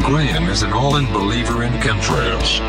Graham is an all-in believer in chemtrails.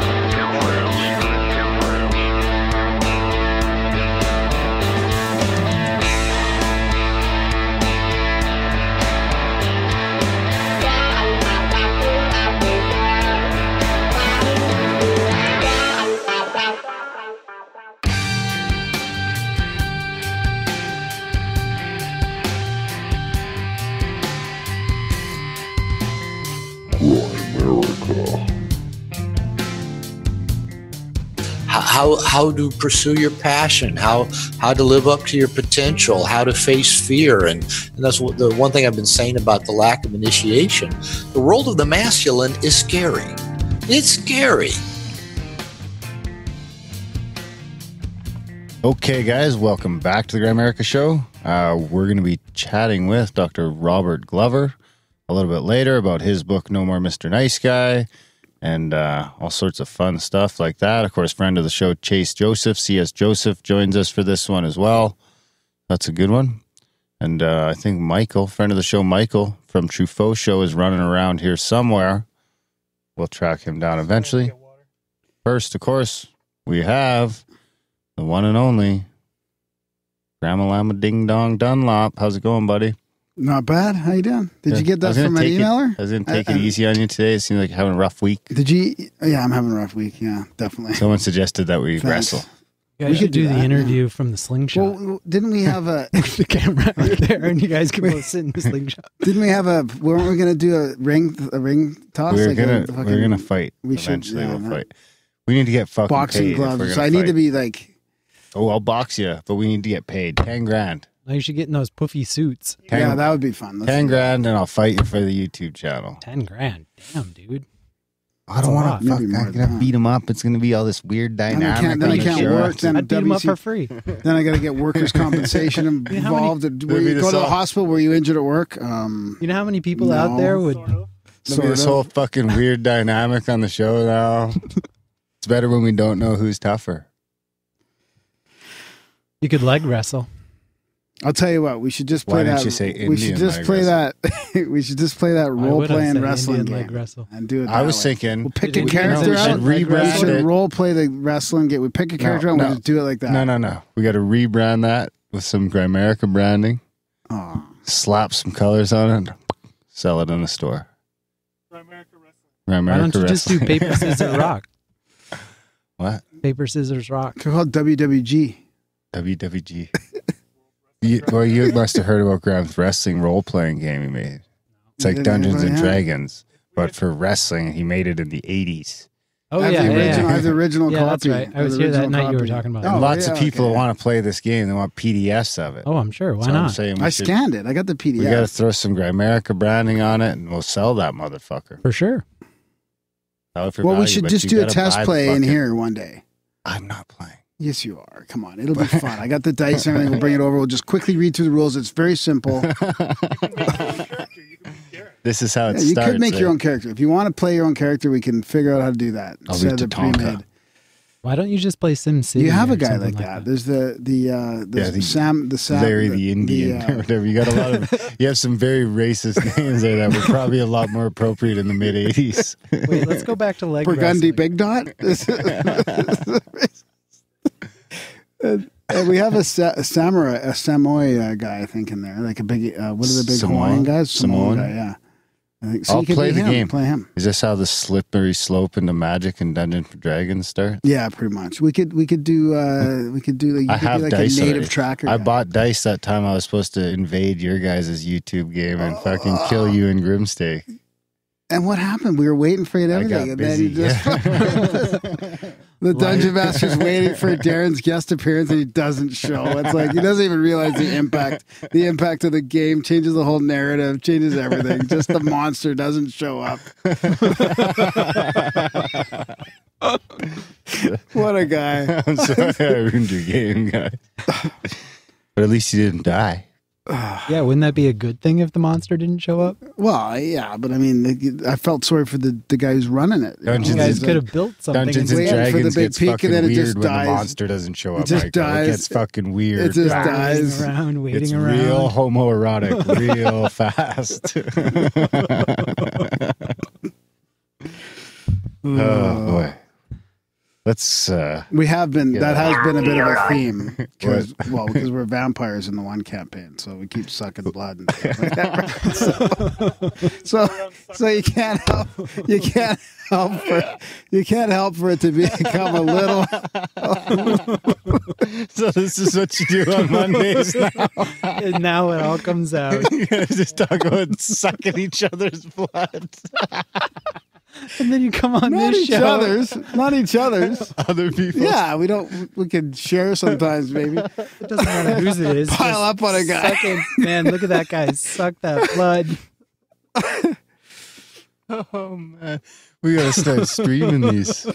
How to pursue your passion, how to live up to your potential, how to face fear. And that's what the one thing I've been saying about the lack of initiation. The world of the masculine is scary. It's scary. Okay, guys, welcome back to the Grimerica show. We're going to be chatting with Dr. Robert Glover a little bit later about his book, No More Mr. Nice Guy, and all sorts of fun stuff like that. Of course, friend of the show, C.S Joseph, C.S Joseph joins us for this one as well. That's a good one. And I think Michael, friend of the show, Michael from Truffaut Show is running around here somewhere. We'll track him down eventually. First, of course, we have the one and only Grandma Lama Ding Dong Dunlop. How's it going, buddy? Not bad. How you doing? Did you get that from an emailer? I was going to take it easy on you today. It seems like you're having a rough week. Did you? Yeah, I'm having a rough week. Yeah, definitely. Someone suggested that we wrestle. You guys should do the interview from the slingshot. Well, didn't we have a the camera right there, and you guys can both sit in the slingshot? Didn't we have a? Weren't we going to do a ring toss? We're gonna fight. Eventually, we'll fight. We need to get fucking boxing paid gloves. So I need to be like. Oh, I'll box you, but we need to get paid $10,000. Now you should get in those puffy suits. Yeah, that would be fun. $10,000, and I'll fight you for the YouTube channel. $10,000, damn, dude. I don't want to. I'm gonna beat him up. It's gonna be all this weird dynamic. Then I can't work. Then I'd beat him up for free. Then I got to get workers' compensation involved. Where you go to the hospital? Were you injured at work? You know how many people out there would? This whole fucking weird dynamic on the show now. It's better when we don't know who's tougher. You could leg wrestle. I'll tell you what. We should just play Why that. didn't you say Indian we should just play wrestle? that. We should just play that role playing wrestling Indian game leg wrestle. and do it. I was thinking we'll pick a character out. We should role play the wrestling game. We pick a character out and we'll just do it like that. No. We got to rebrand that with some Grimerica branding. Oh. Slap some colors on it. And sell it in the store. Grimerica wrestling. Why don't you just do paper, scissors, rock? What? Paper, scissors, rock. It's called WWG. WWG. You must have heard about Graham's wrestling role-playing game he made. It's like Dungeons and Dragons, but for wrestling. He made it in the 80s. Oh, I have the original copy. That's right. I was here that night you were talking about. Lots of people want to play this game. They want PDFs of it. Oh, I'm sure. Why not? I scanned it. I got the PDF. We got to throw some Grimerica branding on it, and we'll sell that motherfucker. For sure. Well, we should just do a test play in here one day. I'm not playing. Yes, you are. Come on. It'll be fun. I got the dice and everything. We'll bring it over. We'll just quickly read through the rules. It's very simple. This is how it starts. You could make your own character. If you want to play your own character, we can figure out how to do that. I'll read to Tonka. Why don't you just play SimCity? You have a guy like that. There's Larry the Indian or whatever. You got a lot of. You have some very racist names there that were probably a lot more appropriate in the mid '80s. Wait, let's go back to leg Burgundy wrestling. Big Dot. We have a Samoy guy, I think, in there, like a big. What are the big Hawaiian guys? Samoan guy, yeah. I think, so I'll play the game. Play him. Is this how the slippery slope into Magic and Dungeons and Dragons start? Yeah, pretty much. We could do like, I have dice a native already. tracker. I bought dice that time I was supposed to invade your guys' YouTube game and fucking kill you in Grimsteak. And what happened? We were waiting for you and everything. I got busy. The Dungeon Master's waiting for Darren's guest appearance and he doesn't show. It's like he doesn't even realize the impact. The impact of the game changes the whole narrative, changes everything. Just the monster doesn't show up. What a guy. I'm sorry I ruined your game, guys. But at least you didn't die. Yeah, wouldn't that be a good thing if the monster didn't show up? Well, yeah, but I mean, I felt sorry for the guy who's running it. You guys could have built something. Dungeons and Dragons gets fucking and then it weird just when dies. the monster doesn't show up. It just Michael. dies. It gets fucking weird. It just dies. Waiting It's around. real homoerotic, real fast. Oh boy. Let's we have been that has been a bit of a theme because What? we're vampires in the one campaign, so we keep sucking blood and stuff like that. So you can't help for it to become a little. So this is what you do on Mondays now. And now it all comes out. You guys just talk about sucking each other's blood. And then you come on Not this each show. not each other's. Other people. Yeah, we can share sometimes, maybe. It doesn't matter whose it is. Pile Just up on a guy. sucking- man, look at that guy. Suck that blood. Oh man, we gotta start streaming these.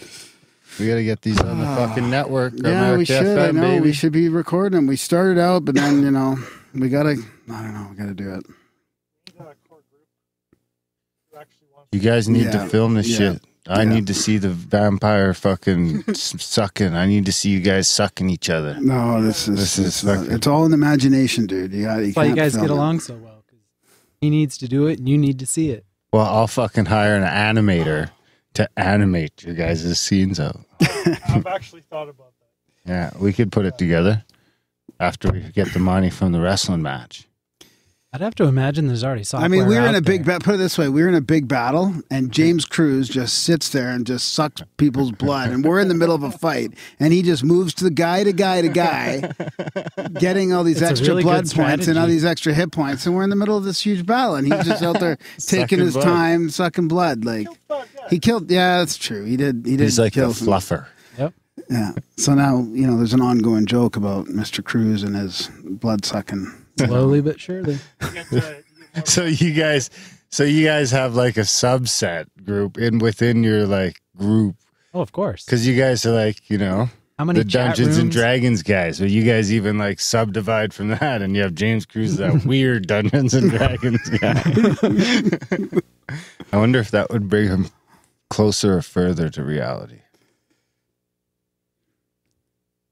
We gotta get these on the fucking network. Yeah, we should. GrimericaFM, I know baby. we should be recording them. We started out, but then we gotta. I don't know. We gotta do it. You guys need to film this shit. I Yeah. need to see the vampire fucking sucking. I need to see you guys sucking each other. No, this is fucking- it's all in imagination, dude. That's why you guys get along so well. 'Cause he needs to do it, and you need to see it. Well, I'll fucking hire an animator to animate your guys' scenes out. I've actually thought about that. Yeah, we could put it together after we get the money from the wrestling match. I'd have to imagine there's already software. I mean, we were in out a big there. put it this way: we were in a big battle, and James Cruz just sits there and just sucks people's blood, and we're in the middle of a fight, and he just moves to guy, getting all these It's a extra really blood good points and all strategy. these extra hit points, and we're in the middle of this huge battle, and he's just out there taking Sucking his blood. time, sucking blood. Like he killed. Yeah, that's true. He did. He's like the kill some- fluffer. Yep. Yeah. So now there's an ongoing joke about Mr. Cruz and his blood sucking. Slowly but surely. So you guys have like a subset group within your like group, Oh, of course. because you guys are like How many the chat Dungeons and rooms? Dragons guys. But you guys even like subdivide from that, and you have James Cruz, that weird Dungeons and Dragons guy. I wonder if that would bring him closer or further to reality.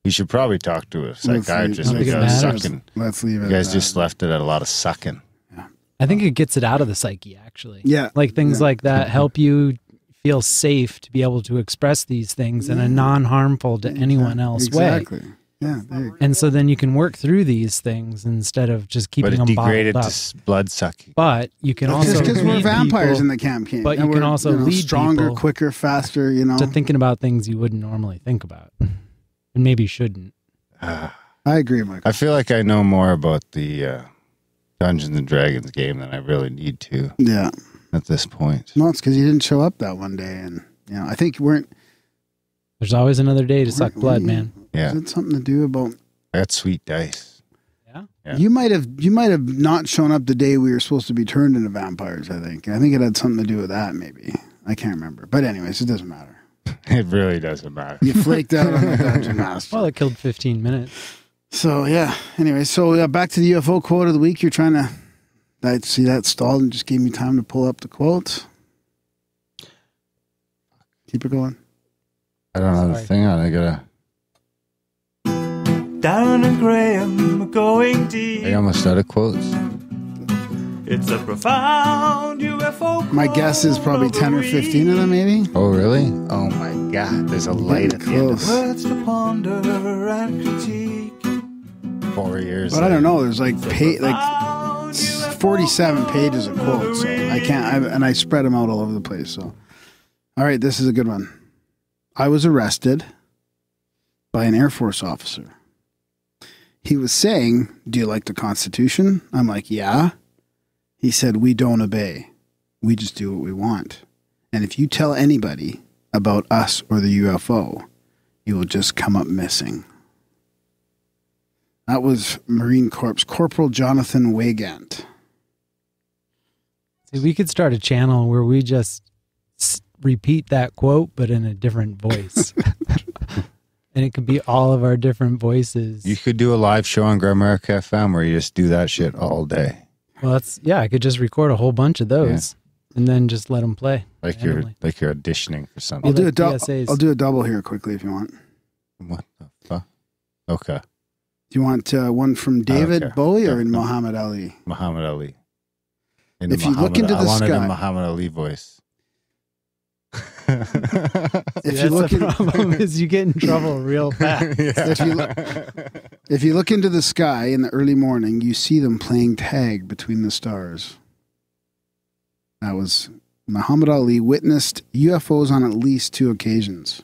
You should probably talk to a psychiatrist Don't think it because matters. sucking. Let's leave it. You guys at just that. left it at a lot of sucking. I think it gets it out of the psyche, actually. Yeah. Like things like that help you feel safe to be able to express these things in a non-harmful to anyone else way. Exactly. Yeah. There you go. And so then you can work through these things instead of just keeping But it them degraded bottled to up. blood sucking. But you can also Just because we're lead vampires people in the campaign, but and you can we're, also lead stronger, people quicker, faster. to thinking about things you wouldn't normally think about, and maybe shouldn't. I agree, Michael. I feel like I know more about the Dungeons and Dragons game than I really need to Yeah. at this point. No, it's because you didn't show up that one day, and I think you weren't. There's always another day to suck blood, man. Yeah, Is it something to do about? I got sweet dice. Yeah. You might have not shown up the day we were supposed to be turned into vampires. I think it had something to do with that. Maybe I can't remember. But anyways, it doesn't matter. It really doesn't matter. You flaked out on the dungeon master. Well, it killed 15 minutes. So yeah. Anyway, so back to the UFO quote of the week. You're trying to. I see that stalled and just gave me time to pull up the quote. Keep it going. I don't have the Sorry. thing on. I gotta. Darren and Graham are going deep. I almost out of quotes. It's a profound UFO. My guess is probably 10 or 15 of them, maybe. Oh really? Oh my god! There's a light at the end of Close. Words to ponder and critique. 4 years. But I don't know. There's like 47 pages of quotes. So I can't. And I spread them out all over the place. So, all right, this is a good one. I was arrested by an Air Force officer. He was saying, "Do you like the Constitution?" I'm like, "Yeah." He said, "We don't obey. We just do what we want. And if you tell anybody about us or the UFO, you will just come up missing." That was Marine Corps Corporal Jonathan Wygant. See, we could start a channel where we just repeat that quote, but in a different voice. And it could be all of our different voices. You could do a live show on GrimericaFM where you just do that shit all day, Well, I could just record a whole bunch of those and then just let them play. like randomly. you're auditioning for something. I'll do, like PSAs. I'll do a double here quickly if you want. What the fuck? Okay, Do you want one from don't David care. Bowie or in Definitely. Muhammad Ali? Muhammad Ali. If you look into the I wanted sky- a Muhammad Ali voice. If you look the problem is you get in trouble real fast. if you look into the sky in the early morning, you see them playing tag between the stars. That was Muhammad Ali witnessed UFOs on at least 2 occasions.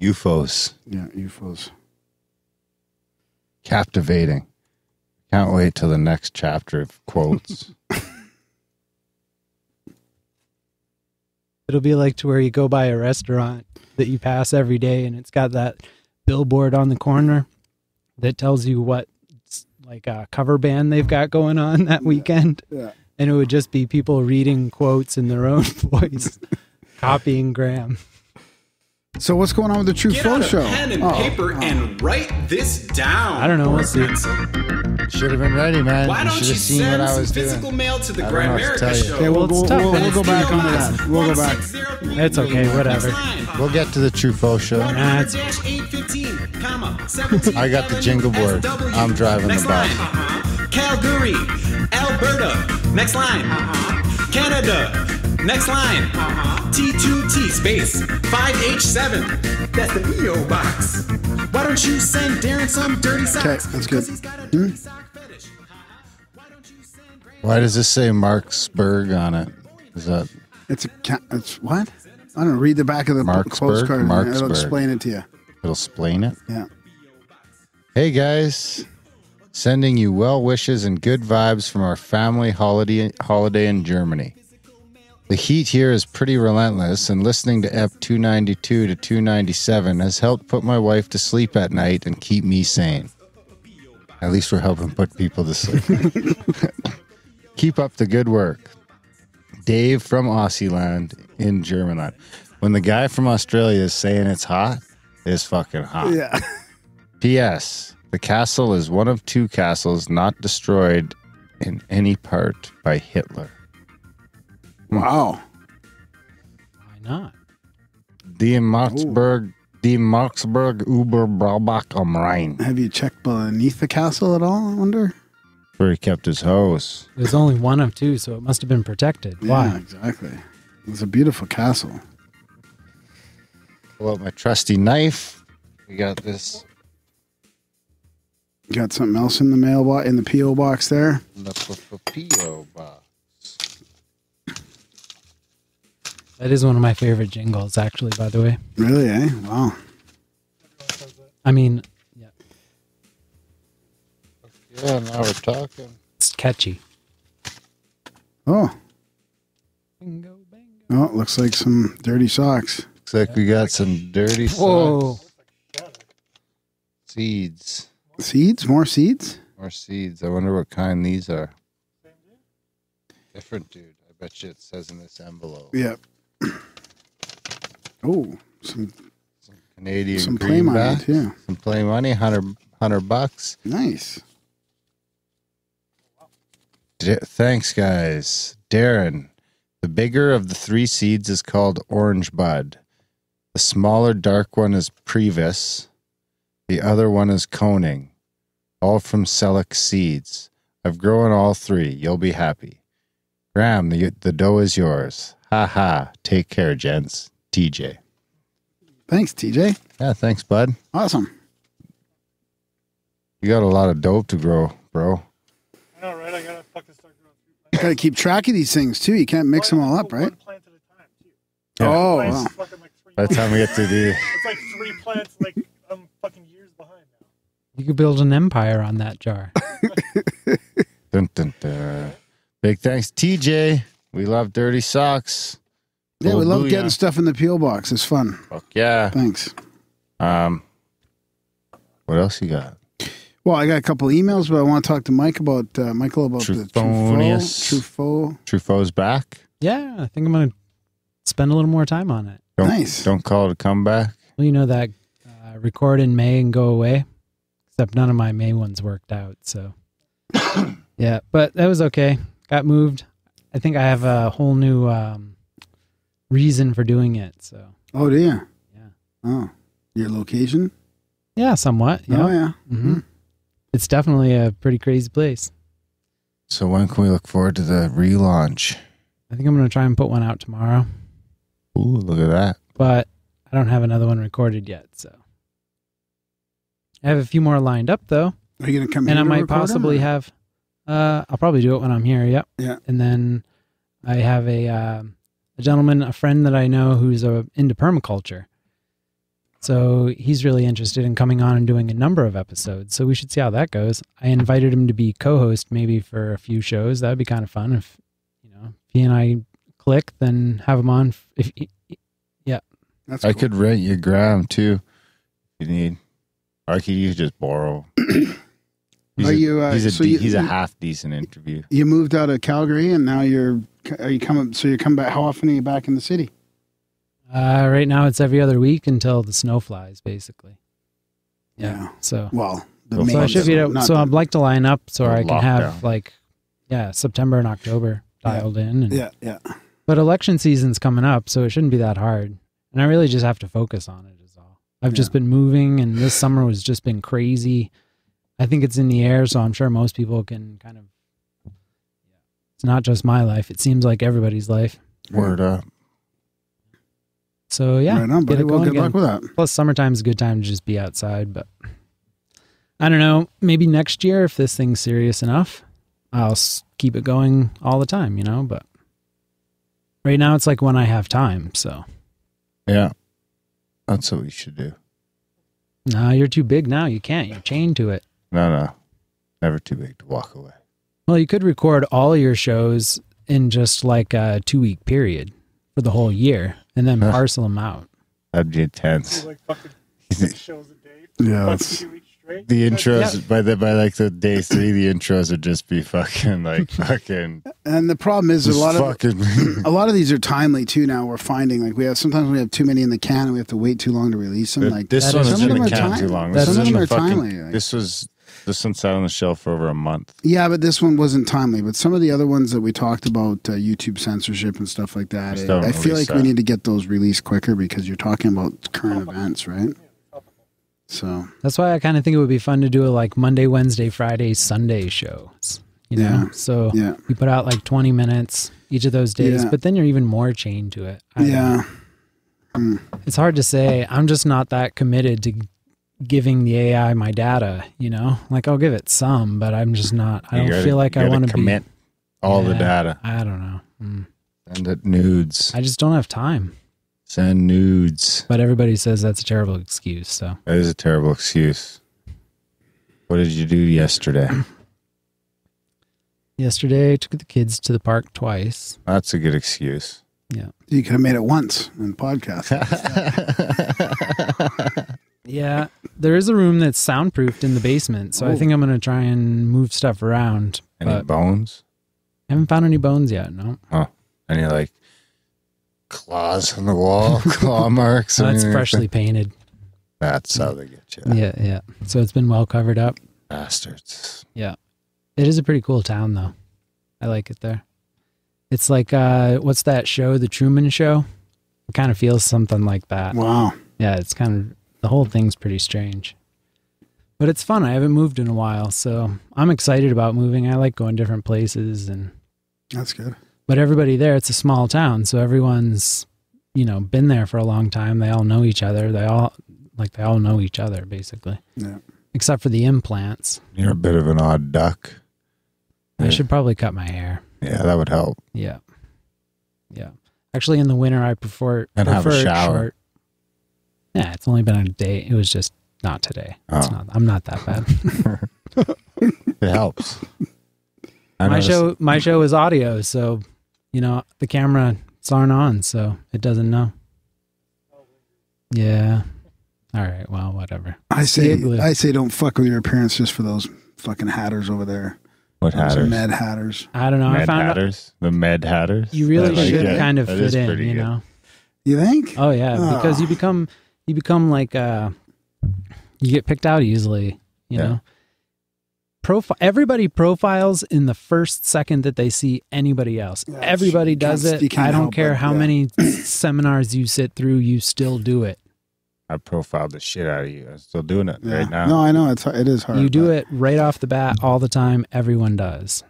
UFOs. Yeah, UFOs. Captivating. Can't wait till the next chapter of quotes. It'll be like to where you go by a restaurant that you pass every day and it's got that billboard on the corner that tells you what like a cover band they've got going on that weekend. Yeah. And it would just be people reading quotes in their own voice, copying Graham. So what's going on with the True Get Foe out a show? pen and paper and write this down. I don't know. We'll see. Should have been ready, man. Why You don't should you have seen what send I some was physical doing. mail to the I don't know what to Grimerica tell you. show? Okay, we'll go back onto that. We'll go back. It's okay, whatever. We'll get to the True Foe show. Nah, it's- I got the jingle board. I'm driving the bus. Calgary, Alberta, next line. Canada, next line. T2T space 5H7. That's the PO box. Why don't you send Darren some dirty socks? Okay, that's good. Why does this say Marksburg on it? Is that It's what? I don't know. Read the back of the Marksburg? postcard. It'll Marksburg. explain it to you. it'll explain it? Yeah. Hey guys, sending you well wishes and good vibes from our family holiday in Germany. The heat here is pretty relentless, and listening to EP 292 to 297 has helped put my wife to sleep at night and keep me sane. At least we're helping put people to sleep. Keep up the good work. Dave from Aussieland in Germanland. When the guy from Australia is saying it's hot, it's fucking hot. Yeah. P.S. The castle is one of 2 castles not destroyed in any part by Hitler. Wow. Why not? Die Marksburg über Braubach am Rhein. Have you checked beneath the castle at all, I wonder? Where he kept his house. There's only one of 2, so it must have been protected. Yeah, Why? exactly. It's a beautiful castle. Pull out my trusty knife. We got this. You got something else in the mailbox, in the P.O. box there? The P.O. box. That is one of my favorite jingles, actually, by the way. Really, eh? Wow. I mean, yeah, Yeah, now we're talking. it's catchy. Oh. Bingo, bango. Oh, it looks like some dirty socks. Looks like we got some dirty Whoa. socks. Seeds. Seeds? More seeds? More seeds. I wonder what kind these are. Different, dude. I bet you it says in this envelope. Yep. Oh, some Canadian play money, greenback. too. Some play money. $100. Nice. Thanks, guys. Darren, the bigger of the 3 seeds is called Orange Bud. The smaller dark one is Previs. The other one is Coning. All from Selleck Seeds. I've grown all 3. You'll be happy. Graham, the dough is yours. Ha ha. Take care, gents. TJ. Thanks, TJ. Yeah, thanks, bud. Awesome. You got a lot of dope to grow, bro. I know, right? I gotta fucking start growing 3 plants. You got to keep track of these things, too. You can't mix them all up, right? 1 plant at a time, too. Yeah. Oh, Plants wow. is fucking like 3 By the time we get to the... It's like 3 plants, like I'm fucking years behind now. You could build an empire on that jar. Dun, dun, dun. Big thanks, TJ. We love dirty socks. Yeah, we love Booyah. getting stuff in the P.O. box. It's fun. Fuck yeah. Thanks. What else you got? Well, I got a couple emails, but I want to talk to Michael about the Truthonius. Truffaut. Truffaut's back. Yeah, I think I'm going to spend a little more time on it. Nice. Don't call it a comeback. Well, you know that record in May and go away? Except none of my May ones worked out, so. Yeah, but that was okay. Got moved. I think I have a whole new reason for doing it, so. Oh, do you? Yeah. Oh, your location? Yeah, somewhat. Yeah. Oh, yeah. Mm-hmm. It's definitely a pretty crazy place. So when can we look forward to the relaunch? I think I'm going to try and put one out tomorrow. Ooh, look at that. But I don't have another one recorded yet, so I have a few more lined up though. Are you going to come And here I to might record possibly them, or- have I'll probably do it when I'm here, yep. Yeah. And then I have a gentleman, a friend that I know who's into permaculture. So he's really interested in coming on and doing a number of episodes. So we should see how that goes. I invited him to be co-host maybe for a few shows. That would be kind of fun if, if he and I click, then have him on. That's I cool. could rent you Graham too, if you need. Or could you just borrow? Are you, He's a half decent interview. You moved out of Calgary and now are you coming, so you're coming back, how often are you back in the city? Right now it's every other week until the snow flies, basically. Yeah. So, Well, So so I should be able, not so the- I'd like to line up so The I can have lockdown. September and October dialed in. And, yeah. But election season's coming up, so it shouldn't be that hard. And I really just have to focus on it is all. I've just been moving, and this summer has just been crazy. I think it's in the air, so I'm sure most people can kind of, it's not just my life. It seems like everybody's life. Word up. So yeah, Right on, get buddy. it Well, going good luck again. with that. Plus summertime's a good time to just be outside, but I don't know, maybe next year if this thing's serious enough, I'll keep it going all the time, but right now it's like when I have time, so. Yeah. That's what we should do. No, you're too big now. You can't. You're chained to it. No. Never too big to walk away. Well, you could record all your shows in just like a 2-week period for the whole year and then parcel them out. That'd be intense. Do like fucking 6 shows a day. Yeah, Fucking that's- 2 weeks straight. The intros by like the day 3, the intros would just be fucking And the problem is just a lot of these are timely too. Now we're finding like sometimes we have too many in the can and we have to wait too long to release them. Like this that one is is some in of the them are can too long. That's- This some of is them a are fucking- timely. Like. This one sat on the shelf for over a month. Yeah, but this one wasn't timely. But some of the other ones that we talked about, YouTube censorship and stuff like that, Just don't I feel release like we that. need to get those released quicker because you're talking about current events, right? So That's why I kind of think it would be fun to do a like Monday, Wednesday, Friday, Sunday shows. Yeah. So yeah, you put out like 20 minutes each of those days, Yeah. but then you're even more chained to it. I don't know. yeah. It's hard to say. I'm just not that committed to giving the AI my data, Like I'll give it some, but I'm just not. I don't feel like I want to commit all the Yeah, data. I don't know. Send it nudes. I just don't have time. Send nudes. But everybody says that's a terrible excuse. So That is a terrible excuse. What did you do yesterday? yesterday, I took the kids to the park twice. That's a good excuse. Yeah. You could have made it once in podcast. Yeah. There is a room that's soundproofed in the basement. So I think I'm going to try and move stuff around. Any But bones? I haven't found any bones yet. No. Any claws on the wall? Claw marks? That's anything like freshly that? painted. That's how they get you. Yeah. So it's been well covered up. Bastards. Yeah. It is a pretty cool town, though. I like it there. It's like, what's that show? The Truman Show? It kind of feels something like that. Wow. Yeah, it's kind of, the whole thing's pretty strange. But it's fun. I haven't moved in a while, so I'm excited about moving. I like going different places. That's good. But everybody there, it's a small town, so everyone's, been there for a long time. They all know each other. They all know each other, basically. Yeah. Except for the implants. You're a bit of an odd duck. I should probably cut my hair. Yeah, that would help. Yeah. Actually, in the winter, I prefer And have a it shower. short. Yeah, it's only been a day. It was just not today. I'm not that bad. It helps. My show is audio, so the camera aren't on, so it doesn't know. Yeah. All right. Well, whatever. I say Igloo. don't fuck with your appearance just for those fucking hatters over there. What Those hatters? Med hatters. I don't know. I Med found out hatters? The med hatters? you really I like should it. kind of That fit is in. pretty good. You think? Oh yeah, because you become like you get picked out easily. You know. Everybody profiles in the first second that they see anybody else. Yeah, Everybody you does can't- you it. can't I don't help care it, how yeah. many seminars you sit through, you still do it. I profiled the shit out of you. I'm still doing it Yeah. right now. No, I know it is hard. You do but- it right off the bat all the time. Everyone does.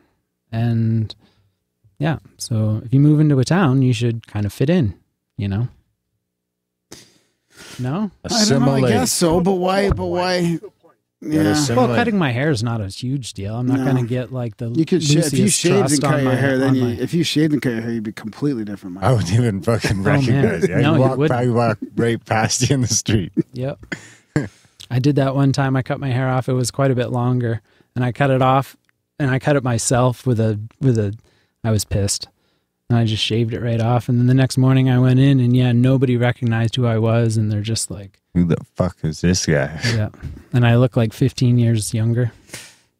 And yeah, so if you move into a town, you should kind of fit in. you know? No? I don't know, I guess so, but why? Yeah. Well, cutting my hair is not a huge deal. I'm not going to get like the You could if you loosiest shaved and trust on cut your my hair, then on my- if you shaved and cut your hair, you'd be completely different. I wouldn't even fucking recognize you. No, I'd you walk, wouldn't. probably walk right past you in the street. Yep. I did that one time. I cut my hair off. It was quite a bit longer, and I cut it off, and I cut it myself with a. I was pissed, and I just shaved it right off. And then the next morning, I went in, and nobody recognized who I was, and they're just like, "Who the fuck is this guy?" Yeah, and I look like 15 years younger.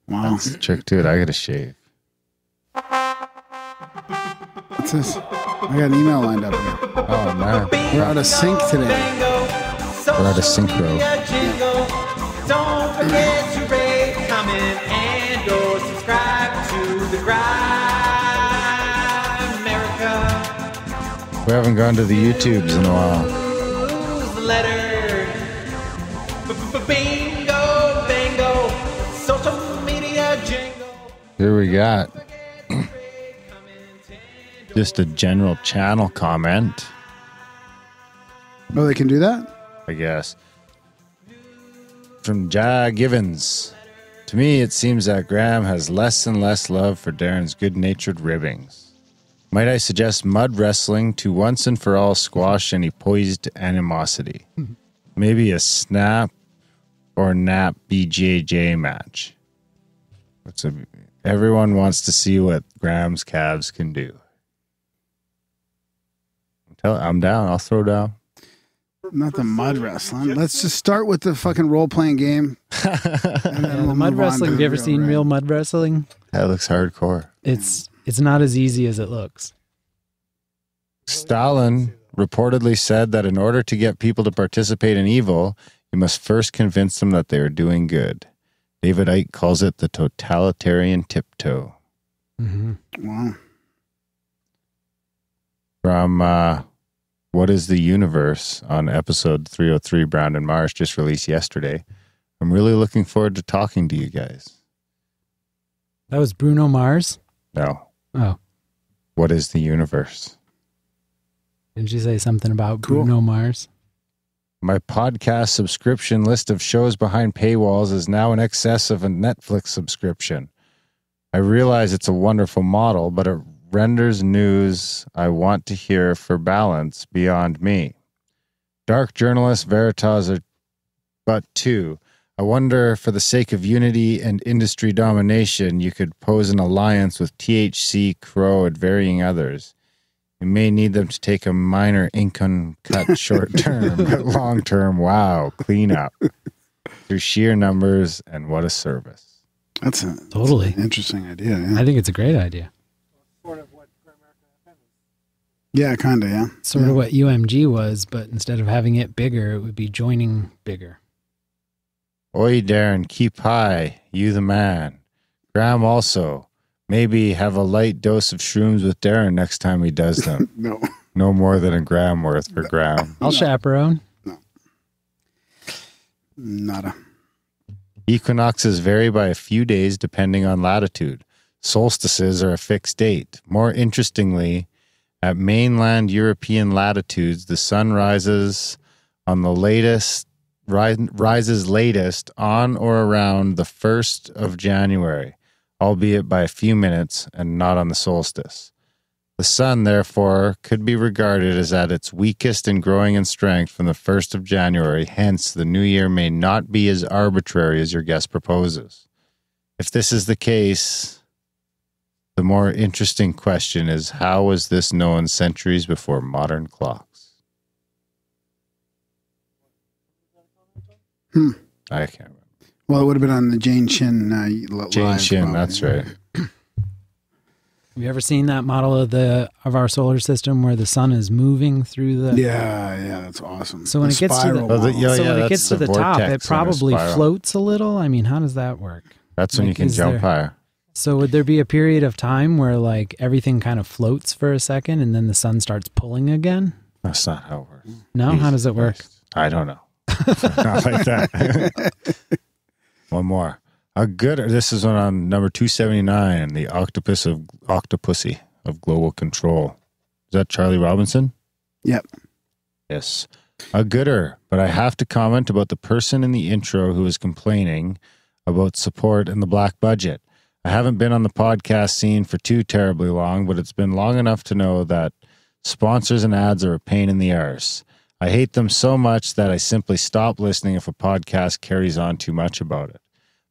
Wow, that's the trick to it. I got to shave. What's this? I got an email lined up here. Oh man, we're out of sync today. We're out of synchro. Don't forget to rate, comment, and or subscribe to the Grimerica. We haven't gone to the YouTubes in a while. Newsletter. Bingo, bango. Social media jingle. Here we got just a general channel comment. Oh, they can do that? I guess. From Ja Givens. To me, it seems that Graham has less and less love for Darren's good-natured ribbings. Might I suggest mud wrestling to once and for all squash any poised animosity? Maybe a snap or nap BJJ match. Everyone wants to see what Graham's calves can do. I'm down. I'll throw down. Not the mud wrestling. Let's just start with the fucking role-playing game. And then The mud wrestling. Have you ever seen real mud wrestling? That looks hardcore. It's not as easy as it looks. Stalin reportedly said that in order to get people to participate in evil, you must first convince them that they are doing good. David Icke calls it the totalitarian tiptoe. Mm-hmm. Wow. From What is the Universe on episode 303, Brown and Marsh, just released yesterday. I'm really looking forward to talking to you guys. That was Bruno Mars? No. Oh. What is the Universe? Didn't you say something about Bruno Mars? My podcast subscription list of shows behind paywalls is now in excess of a Netflix subscription. I realize it's a wonderful model, but it renders news I want to hear for balance beyond me. Dark journalists, Veritas are but two. I wonder, for the sake of unity and industry domination, you could pose an alliance with THC, Crow, and varying others. You may need them to take a minor income cut short term, but long term, wow, clean up. Through sheer numbers, and what a service. That's a totally interesting idea. Yeah. I think it's a great idea. Sort of what GrimericaFM is. Yeah, kind of, yeah. Sort of what UMG was, but instead of having it bigger, it would be joining bigger. Oi, Darren, keep high. You the man. Graham also. Maybe have a light dose of shrooms with Darren next time he does them. No. No more than a gram worth for Graham. I'll chaperone. No. Nada. Equinoxes vary by a few days depending on latitude. Solstices are a fixed date. More interestingly, at mainland European latitudes, the sun rises latest on or around the 1st of January, albeit by a few minutes and not on the solstice. The sun, therefore, could be regarded as at its weakest and growing in strength from the 1st of January. Hence, the new year may not be as arbitrary as your guest proposes. If this is the case, the more interesting question is, how was this known centuries before modern clocks? I can't remember. Well, it would have been on the Jane Shin Jane Shin, probably. that's right. Have you ever seen that model of our solar system where the sun is moving through the? Yeah, that's awesome. So when it gets to the, Oh, when it gets to the top, it probably spiral. floats a little. I mean, how does that work? That's when you can jump higher. So would there be a period of time where like everything kind of floats for a second and then the sun starts pulling again? That's not how it works. No, how does it work? I don't know. Not like that. One more. This is on number 279, the Octopussy of Global Control. Is that Charlie Robinson? Yep. Yes. A gooder, but I have to comment about the person in the intro who was complaining about support and the black budget. I haven't been on the podcast scene for too terribly long, but it's been long enough to know that sponsors and ads are a pain in the arse. I hate them so much that I simply stop listening if a podcast carries on too much about it.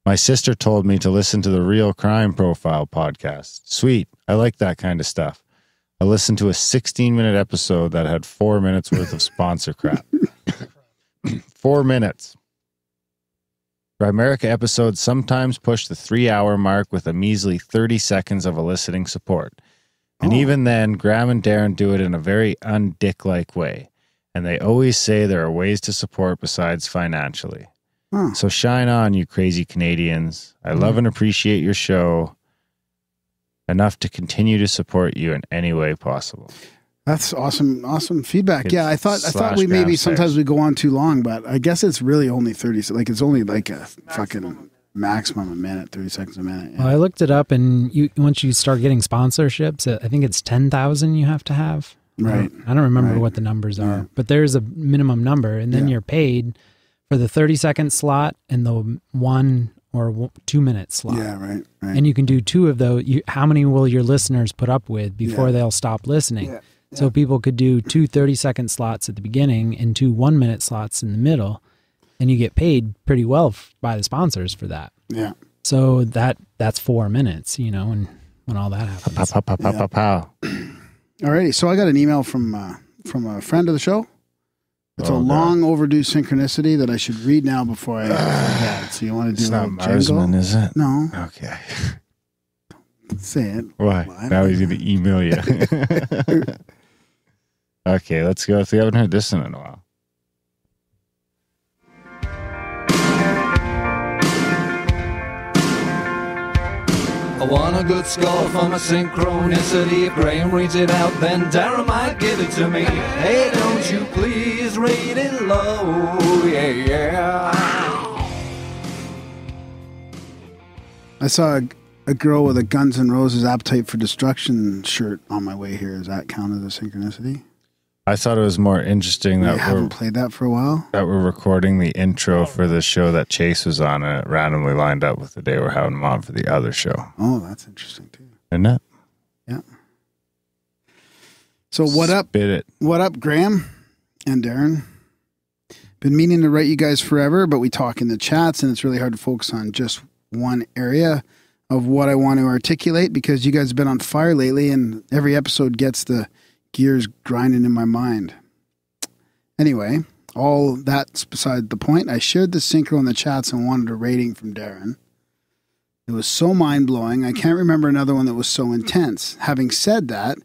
My sister told me to listen to the Real Crime Profile podcast. Sweet. I like that kind of stuff. I listened to a 16-minute episode that had 4 minutes worth of sponsor crap. 4 minutes. Grimerica episodes sometimes push the 3-hour mark with a measly 30 seconds of eliciting support. And even then, Graham and Darren do it in a very undick-like way. And they always say there are ways to support besides financially. So shine on, you crazy Canadians. I love and appreciate your show enough to continue to support you in any way possible. That's awesome feedback. Yeah, I thought we maybe sometimes we go on too long, but I guess it's really only 30. Like it's only like a fucking maximum a minute, 30 seconds a minute. Yeah. Well, I looked it up, and once you start getting sponsorships, I think it's 10,000 you have to have. Right. I don't remember what the numbers are, but there's a minimum number, and then you're paid for the 30-second slot and the 1 or 2 minute slot. Yeah, right. And you can do 2 of those. How many will your listeners put up with before they'll stop listening? Yeah. So people could do 2 30-second slots at the beginning and 2 1-minute slots in the middle, and you get paid pretty well by the sponsors for that. Yeah. So that's 4 minutes, and when all that happens. Pow. Alrighty, so I got an email from a friend of the show. It's a long overdue synchronicity that I should read now before I forget. So you want to do it's a not little Marsman, jingle? Is it? No. Okay. Say it. Why? Now he's going to email you. Okay, let's go. We haven't heard this in a while. I want a good score for my synchronicity. If Graham reads it out, then Darren might give it to me. Hey, don't you please rate it low, yeah. I saw a girl with a Guns N' Roses Appetite for Destruction shirt on my way here. Does that count as a synchronicity? I thought it was more interesting that I haven't played that for a while. That we're recording the intro for the show that Chase was on, and it randomly lined up with the day we're having him on for the other show. Oh, that's interesting too. Isn't it? Yeah. So what up? Spit it. What up, Graham and Darren? Been meaning to write you guys forever, but we talk in the chats, and it's really hard to focus on just one area of what I want to articulate because you guys have been on fire lately, and every episode gets the gears grinding in my mind. Anyway, all that's beside the point. I shared the synchro in the chats and wanted a rating from Darren. It was so mind-blowing. I can't remember another one that was so intense. Having said that,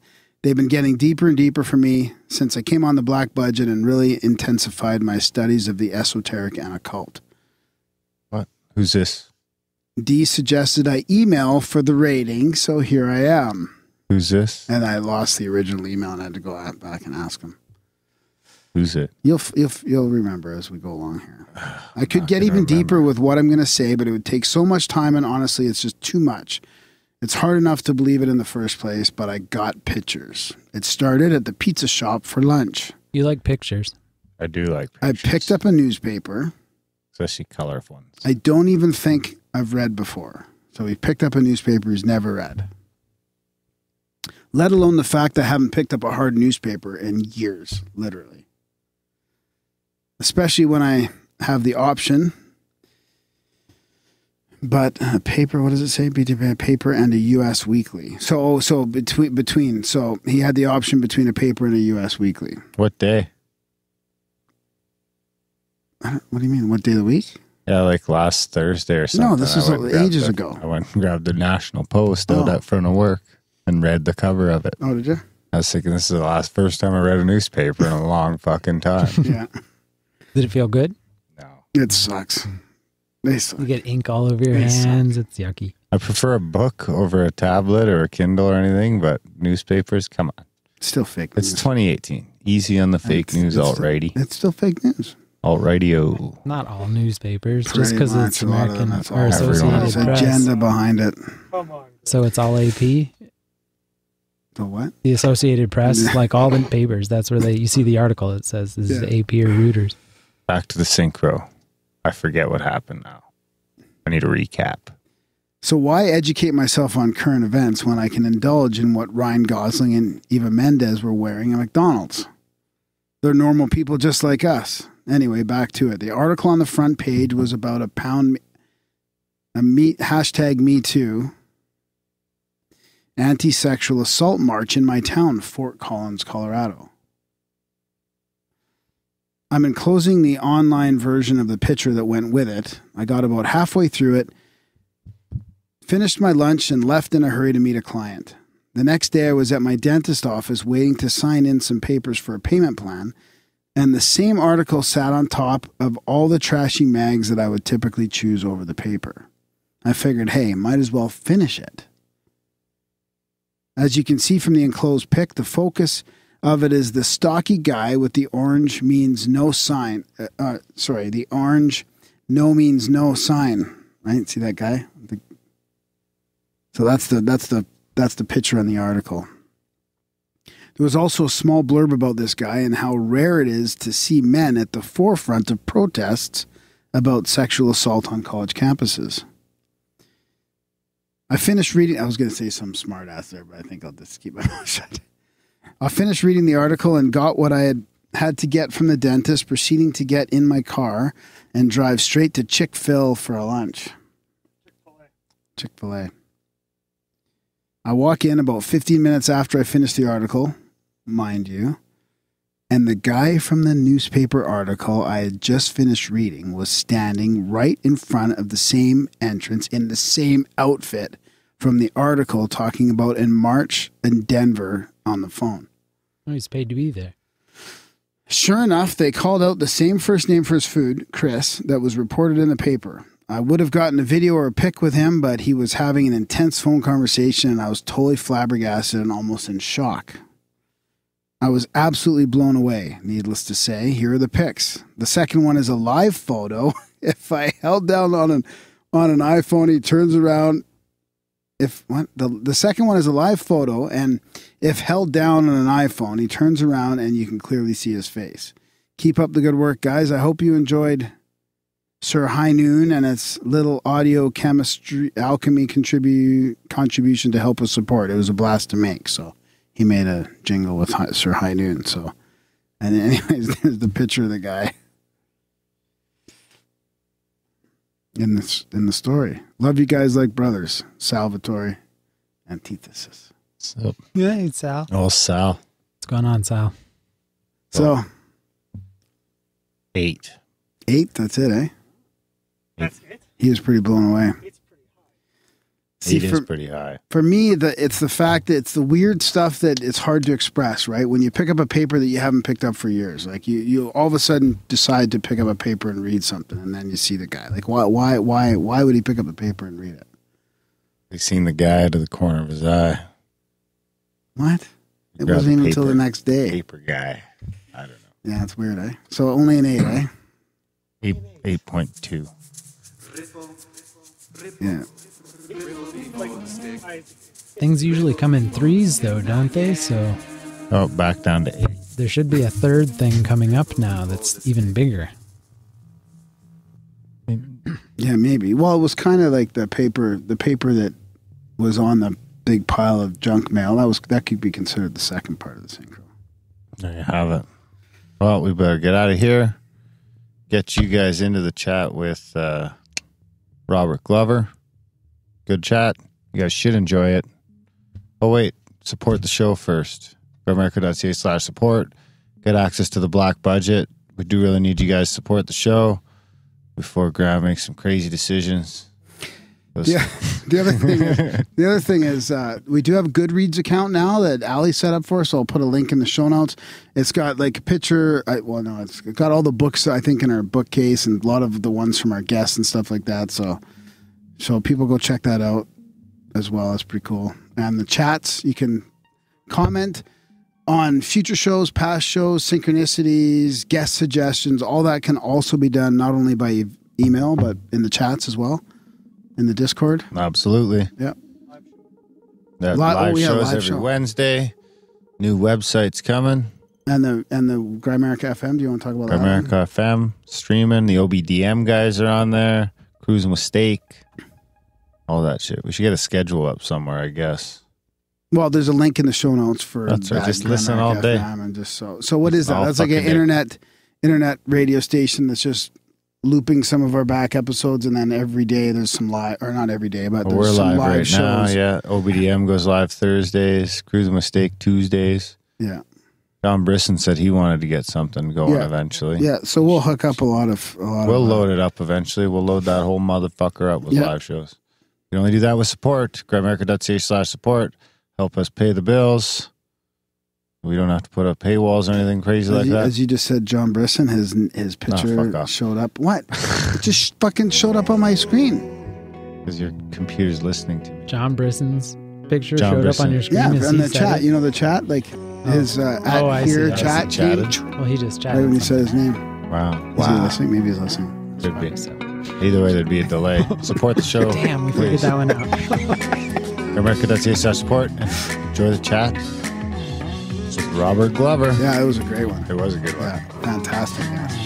they've been getting deeper and deeper for me since I came on the black budget and really intensified my studies of the esoteric and occult. What? Who's this? D suggested I email for the rating, so here I am. Who's this? And I lost the original email and I had to go back and ask him. Who's it? You'll remember as we go along here. I could get even deeper with what I'm going to say, but it would take so much time, and honestly, it's just too much. It's hard enough to believe it in the first place, but I got pictures. It started at the pizza shop for lunch. You like pictures? I do like pictures. I picked up a newspaper. Especially colorful ones. I don't even think I've read before. So he picked up a newspaper he's never read. Let alone the fact that I haven't picked up a hard newspaper in years, literally. Especially when I have the option. But a paper, what does it say? Between a paper and a U.S. weekly. So between. So he had the option between a paper and a U.S. weekly. What day? What do you mean? What day of the week? Yeah, like last Thursday or something. No, this was ages ago. I went and grabbed the National Post out at front of work and read the cover of it. Oh, did you? I was thinking this is the first time I read a newspaper in a long fucking time. Yeah. Did it feel good? No. It sucks. They suck. You get ink all over your hands. It's yucky. I prefer a book over a tablet or a Kindle or anything, but newspapers, come on. Still fake news. It's 2018. Easy on the fake news, alt-righty. It's still fake news. Alt-radio. Not all newspapers, Pretty just because it's American or Associated There's Press. agenda behind it. Come on. So it's all AP? The what? The Associated Press, like all the papers. That's where you see the article. It says this is AP or Reuters. Back to the synchro. I forget what happened now. I need a recap. So why educate myself on current events when I can indulge in what Ryan Gosling and Eva Mendes were wearing at McDonald's? They're normal people just like us. Anyway, back to it. The article on the front page was about hashtag Me Too anti-sexual assault march in my town, Fort Collins, Colorado. I'm enclosing the online version of the picture that went with it. I got about halfway through it, finished my lunch, and left in a hurry to meet a client. The next day I was at my dentist office waiting to sign in some papers for a payment plan, and the same article sat on top of all the trashy mags that I would typically choose over the paper. I figured, hey, might as well finish it. As you can see from the enclosed pic, the focus of it is the stocky guy with the orange means no sign. The orange no means no sign. Right? See that guy? So that's the picture on the article. There was also a small blurb about this guy and how rare it is to see men at the forefront of protests about sexual assault on college campuses. I finished reading. I was going to say some smart ass there, but I think I'll just keep my mouth shut. I finished reading the article and got what I had to get from the dentist, proceeding to get in my car and drive straight to Chick-fil-A for a lunch. Chick-fil-A. I walk in about 15 minutes after I finish the article, mind you, and the guy from the newspaper article I had just finished reading was standing right in front of the same entrance in the same outfit from the article talking about in March in Denver on the phone. Oh, he's paid to be there. Sure enough, they called out the same first name for his food, Chris, that was reported in the paper. I would have gotten a video or a pic with him, but he was having an intense phone conversation and I was totally flabbergasted and almost in shock. I was absolutely blown away, needless to say. Here are the pics. The second one is a live photo. If I held down on an iPhone, he turns around. The second one is a live photo, and if held down on an iPhone, he turns around and you can clearly see his face. Keep up the good work, guys. I hope you enjoyed Sir High Noon and its little audio chemistry alchemy contribution to help with support. It was a blast to make, so he made a jingle with Sir High Noon. So, and anyways, there's the picture of the guy in the story. Love you guys like brothers. Salvatore Antithesis. So, Yeah, it's Sal. oh, Sal. What's going on, Sal? So 8. 8. That's it, eh? That's it. He was pretty blown away. It's pretty high. See, 8 is pretty high. For me, it's the fact that it's the weird stuff that it's hard to express, right? When you pick up a paper that you haven't picked up for years, like you all of a sudden decide to pick up a paper and read something, and then you see the guy. Like, why would he pick up the paper and read it? He's seen the guy out of the corner of his eye. What? It Grab wasn't the even until the paper. next day. Paper guy. I don't know. Yeah, it's weird, eh? So only an 8, eh? 8.2. Yeah. Things usually come in threes, though, don't they? So Oh, back down to 8. there should be a third thing coming up now that's even bigger. Yeah, maybe. Well, it was kind of like the paper that was on the big pile of junk mail. That could be considered the second part of the synchro. There you have it. Well, we better get out of here. Get you guys into the chat with Robert Glover. Good chat. You guys should enjoy it. Oh, wait. Support the show first. Grimerica.ca/support. Get access to the black budget. We do really need you guys to support the show before Graham makes some crazy decisions. Yeah. The other thing is we do have a Goodreads account now that Ali set up for us. So I'll put a link in the show notes. It's got like a picture. It's got all the books I think in our bookcase and a lot of the ones from our guests and stuff like that. So people go check that out as well. That's pretty cool. And the chats, you can comment on future shows, past shows, synchronicities, guest suggestions. All that can also be done not only by email but in the chats as well. In the Discord? Absolutely. Yeah. Live shows every Wednesday. New website's coming. And the Grimerica FM. Do you want to talk about that? Grimerica FM streaming. The OBDM guys are on there. Cruising with Steak. All that shit. We should get a schedule up somewhere, I guess. Well, there's a link in the show notes for that's right. Just listen all day. And just so what is that? That's like an internet radio station that's just looping some of our back episodes, and then every day there's some live, or not every day, but there's some live right shows. Now, yeah. OBDM goes live Thursdays. Cruising with Steak Tuesdays. Yeah. John Brisson said he wanted to get something going eventually. Yeah, so we'll hook up a lot of. We'll load it up eventually. We'll load that whole motherfucker up with live shows. You can only do that with support. Grimerica.ca/support. Help us pay the bills. We don't have to put up paywalls or anything crazy like that. As you just said, John Brisson, his picture showed up. What? It just fucking showed up on my screen. Because your computer's listening to me. John Brisson's picture showed up on your screen. Yeah, on the chat. You know the chat? Like his at here chat. Well, he just chatted. Right when he said his name. Wow. Is he listening? Maybe he's listening. Could be. Either way, there'd be a delay. Support the show. Damn, we figured that one out. Grimerica.ca/support. Enjoy the chat. With Robert Glover. Yeah, it was a great one. It was a good one. Yeah, fantastic. Yes.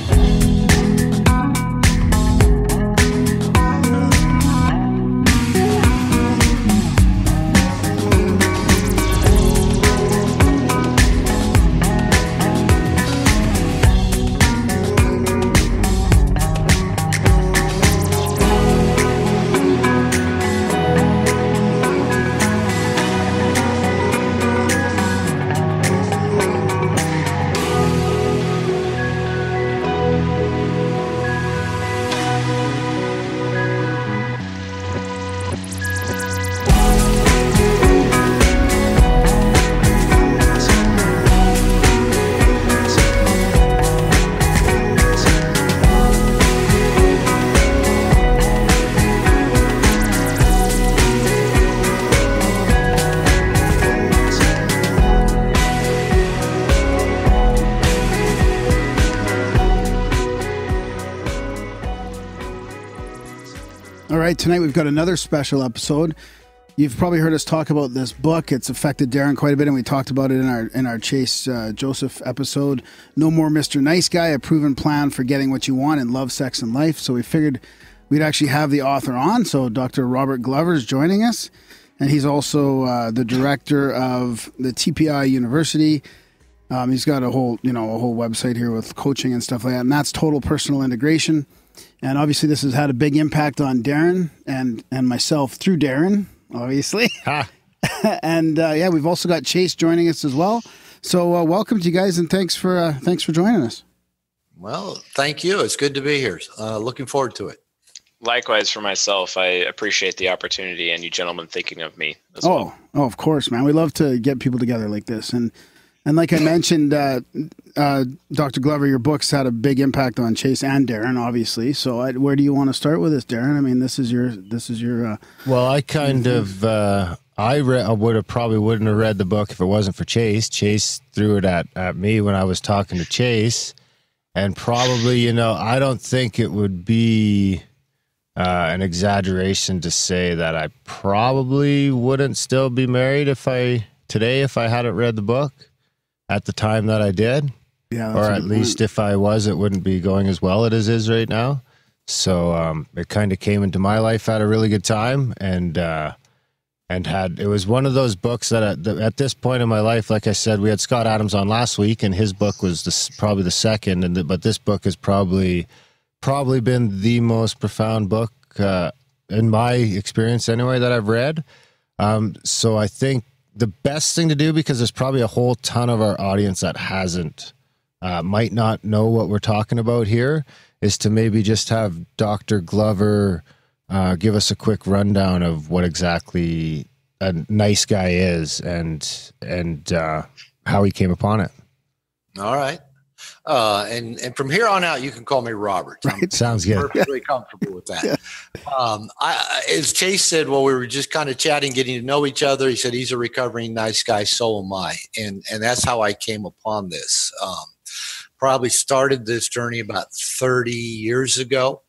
Tonight we've got another special episode. You've probably heard us talk about this book. It's affected Darren quite a bit, and we talked about it in our C.S Joseph episode. No More Mr. Nice Guy, a proven plan for getting what you want in love, sex, and life. So we figured we'd actually have the author on. So Dr. Robert Glover is joining us, and he's also the director of the TPI University. He's got a whole website here with coaching and stuff like that, and that's Total Personal Integration. And obviously this has had a big impact on Darren and myself through Darren, obviously. And we've also got Chase joining us as well. So welcome to you guys, and thanks for joining us. Well, thank you. It's good to be here. Looking forward to it. Likewise for myself. I appreciate the opportunity and you gentlemen thinking of me as well. Oh, of course, man. We love to get people together like this. And like I mentioned, Dr. Glover, your books had a big impact on Chase and Darren, obviously. So where do you want to start with this, Darren? I mean, this is your. Well, I kind of probably wouldn't have read the book if it wasn't for Chase. Chase threw it at me when I was talking to Chase, and probably I don't think it would be an exaggeration to say that I probably wouldn't still be married if I hadn't read the book at the time that I did. Yeah, or at least if I was, it wouldn't be going as well as it is right now. So it kind of came into my life at a really good time, and it was one of those books that at this point in my life, like I said, we had Scott Adams on last week, and his book was probably the second, but this book has probably been the most profound book in my experience anyway that I've read. So I think the best thing to do, because there's probably a whole ton of our audience that might not know what we're talking about here, is to maybe just have Dr. Glover give us a quick rundown of what exactly a nice guy is and how he came upon it. All right. And from here on out, you can call me Robert. Right. Sounds good. Perfectly comfortable with that. As Chase said, we were just kind of chatting, getting to know each other. He said he's a recovering nice guy, so am I, and that's how I came upon this. Probably started this journey about 30 years ago.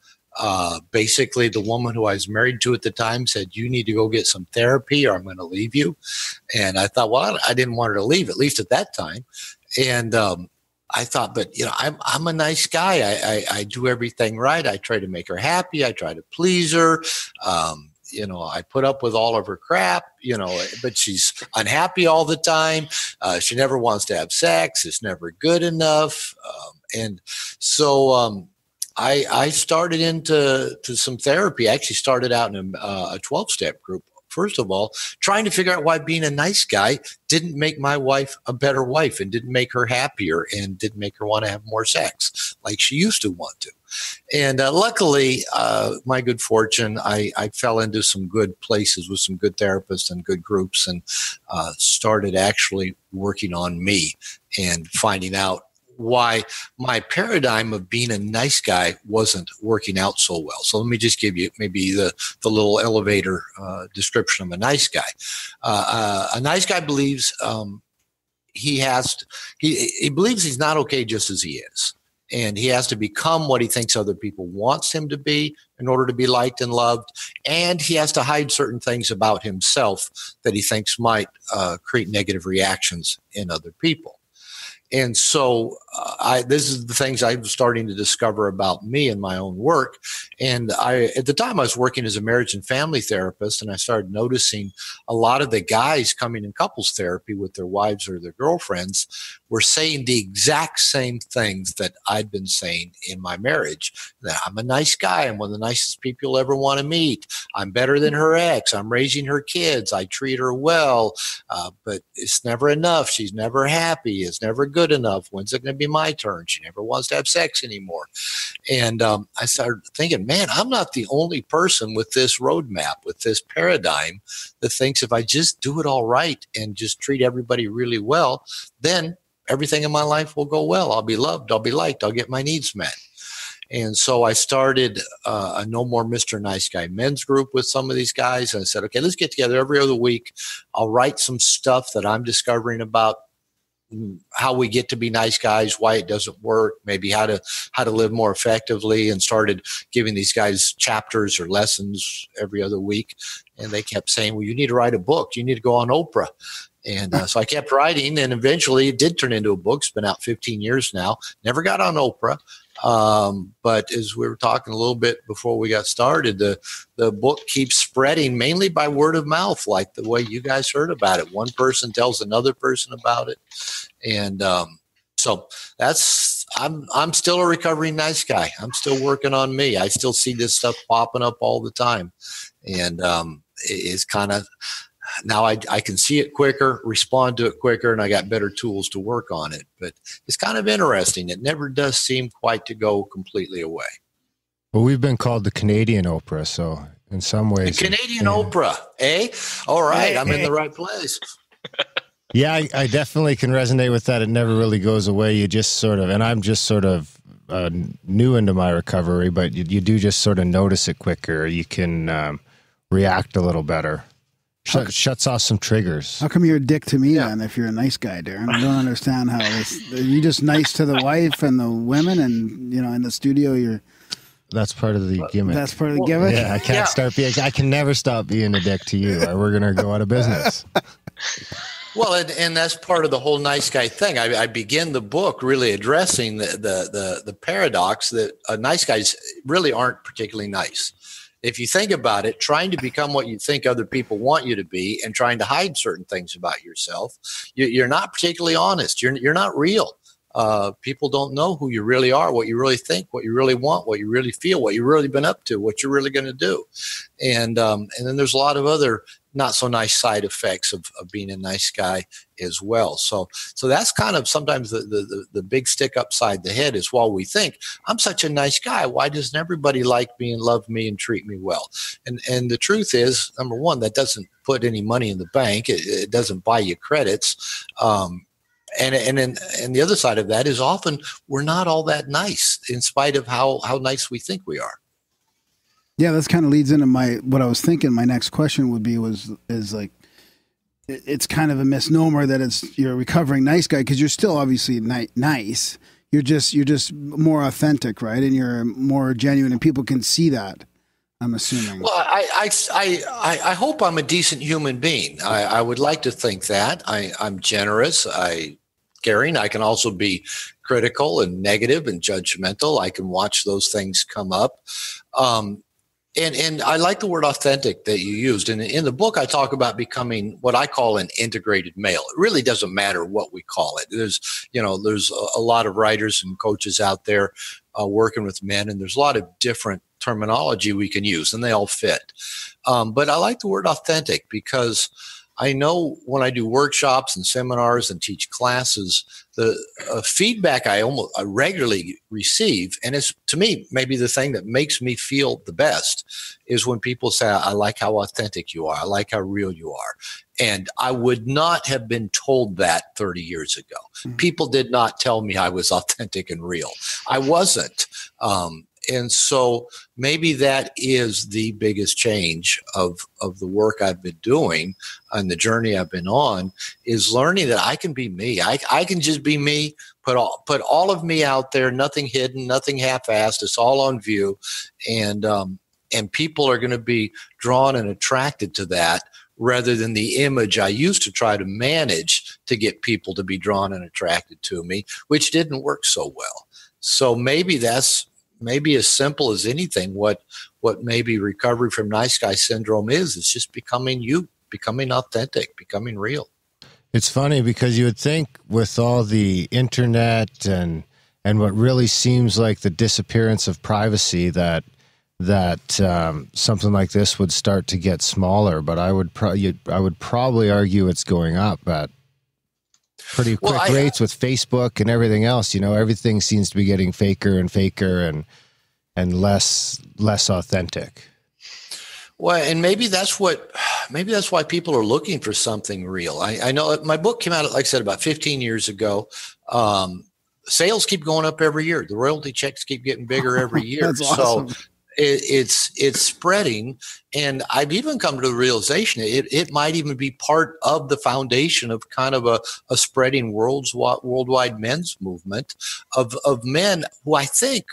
Basically, the woman who I was married to at the time said, "You need to go get some therapy or I'm going to leave you." And I thought, well, I didn't want her to leave, at least at that time. And I thought, but I'm a nice guy. I do everything right. I try to make her happy. I try to please her. I put up with all of her crap, but she's unhappy all the time. She never wants to have sex. It's never good enough. And so I started into some therapy. I actually started out in a 12-step group. First of all, trying to figure out why being a nice guy didn't make my wife a better wife and didn't make her happier and didn't make her want to have more sex like she used to want to. And luckily, my good fortune, I fell into some good places with some good therapists and good groups and started actually working on me and finding out why my paradigm of being a nice guy wasn't working out so well. So let me just give you maybe the little elevator description of a nice guy. A nice guy believes he believes he's not okay just as he is. And he has to become what he thinks other people wants him to be in order to be liked and loved. And he has to hide certain things about himself that he thinks might create negative reactions in other people. And so this is the things I'm starting to discover about me in my own work. And at the time I was working as a marriage and family therapist, and I started noticing a lot of the guys coming in couples therapy with their wives or their girlfriends were saying the exact same things that I'd been saying in my marriage. That I'm a nice guy. I'm one of the nicest people you'll ever want to meet. I'm better than her ex. I'm raising her kids. I treat her well. But it's never enough. She's never happy. It's never good enough. When's it going to be my turn? She never wants to have sex anymore. And I started thinking, man, I'm not the only person with this roadmap, with this paradigm that thinks if I just do it all right and just treat everybody really well, then everything in my life will go well. I'll be loved. I'll be liked. I'll get my needs met. And so I started a No More Mr. Nice Guy men's group with some of these guys. And I said, okay, let's get together every other week. I'll write some stuff that I'm discovering about how we get to be nice guys, why it doesn't work, maybe how to live more effectively, and started giving these guys chapters or lessons every other week. And they kept saying, well, you need to write a book. You need to go on Oprah. And so I kept writing, and eventually it did turn into a book. It's been out 15 years now. Never got on Oprah. But as we were talking a little bit before we got started, the book keeps spreading mainly by word of mouth, like the way you guys heard about it. One person tells another person about it. And so I'm still a recovering nice guy. I'm still working on me. I still see this stuff popping up all the time. And it's kind of, now I can see it quicker, respond to it quicker, and I got better tools to work on it. But it's kind of interesting. It never does seem quite to go completely away. Well, we've been called the Canadian Oprah, so in some ways. The Canadian Oprah, eh? All right, I'm in the right place. Yeah, I definitely can resonate with that. It never really goes away. You just sort of, and I'm just sort of new into my recovery, but you do just sort of notice it quicker. You can react a little better. Shuts off some triggers. How come you're a dick to me then if you're a nice guy, Darren? I don't understand how this. Are you just nice to the wife and the women, and in the studio That's part of the gimmick. That's part of the gimmick? Yeah, I can never stop being a dick to you, or we're going to go out of business. Well, and that's part of the whole nice guy thing. I begin the book really addressing the paradox that nice guys really aren't particularly nice. If you think about it, trying to become what you think other people want you to be and trying to hide certain things about yourself, you're not particularly honest. You're not real. People don't know who you really are, what you really think, what you really want, what you really feel, what you've really been up to, what you're really going to do. And then there's a lot of other not so nice side effects of being a nice guy as well. So that's kind of sometimes the big stick upside the head is while we think, I'm such a nice guy, why doesn't everybody like me and love me and treat me well? And the truth is, number one, that doesn't put any money in the bank. It doesn't buy you credits. And the other side of that is often we're not all that nice in spite of how nice we think we are. Yeah, this kind of leads into what I was thinking. My next question would be it's kind of a misnomer that you're a recovering nice guy because you're still obviously nice. you're just more authentic, right? And you're more genuine, and people can see that. I'm assuming. Well, I hope I'm a decent human being. I would like to think that. I'm generous. Caring. I can also be critical and negative and judgmental. I can watch those things come up. And I like the word authentic that you used. And in the book, I talk about becoming what I call an integrated male. It really doesn't matter what we call it. There's a lot of writers and coaches out there working with men, and there's a lot of different terminology we can use, and they all fit. But I like the word authentic because I know when I do workshops and seminars and teach classes, the feedback I regularly receive, and it's, to me, maybe the thing that makes me feel the best, is when people say, I like how authentic you are. I like how real you are. And I would not have been told that 30 years ago. Mm-hmm. People did not tell me I was authentic and real. I wasn't. And so maybe that is the biggest change of the work I've been doing and the journey I've been on, is learning that I can be me. I can just be me, put all of me out there, nothing hidden, nothing half-assed. It's all on view. And people are going to be drawn and attracted to that rather than the image I used to try to manage to get people to be drawn and attracted to me, which didn't work so well. So maybe that's as simple as anything. What maybe recovery from nice guy syndrome is just becoming you, becoming authentic, becoming real. It's funny because you would think with all the internet and what really seems like the disappearance of privacy that something like this would start to get smaller, but I would probably argue it's going up at pretty quick rates with Facebook and everything else. Everything seems to be getting faker and faker and less authentic. Well, and maybe that's why people are looking for something real. I know my book came out, like I said, about 15 years ago. Sales keep going up every year. The royalty checks keep getting bigger every year. That's awesome. So it's spreading, and I've even come to the realization it might even be part of the foundation of kind of a spreading worldwide men's movement of men who I think,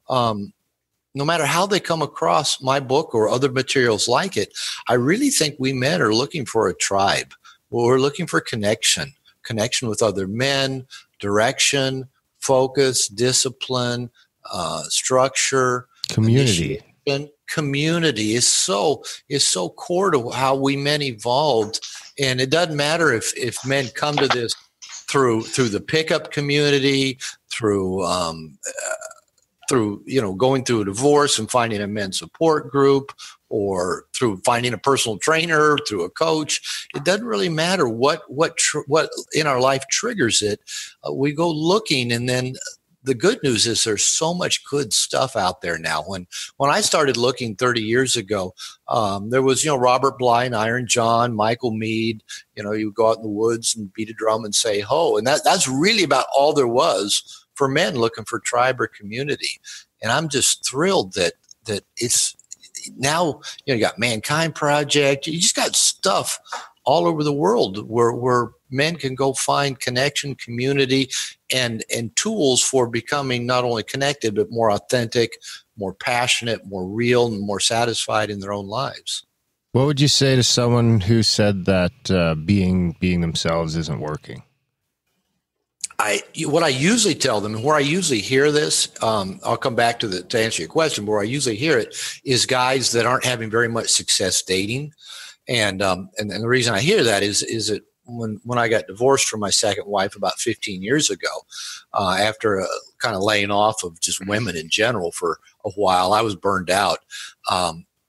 no matter how they come across my book or other materials like it, I really think we men are looking for a tribe. We're looking for connection with other men, direction, focus, discipline, structure. Community is so core to how we men evolved, and it doesn't matter if men come to this through the pickup community, through going through a divorce and finding a men's support group, or through finding a personal trainer, through a coach. It doesn't really matter what in our life triggers it. We go looking, and then the good news is there's so much good stuff out there now. When I started looking 30 years ago, there was, Robert Bly and Iron John, Michael Meade. You would go out in the woods and beat a drum and say ho. And that's really about all there was for men looking for tribe or community. And I'm just thrilled that it's now, you got Mankind Project. You just got stuff all over the world where men can go find connection, community, and tools for becoming not only connected, but more authentic, more passionate, more real, and more satisfied in their own lives. What would you say to someone who said that being themselves isn't working? What I usually tell them, and where I usually hear this, I'll come back to answer your question, but where I usually hear it is guys that aren't having very much success dating. And the reason I hear that is that when I got divorced from my second wife about 15 years ago, after kind of laying off of just women in general for a while, I was burned out.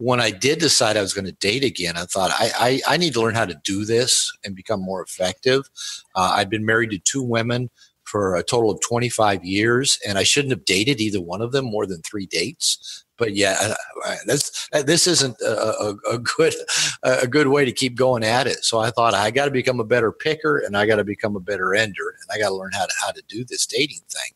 When I did decide I was going to date again, I thought I need to learn how to do this and become more effective. I'd been married to 2 women for a total of 25 years, and I shouldn't have dated either one of them more than 3 dates. But yeah, this isn't a good way to keep going at it. So I thought I got to become a better picker, and I got to become a better ender, and I got to learn how to do this dating thing.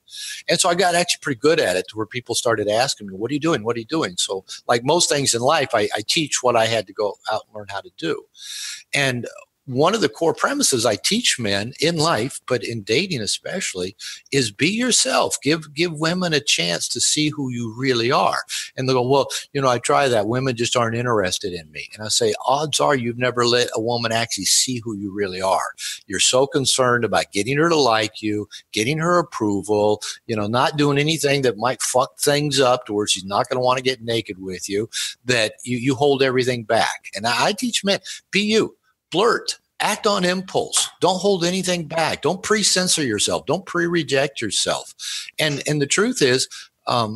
And so I got actually pretty good at it, to where people started asking me, "What are you doing? What are you doing?" So like most things in life, I teach what I had to go out and learn how to do. And one of the core premises I teach men in life, but in dating especially, is be yourself. Give women a chance to see who you really are. And they go, well, I try that. Women just aren't interested in me. And I say, odds are you've never let a woman actually see who you really are. You're so concerned about getting her to like you, getting her approval, not doing anything that might fuck things up to where she's not going to want to get naked with you, that you hold everything back. And I teach men, be you. Flirt, act on impulse. Don't hold anything back. Don't pre-censor yourself. Don't pre-reject yourself. And the truth is, a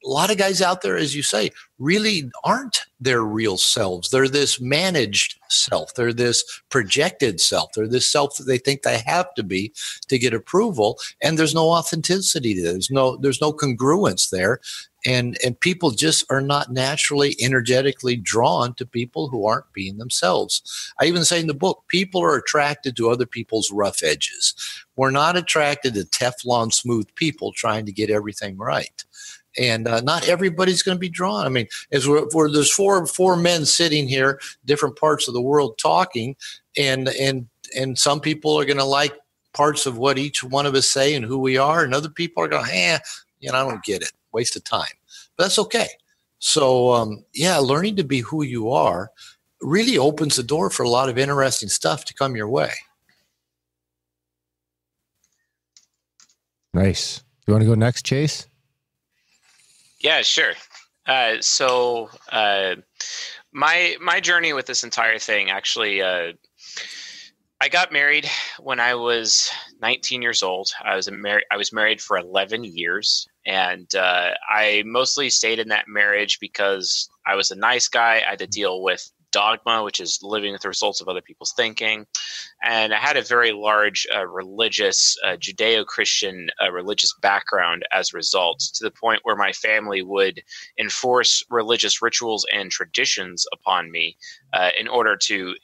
lot of guys out there, as you say, really aren't their real selves. They're this managed self. They're this projected self. They're this self that they think they have to be to get approval. And there's no authenticity there. There's no congruence there. And people just are not naturally energetically drawn to people who aren't being themselves. I even say in the book, people are attracted to other people's rough edges. We're not attracted to Teflon smooth people trying to get everything right. And not everybody's going to be drawn. I mean, there's four men sitting here, different parts of the world talking, and some people are going to like parts of what each one of us say and who we are, and other people are going, I don't get it. Waste of time. But that's okay. So, learning to be who you are really opens the door for a lot of interesting stuff to come your way. Nice. You want to go next, Chase? Yeah, sure. So my journey with this entire thing, actually, I got married when I was 19 years old. I was married for 11 years, and I mostly stayed in that marriage because I was a nice guy. I had to deal with dogma, which is living with the results of other people's thinking. And I had a very large religious, Judeo-Christian religious background as a result, to the point where my family would enforce religious rituals and traditions upon me in order to,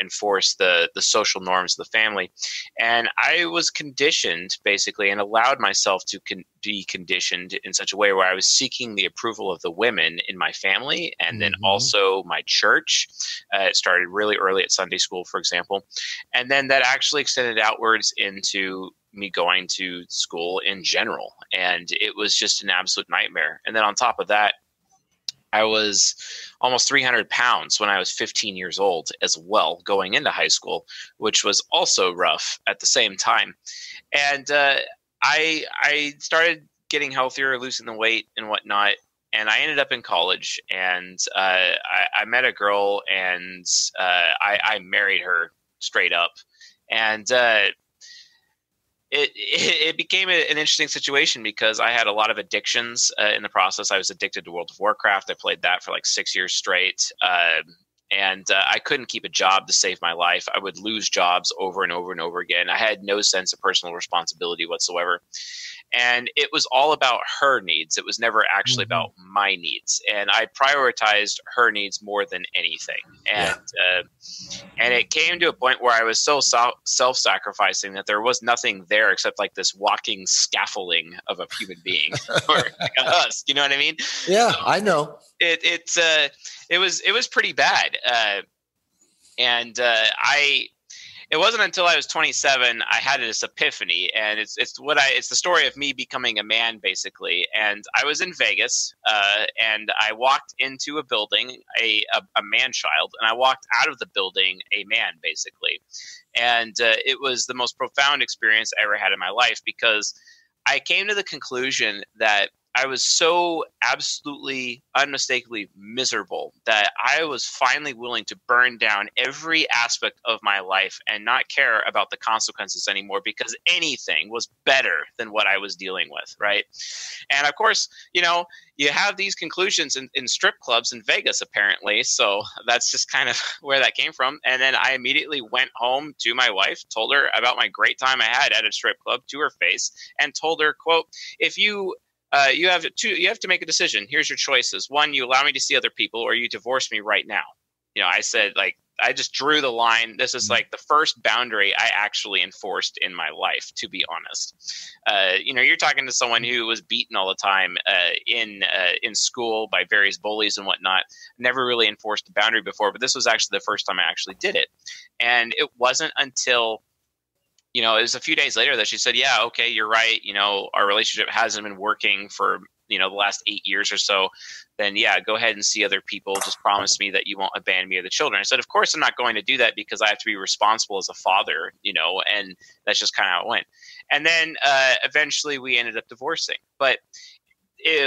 enforce the social norms of the family. And I was conditioned, basically, and allowed myself to be conditioned in such a way where I was seeking the approval of the women in my family, and then also my church. It started really early at Sunday school, for example. And then that actually extended outwards into me going to school in general. And it was just an absolute nightmare. And then on top of that, I was almost 300 pounds when I was 15 years old as well, going into high school, which was also rough at the same time. And I started getting healthier, losing the weight and whatnot. And I ended up in college, and I met a girl, and I married her straight up. And it became an interesting situation because I had a lot of addictions in the process. I was addicted to World of Warcraft. I played that for like 6 years straight. And I couldn't keep a job to save my life. I would lose jobs over and over and over again. I had no sense of personal responsibility whatsoever. And it was all about her needs. It was never actually about my needs. And I prioritized her needs more than anything. And it came to a point where I was so self-sacrificing that there was nothing there except like this walking scaffolding of a human being, or like us. You know what I mean? Yeah, I know. It was pretty bad. It wasn't until I was 27 I had this epiphany, and it's the story of me becoming a man, basically. And I was in Vegas, and I walked into a building, a man-child, and I walked out of the building a man, basically. And it was the most profound experience I ever had in my life, because I came to the conclusion that I was so absolutely, unmistakably miserable that I was finally willing to burn down every aspect of my life and not care about the consequences anymore, because anything was better than what I was dealing with, right? And of course, you have these conclusions in strip clubs in Vegas, apparently. So that's just kind of where that came from. And then I immediately went home to my wife, told her about my great time I had at a strip club to her face, and told her, quote, if you have to make a decision. Here's your choices. One, you allow me to see other people, or you divorce me right now. I said, like, just drew the line. This is like the first boundary I actually enforced in my life, to be honest. You're talking to someone who was beaten all the time in school by various bullies and whatnot. Never really enforced a boundary before, but this was actually the first time I actually did it. And it wasn't until, it was a few days later that she said, yeah, okay, you're right. Our relationship hasn't been working for, the last 8 years or so. Then yeah, go ahead and see other people. Just promise me that you won't abandon me or the children. I said, of course I'm not going to do that, because I have to be responsible as a father, and that's just kind of how it went. And then eventually we ended up divorcing. But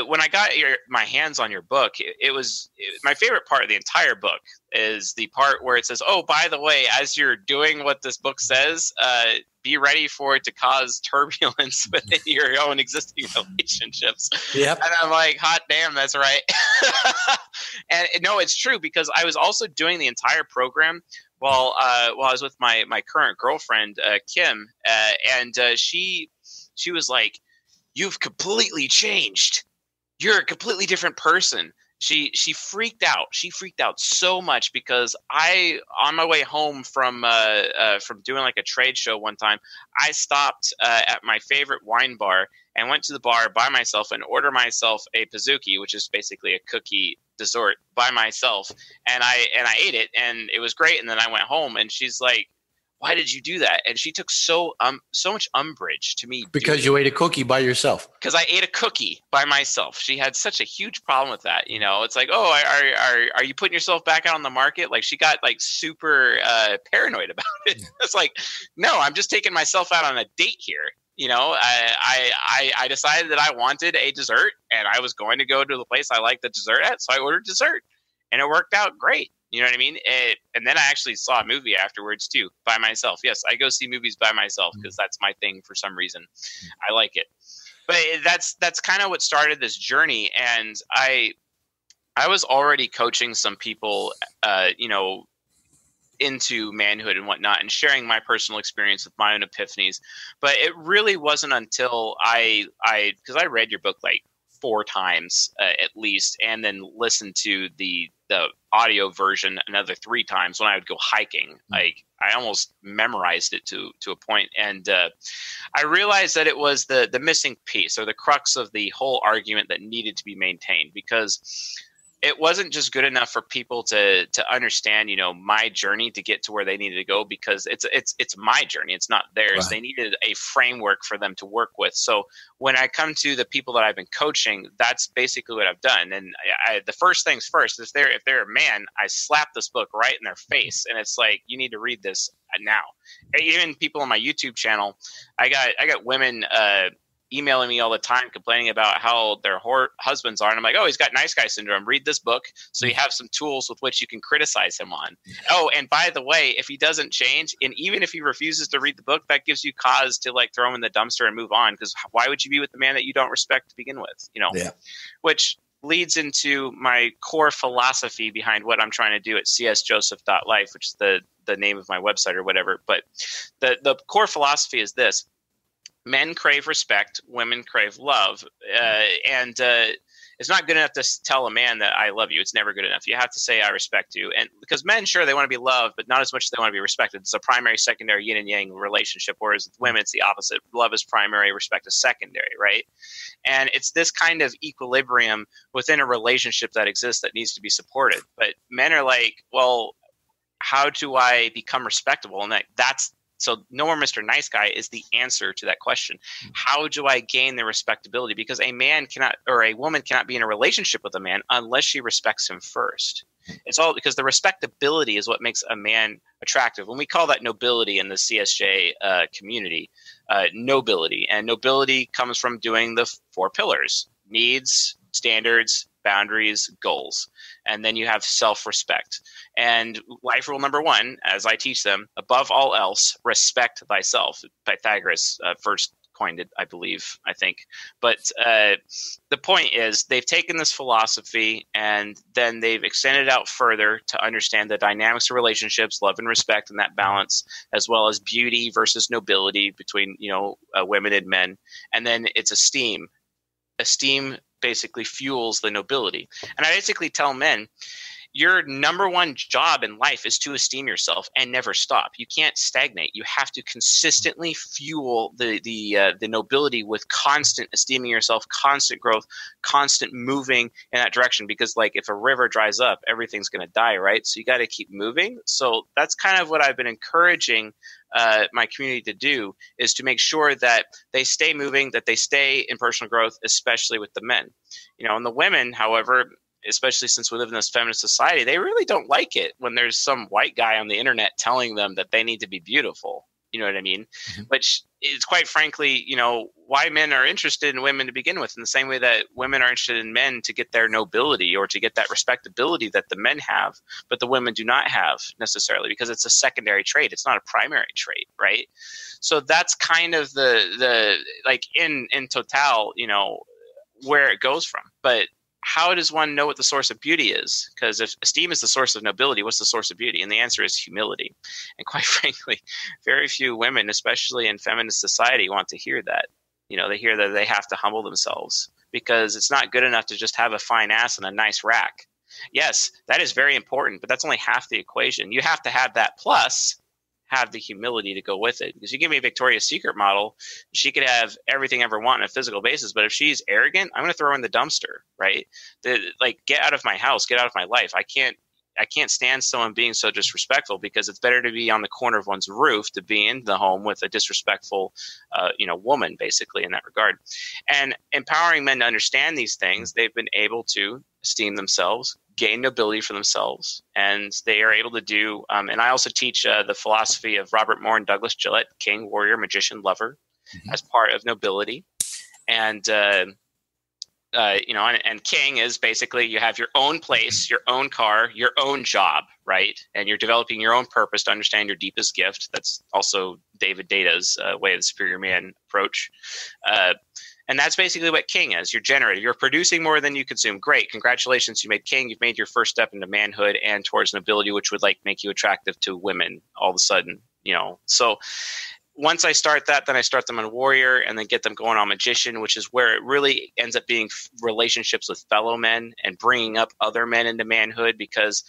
when I got my hands on your book, it was my favorite part of the entire book is the part where it says, oh, by the way, as you're doing what this book says, be ready for it to cause turbulence within your own existing relationships. Yep. And I'm like, hot damn, that's right. And no, it's true, because I was also doing the entire program while I was with my current girlfriend, Kim, and she was like, you've completely changed. You're a completely different person. She freaked out. She freaked out so much because on my way home from doing like a trade show one time, I stopped at my favorite wine bar and went to the bar by myself and ordered myself a pizookie, which is basically a cookie dessert, by myself. And I ate it, and it was great. And then I went home, and she's like, why did you do that? And she took so much umbrage to me. Because you ate a cookie by yourself. Because I ate a cookie by myself. She had such a huge problem with that. It's like, oh, are you putting yourself back out on the market? Like, she got like super paranoid about it. It's like, no, I'm just taking myself out on a date here. I decided that I wanted a dessert, and I was going to go to the place I like the dessert at. So I ordered dessert, and it worked out great. You know what I mean? And then I actually saw a movie afterwards too, by myself. Yes, I go see movies by myself because that's my thing for some reason. I like it. But that's kind of what started this journey. And I was already coaching some people, into manhood and whatnot, and sharing my personal experience with my own epiphanies. But it really wasn't until because I read your book like 4 times at least, and then listened to the audio version another 3 times when I would go hiking. Like, I almost memorized it to a point. And I realized that it was the missing piece, or the crux of the whole argument that needed to be maintained, because it wasn't just good enough for people to understand, my journey to get to where they needed to go, because it's my journey. It's not theirs. Right. They needed a framework for them to work with. So when I come to the people that I've been coaching, that's basically what I've done. And the first things first, if they're a man, I slap this book right in their face. And it's like, you need to read this now. Even people on my YouTube channel, I got women, emailing me all the time complaining about how their husbands are. And I'm like, oh, he's got nice guy syndrome. Read this book so you have some tools with which you can criticize him on. Oh, and by the way, if he doesn't change, and even if he refuses to read the book, that gives you cause to like throw him in the dumpster and move on, because why would you be with the man that you don't respect to begin with? Yeah. Which leads into my core philosophy behind what I'm trying to do at csjoseph.life, which is the name of my website or whatever. But the core philosophy is this: men crave respect, women crave love. And it's not good enough to tell a man that I love you. It's never good enough. You have to say I respect you. And because men, sure, they want to be loved, but not as much as they want to be respected. It's a primary, secondary, yin and yang relationship, whereas with women, it's the opposite. Love is primary, respect is secondary, right? And it's this kind of equilibrium within a relationship that exists that needs to be supported. But men are like, well, how do I become respectable? And so No More Mr. Nice Guy is the answer to that question. How do I gain the respectability? Because a man cannot, or a woman cannot be in a relationship with a man unless she respects him first. It's all because the respectability is what makes a man attractive. And we call that nobility in the CSJ community, nobility. And nobility comes from doing the 4 pillars: needs, standards, boundaries, goals. And then you have self-respect. And life rule number 1, as I teach them, above all else, respect thyself. Pythagoras first coined it, I think. But the point is, they've taken this philosophy and then they've extended it out further to understand the dynamics of relationships, love and respect, and that balance, as well as beauty versus nobility between, women and men. And then it's esteem. Esteem basically fuels the nobility. And I basically tell men, your number one job in life is to esteem yourself and never stop. You can't stagnate. You have to consistently fuel the nobility with constant esteeming yourself, constant growth, constant moving in that direction. Because like if a river dries up, everything's going to die, right? So you got to keep moving. So that's kind of what I've been encouraging my community to do, is to make sure that they stay moving, that they stay in personal growth, especially with the men. And the women, however, especially since we live in this feminist society, they really don't like it when there's some white guy on the internet telling them that they need to be beautiful. You know what I mean? Mm-hmm. Which is quite frankly, why men are interested in women to begin with, in the same way that women are interested in men to get their nobility or to get that respectability that the men have, but the women do not have necessarily, because it's a secondary trait. It's not a primary trait, right? So that's kind of the like in total, where it goes from. But how does one know what the source of beauty is? Because if esteem is the source of nobility, what's the source of beauty? And the answer is humility. And quite frankly, very few women, especially in feminist society, want to hear that. They hear that they have to humble themselves, because it's not good enough to just have a fine ass and a nice rack. Yes, that is very important, but that's only half the equation. You have to have that plus have the humility to go with it. Because you give me a Victoria's Secret model, she could have everything ever want on a physical basis, but if she's arrogant, I'm going to throw her in the dumpster, right? Get out of my house, get out of my life. I can't stand someone being so disrespectful, because it's better to be on the corner of one's roof to be in the home with a disrespectful, woman, basically, in that regard. And empowering men to understand these things, they've been able to esteem themselves, gain nobility for themselves, and they are able to do. And I also teach the philosophy of Robert Moore and Douglas Gillette, king, warrior, magician, lover, as part of nobility. And and king is basically you have your own place, your own car, your own job, right? And you're developing your own purpose to understand your deepest gift. That's also DoBeDoBeDo's way of the superior man approach. And that's basically what king is. You're generating. You're producing more than you consume. Great. Congratulations. You made king. You've made your first step into manhood and towards nobility, which would make you attractive to women all of a sudden, So once I start that, then I start them on warrior and then get them going on magician, which is where it really ends up being relationships with fellow men and bringing up other men into manhood. Because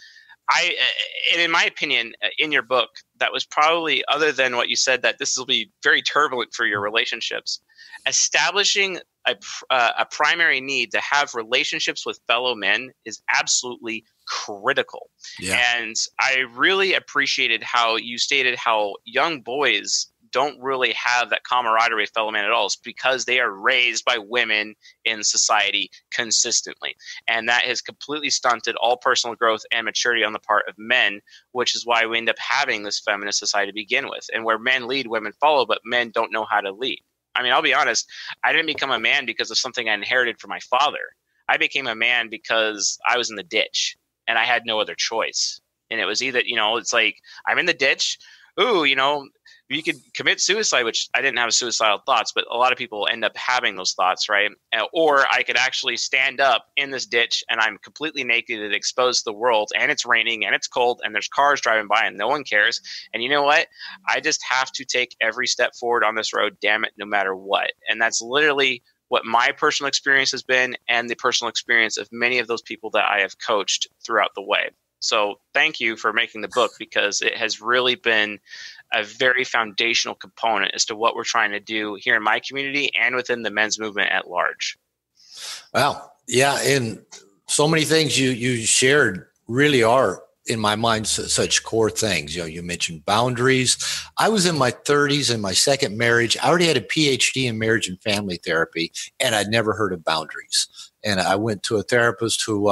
and in my opinion, in your book, that was probably, other than what you said, that this will be very turbulent for your relationships, establishing a primary need to have relationships with fellow men is absolutely critical. Yeah. And I really appreciated how you stated how young boys don't really have that camaraderie with fellow men at all. It's because they are raised by women in society consistently. And that has completely stunted all personal growth and maturity on the part of men, which is why we end up having this feminist society to begin with, and where men lead, women follow, but men don't know how to lead. I mean, I'll be honest, I didn't become a man because of something I inherited from my father. I became a man because I was in the ditch and I had no other choice. And it was either, it's like, I'm in the ditch. Ooh, you could commit suicide, which I didn't have suicidal thoughts, but a lot of people end up having those thoughts, right? Or I could actually stand up in this ditch and I'm completely naked and exposed to the world, and it's raining and it's cold and there's cars driving by and no one cares. And you know what? I just have to take every step forward on this road, damn it, no matter what. And that's literally what my personal experience has been, and the personal experience of many of those people that I have coached throughout the way. So thank you for making the book, because it has really been a very foundational component as to what we're trying to do here in my community and within the men's movement at large. Well, yeah. And so many things you shared really are, in my mind, such core things. You mentioned boundaries. I was in my 30s in my second marriage. I already had a PhD in marriage and family therapy, and I'd never heard of boundaries. And I went to a therapist who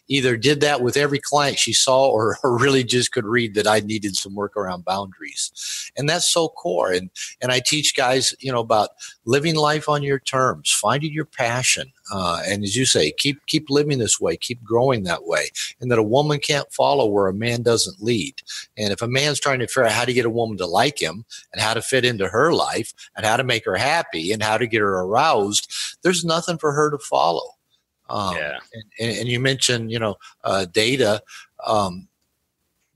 either did that with every client she saw, or really just could read that I needed some work around boundaries. And that's so core. And I teach guys, about living life on your terms, finding your passion. And as you say, keep living this way, keep growing that way. And that a woman can't follow where a man doesn't lead. And if a man's trying to figure out how to get a woman to like him and how to fit into her life and how to make her happy and how to get her aroused, there's nothing for her to follow. And you mentioned, data.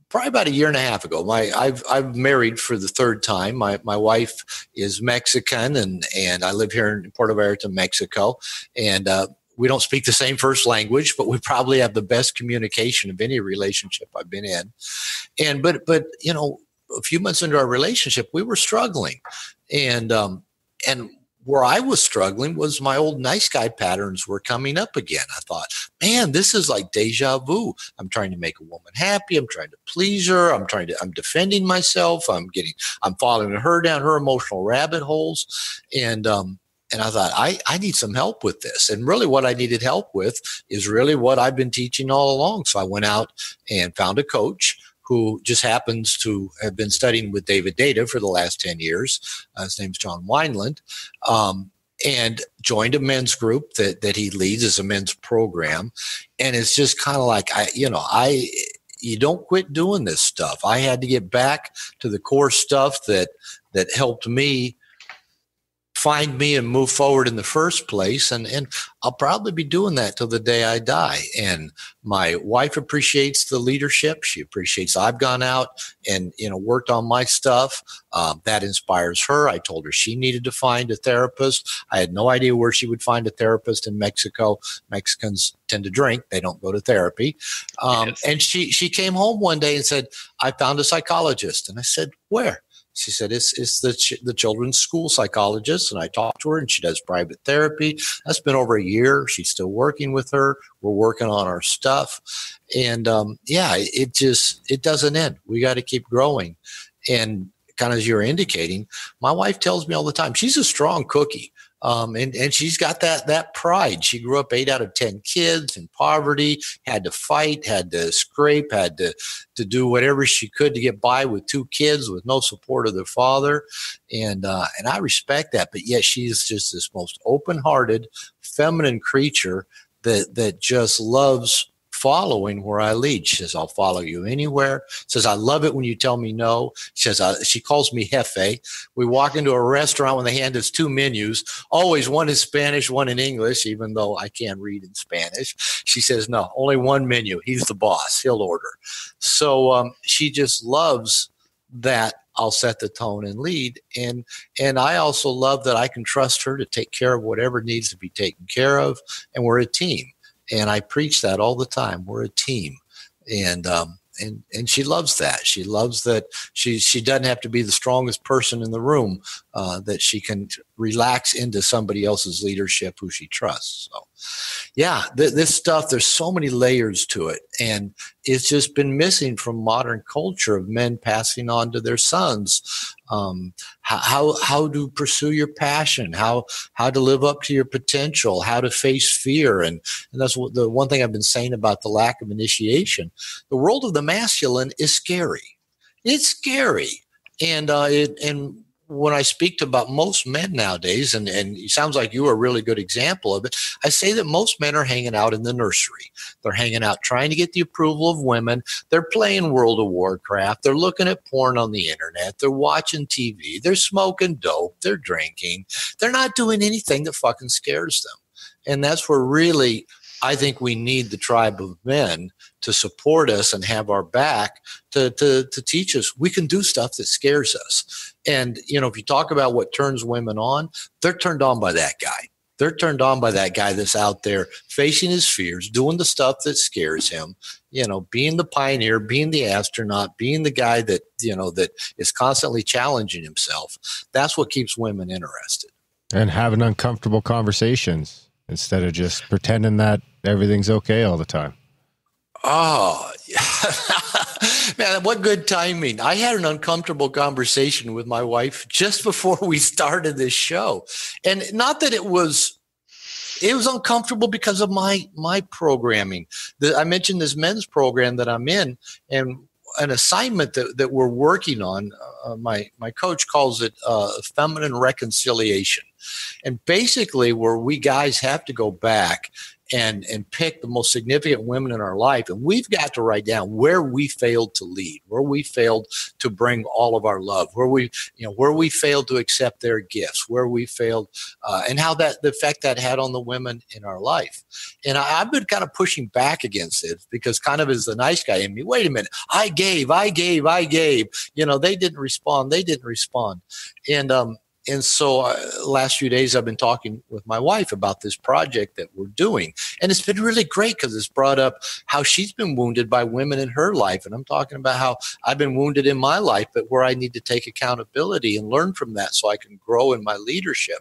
Probably about a year and a half ago, I've married for the third time. My wife is Mexican, and I live here in Puerto Vallarta, Mexico. And we don't speak the same first language, but we probably have the best communication of any relationship I've been in. And but a few months into our relationship, we were struggling, and where I was struggling was my old nice guy patterns were coming up again. I thought, man, this is like deja vu. I'm trying to make a woman happy. I'm trying to please her. I'm defending myself. I'm following her down her emotional rabbit holes. And I thought, I need some help with this. And really what I needed help with is really what I've been teaching all along. So I went out and found a coach who just happens to have been studying with DoBeDoBeDo for the last 10 years. His name's John Wineland, and joined a men's group that he leads as a men's program. And it's just kind of like, you don't quit doing this stuff. I had to get back to the core stuff that helped me find me and move forward in the first place. And I'll probably be doing that till the day I die. And my wife appreciates the leadership. She appreciates I've gone out and, worked on my stuff. That inspires her. I told her she needed to find a therapist. I had no idea where she would find a therapist in Mexico. Mexicans tend to drink. They don't go to therapy. Yes. And she came home one day and said, I found a psychologist. And I said, where? She said, it's the children's school psychologist. And I talked to her, and she does private therapy. That's been over a year. She's still working with her. We're working on our stuff. And it doesn't end. We got to keep growing. And kind of as you're indicating, my wife tells me all the time, she's a strong cookie. And she's got that pride. She grew up 8 out of 10 kids in poverty, had to fight, had to scrape, had to do whatever she could to get by with 2 kids with no support of their father. And I respect that. But yet she's just this most open-hearted, feminine creature that just loves following where I lead. She says, I'll follow you anywhere. Says, I love it when you tell me no. She says, she calls me Jefe. We walk into a restaurant when they hand us 2 menus, always one in Spanish, one in English, even though I can't read in Spanish. She says, no, only one menu. He's the boss. He'll order. So she just loves that I'll set the tone and lead. And I also love that I can trust her to take care of whatever needs to be taken care of. And we're a team. And I preach that all the time. We're a team. And she loves that. She loves that she doesn't have to be the strongest person in the room, that she can relax into somebody else's leadership who she trusts. So, yeah, this stuff, there's so many layers to it. And it's just been missing from modern culture of men passing on to their sons. How to pursue your passion, how to live up to your potential, how to face fear. And that's the one thing I've been saying about the lack of initiation. The world of the masculine is scary. It's scary. And when I speak to about most men nowadays, and it sounds like you are a really good example of it, I say that most men are hanging out in the nursery. They're hanging out trying to get the approval of women. They're playing World of Warcraft. They're looking at porn on the internet. They're watching TV. They're smoking dope. They're drinking. They're not doing anything that fucking scares them. And that's where really I think we need the tribe of men to support us and have our back to teach us we can do stuff that scares us. And, if you talk about what turns women on, they're turned on by that guy. They're turned on by that guy that's out there facing his fears, doing the stuff that scares him, being the pioneer, being the astronaut, being the guy that is constantly challenging himself. That's what keeps women interested. And having uncomfortable conversations instead of just pretending that everything's okay all the time. Oh, man, what good timing. I had an uncomfortable conversation with my wife just before we started this show. And not that it was uncomfortable because of my programming. I mentioned this men's program that I'm in, and an assignment that we're working on, my coach calls it feminine reconciliation. And basically where we guys have to go back and pick the most significant women in our life. And we've got to write down where we failed to lead, where we failed to bring all of our love, where we failed to accept their gifts, where we failed, and how the effect that had on the women in our life. And I've been kind of pushing back against it because kind of as the nice guy in me, wait a minute, I gave, they didn't respond. And so last few days I've been talking with my wife about this project that we're doing. And it's been really great because it's brought up how she's been wounded by women in her life. And I'm talking about how I've been wounded in my life, but where I need to take accountability and learn from that so I can grow in my leadership.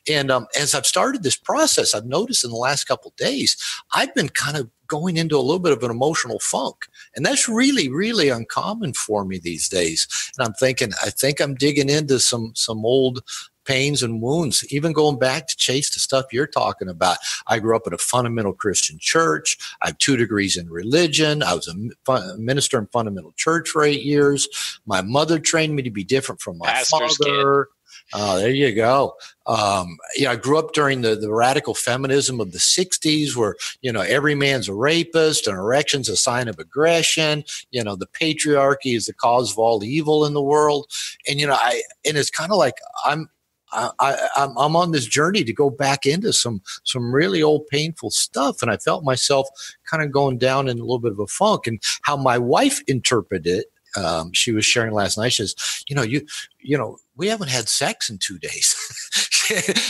And as I've started this process, I've noticed in the last couple of days, I've been kind of going into a little bit of an emotional funk. And that's really, really uncommon for me these days. And I'm thinking, I think I'm digging into some old pains and wounds, even going back to Chase, the stuff you're talking about. I grew up in a fundamental Christian church. I have 2 degrees in religion. I was a minister in fundamental church for 8 years. My mother trained me to be different from my Pastor's father. Oh, there you go. I grew up during the radical feminism of the 60s where, every man's a rapist and erection's a sign of aggression. The patriarchy is the cause of all evil in the world. And, and it's kind of like I'm on this journey to go back into some really old painful stuff. And I felt myself kind of going down in a little bit of a funk, and how my wife interpreted it. She was sharing last night. She says, we haven't had sex in 2 days.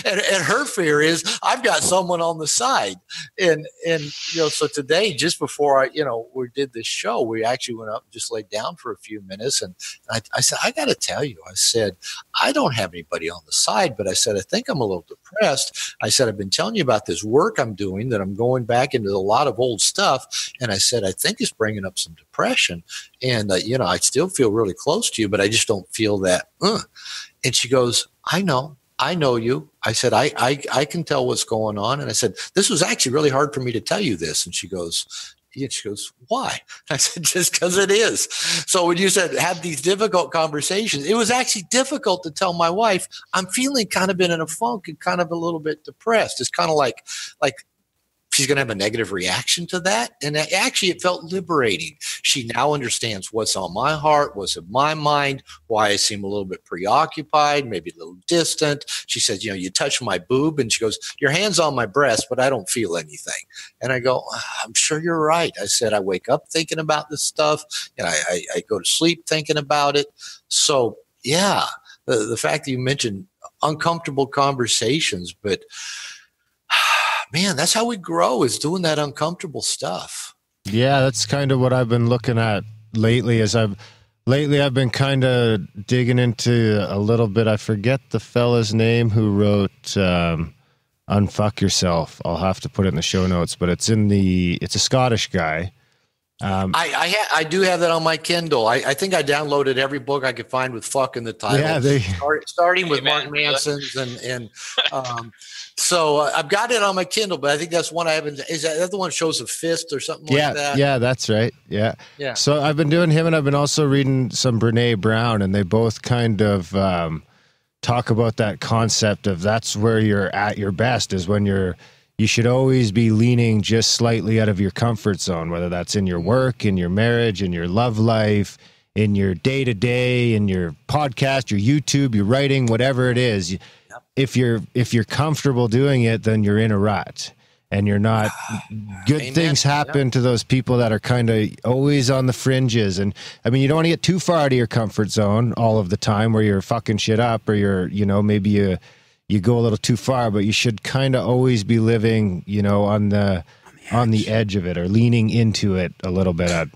and her fear is I've got someone on the side. And so today, just before we did this show, we actually went up and just laid down for a few minutes. And I said, I got to tell you, I said, I don't have anybody on the side, but I said, I think I'm a little depressed. I said, I've been telling you about this work I'm doing, that I'm going back into a lot of old stuff. And I said, I think it's bringing up some depression. And, I still feel really close to you, but I just don't feel that. And she goes, I know you. I said, I can tell what's going on. And I said, this was actually really hard for me to tell you this. And she goes, why? I said, just because it is. So when you said have these difficult conversations, it was actually difficult to tell my wife, I'm feeling kind of in a funk and kind of a little bit depressed. It's kind of like she's going to have a negative reaction to that. And actually, it felt liberating. She now understands what's on my heart, what's in my mind, why I seem a little bit preoccupied, maybe a little distant. She says, you touch my boob. And she goes, your hand's on my breast, but I don't feel anything. And I go, I'm sure you're right. I said, I wake up thinking about this stuff, and I go to sleep thinking about it. So, yeah, the fact that you mentioned uncomfortable conversations, but man, that's how we grow, is doing that uncomfortable stuff. Yeah, that's kind of what I've been looking at lately. I've been kind of digging into a little bit. I forget the fella's name who wrote Unfuck Yourself. I'll have to put it in the show notes, but it's a Scottish guy. I do have that on my Kindle. I think I downloaded every book I could find with "fuck" in the title. Yeah, starting with Mark Manson's and so I've got it on my Kindle, but I think that's one I haven't. Is that the one that shows a fist or something like that? Yeah, that's right. Yeah. So I've been doing him, and I've been also reading some Brene Brown, and they both kind of talk about that concept of that's where you're at your best, is when you should always be leaning just slightly out of your comfort zone, whether that's in your work, in your marriage, in your love life, in your day-to-day, in your podcast, your YouTube, your writing, whatever it is. If you're comfortable doing it, then you're in a rut, and you're not. Good things happen to those people that are kind of always on the fringes. And I mean, you don't want to get too far out of your comfort zone all of the time, where you're fucking shit up, or maybe you go a little too far, but you should kind of always be living, on the edge of it, or leaning into it a little bit.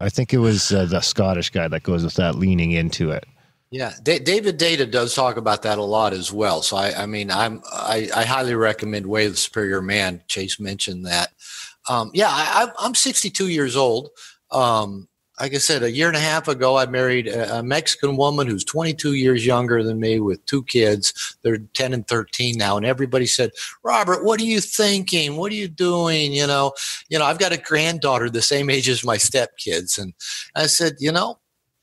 I think it was the Scottish guy that goes with that, leaning into it. Yeah, DoBeDoBeDo does talk about that a lot as well. So I highly recommend Way of the Superior Man. Chase mentioned that. I'm 62 years old. Like I said, a year and a half ago, I married a Mexican woman who's 22 years younger than me, with 2 kids. They're 10 and 13 now. And everybody said, Robert, what are you thinking? What are you doing? I've got a granddaughter the same age as my stepkids. And I said,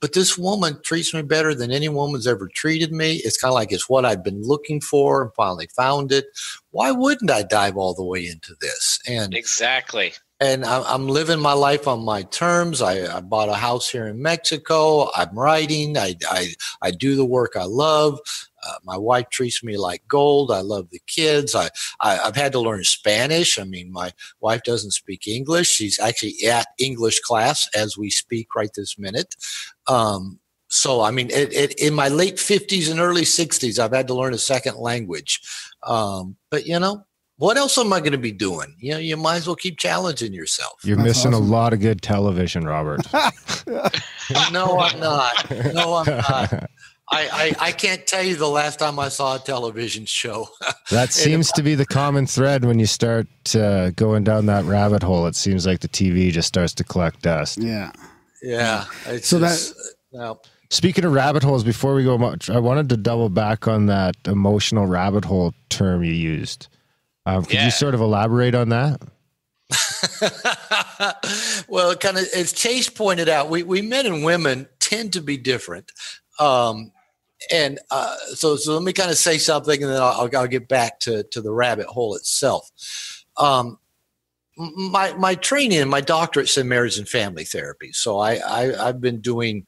but this woman treats me better than any woman's ever treated me. It's kind of like it's what I've been looking for, and finally found it. Why wouldn't I dive all the way into this? And exactly. And I'm living my life on my terms. I bought a house here in Mexico. I'm writing. I do the work I love. My wife treats me like gold. I love the kids. I've had to learn Spanish. I mean, my wife doesn't speak English. She's actually at English class as we speak right this minute. So, I mean, in my late 50s and early 60s, I've had to learn a second language. But, you know, what else am I going to be doing? You know, you might as well keep challenging yourself. You're That's missing awesome. a lot of good television, Robert. No, I'm not. No, I'm not. I can't tell you the last time I saw a television show. That seems to be the common thread when you start going down that rabbit hole. It seems like the TV just starts to collect dust. Yeah. Yeah. No. Speaking of rabbit holes, before we go much, I wanted to double back on that emotional rabbit hole term you used. Could you sort of elaborate on that? Well, as Chase pointed out, we men and women tend to be different. So let me kind of say something, and then I'll get back to the rabbit hole itself. My training and my doctorate's in marriage and family therapy. So I've been doing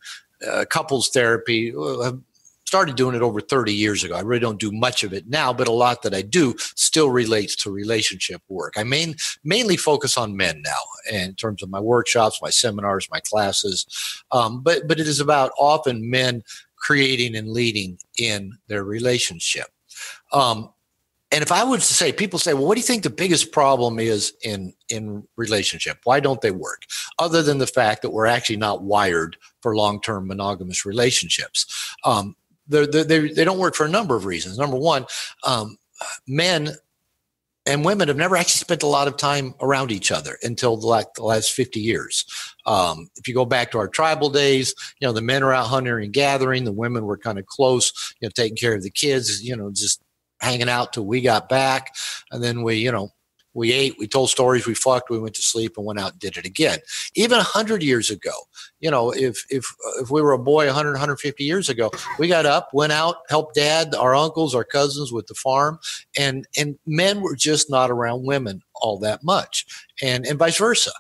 couples therapy. I've started doing it over 30 years ago. I really don't do much of it now, but a lot that I do still relates to relationship work. I mainly focus on men now in terms of my workshops, my seminars, my classes. But it is about often men creating and leading in their relationship. And if I was to say, people say, well, what do you think the biggest problem is in relationship? Why don't they work? Other than the fact that we're actually not wired for long-term monogamous relationships. They don't work for a number of reasons. Number one, men and women have never actually spent a lot of time around each other until the last 50 years. If you go back to our tribal days, you know, the men are out hunting and gathering. The women were kind of close, you know, taking care of the kids, you know, just hanging out till we got back. And then we ate, we told stories, we fucked, we went to sleep and went out and did it again. Even 100 years ago, you know, if we were a boy 100, 150 years ago, we got up, went out, helped dad, our uncles, our cousins with the farm, and men were just not around women all that much, and vice versa.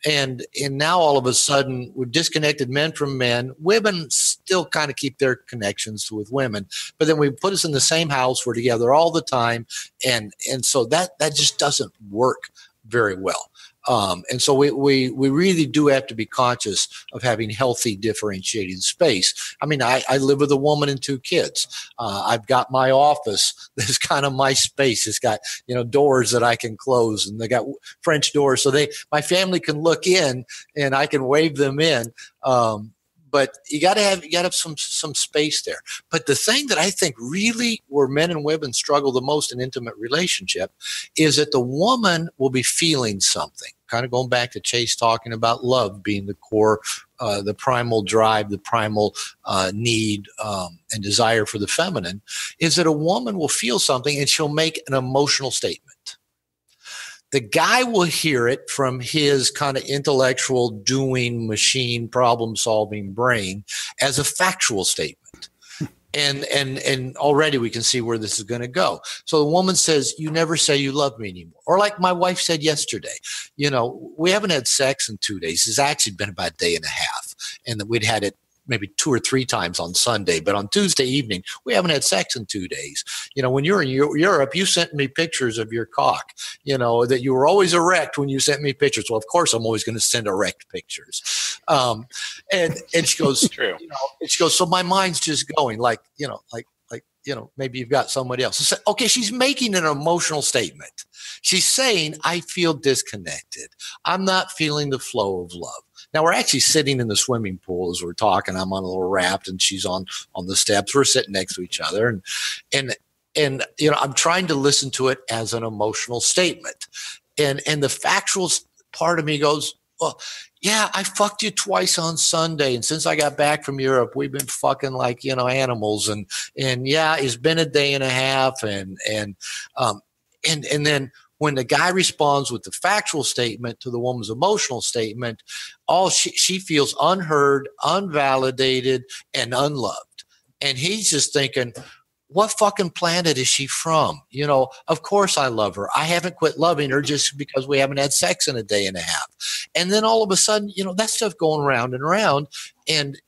And now all of a sudden we've disconnected men from men. Women still kind of keep their connections with women, but then we put us in the same house. We're together all the time. And so that just doesn't work very well. And so we really do have to be conscious of having healthy differentiating space. I mean, I live with a woman and 2 kids. I've got my office. That's kind of my space. It's got, you know, doors that I can close, and they got French doors. So my family can look in and I can wave them in. But you got to have some space there. But the thing that I think really where men and women struggle the most in intimate relationship is that the woman will be feeling something. Kind of going back to Chase talking about love being the core, the primal drive, the primal need and desire for the feminine, is that a woman will feel something and she'll make an emotional statement. The guy will hear it from his kind of intellectual doing machine problem solving brain as a factual statement. And already we can see where this is going to go. So the woman says, you never say you love me anymore. Or like my wife said yesterday, you know, we haven't had sex in 2 days. It's actually been about a day and a half. And that we'd had it maybe 2 or 3 times on Sunday, but on Tuesday evening, we haven't had sex in 2 days. You know, when you're in Europe, you sent me pictures of your cock, you know, that you were always erect when you sent me pictures. Well, of course, I'm always going to send erect pictures. And she goes, True. You know, and she goes, so my mind's just going like, maybe you've got somebody else. So, okay, she's making an emotional statement. She's saying, I feel disconnected. I'm not feeling the flow of love. Now, we're actually sitting in the swimming pool as we're talking. I'm on a little raft and she's on the steps. We're sitting next to each other. And you know, I'm trying to listen to it as an emotional statement. And the factual part of me goes, well, yeah, I fucked you twice on Sunday. And since I got back from Europe, we've been fucking like, you know, animals. And yeah, it's been a day and a half. And then when the guy responds with the factual statement to the woman's emotional statement, all she feels unheard, unvalidated, and unloved. And he's just thinking, what fucking planet is she from? You know, of course I love her. I haven't quit loving her just because we haven't had sex in a day and a half. And then all of a sudden, you know, that stuff going round and around, and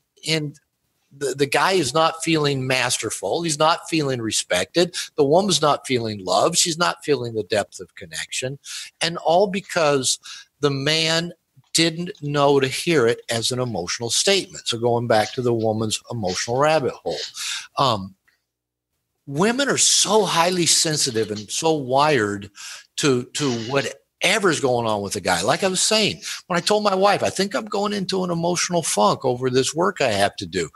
the guy is not feeling masterful. He's not feeling respected. The woman's not feeling loved. She's not feeling the depth of connection. And all because the man didn't know to hear it as an emotional statement. So going back to the woman's emotional rabbit hole. Women are so highly sensitive and so wired to whatever's going on with a guy. Like I was saying, when I told my wife, I think I'm going into an emotional funk over this work I have to do,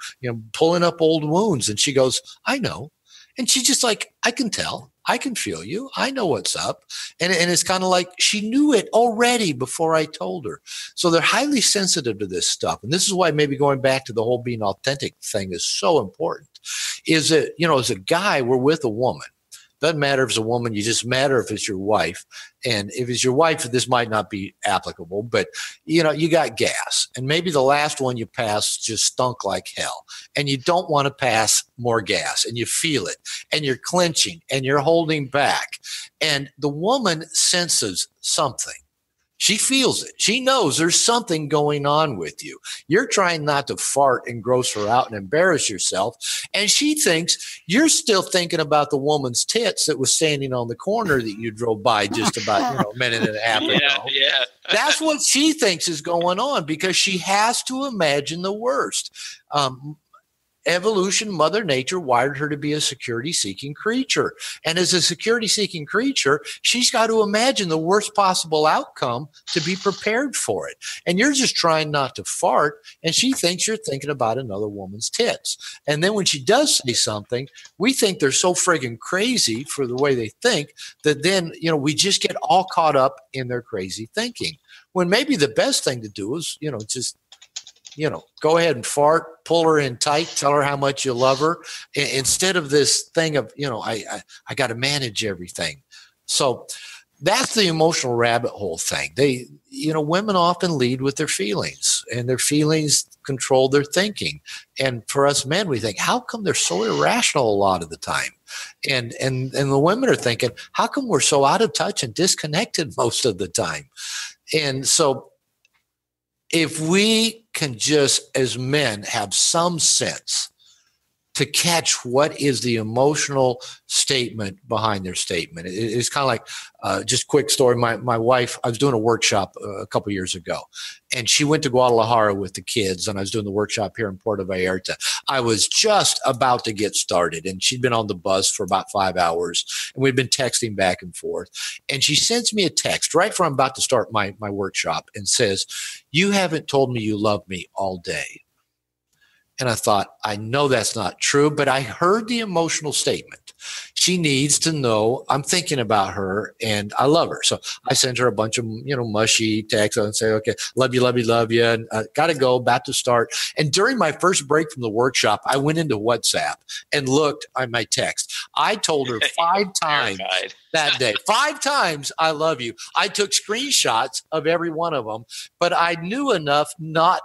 pulling up old wounds. And she goes, I know. And she's just like, I can tell. I can feel you. I know what's up. And it's kind of like she knew it already before I told her. So they're highly sensitive to this stuff. And this is why maybe going back to the whole being authentic thing is so important. Is that, as a guy, we're with a woman. Doesn't matter if it's a woman, you just matter if it's your wife. And if it's your wife, this might not be applicable, but you got gas. And maybe the last one you passed just stunk like hell. And you don't want to pass more gas, and you feel it, and you're clenching and you're holding back. And the woman senses something. She feels it. She knows there's something going on with you. You're trying not to fart and gross her out and embarrass yourself. And she thinks you're still thinking about the woman's tits that was standing on the corner that you drove by just about a minute and a half ago. Yeah. That's what she thinks is going on, because she has to imagine the worst. Evolution, Mother Nature wired her to be a security-seeking creature. And as a security-seeking creature, she's got to imagine the worst possible outcome to be prepared for it. And you're just trying not to fart, and she thinks you're thinking about another woman's tits. And then when she does say something, we think they're so friggin' crazy for the way they think that then, we just get all caught up in their crazy thinking. When maybe the best thing to do is, just go ahead and fart, pull her in tight, tell her how much you love her, instead of this thing of, I got to manage everything. So that's the emotional rabbit hole thing. Women often lead with their feelings, and their feelings control their thinking. And for us men, we think, how come they're so irrational a lot of the time? And the women are thinking, how come we're so out of touch and disconnected most of the time? And so if we can just, as men, have some sense to catch what is the emotional statement behind their statement. It's kind of like, just quick story. My wife, I was doing a workshop a couple years ago, and she went to Guadalajara with the kids, and I was doing the workshop here in Puerto Vallarta. I was just about to get started, and she'd been on the bus for about 5 hours, and we'd been texting back and forth. And she sends me a text right before I'm about to start my workshop and says, "You haven't told me you love me all day." And I thought, I know that's not true, but I heard the emotional statement. She needs to know I'm thinking about her and I love her. So I sent her a bunch of, mushy texts and say, okay, love you, and got to go, about to start. And during my first break from the workshop, I went into WhatsApp and looked at my text. I told her 5 times that day, 5 times, I love you. I took screenshots of every one of them, but I knew enough not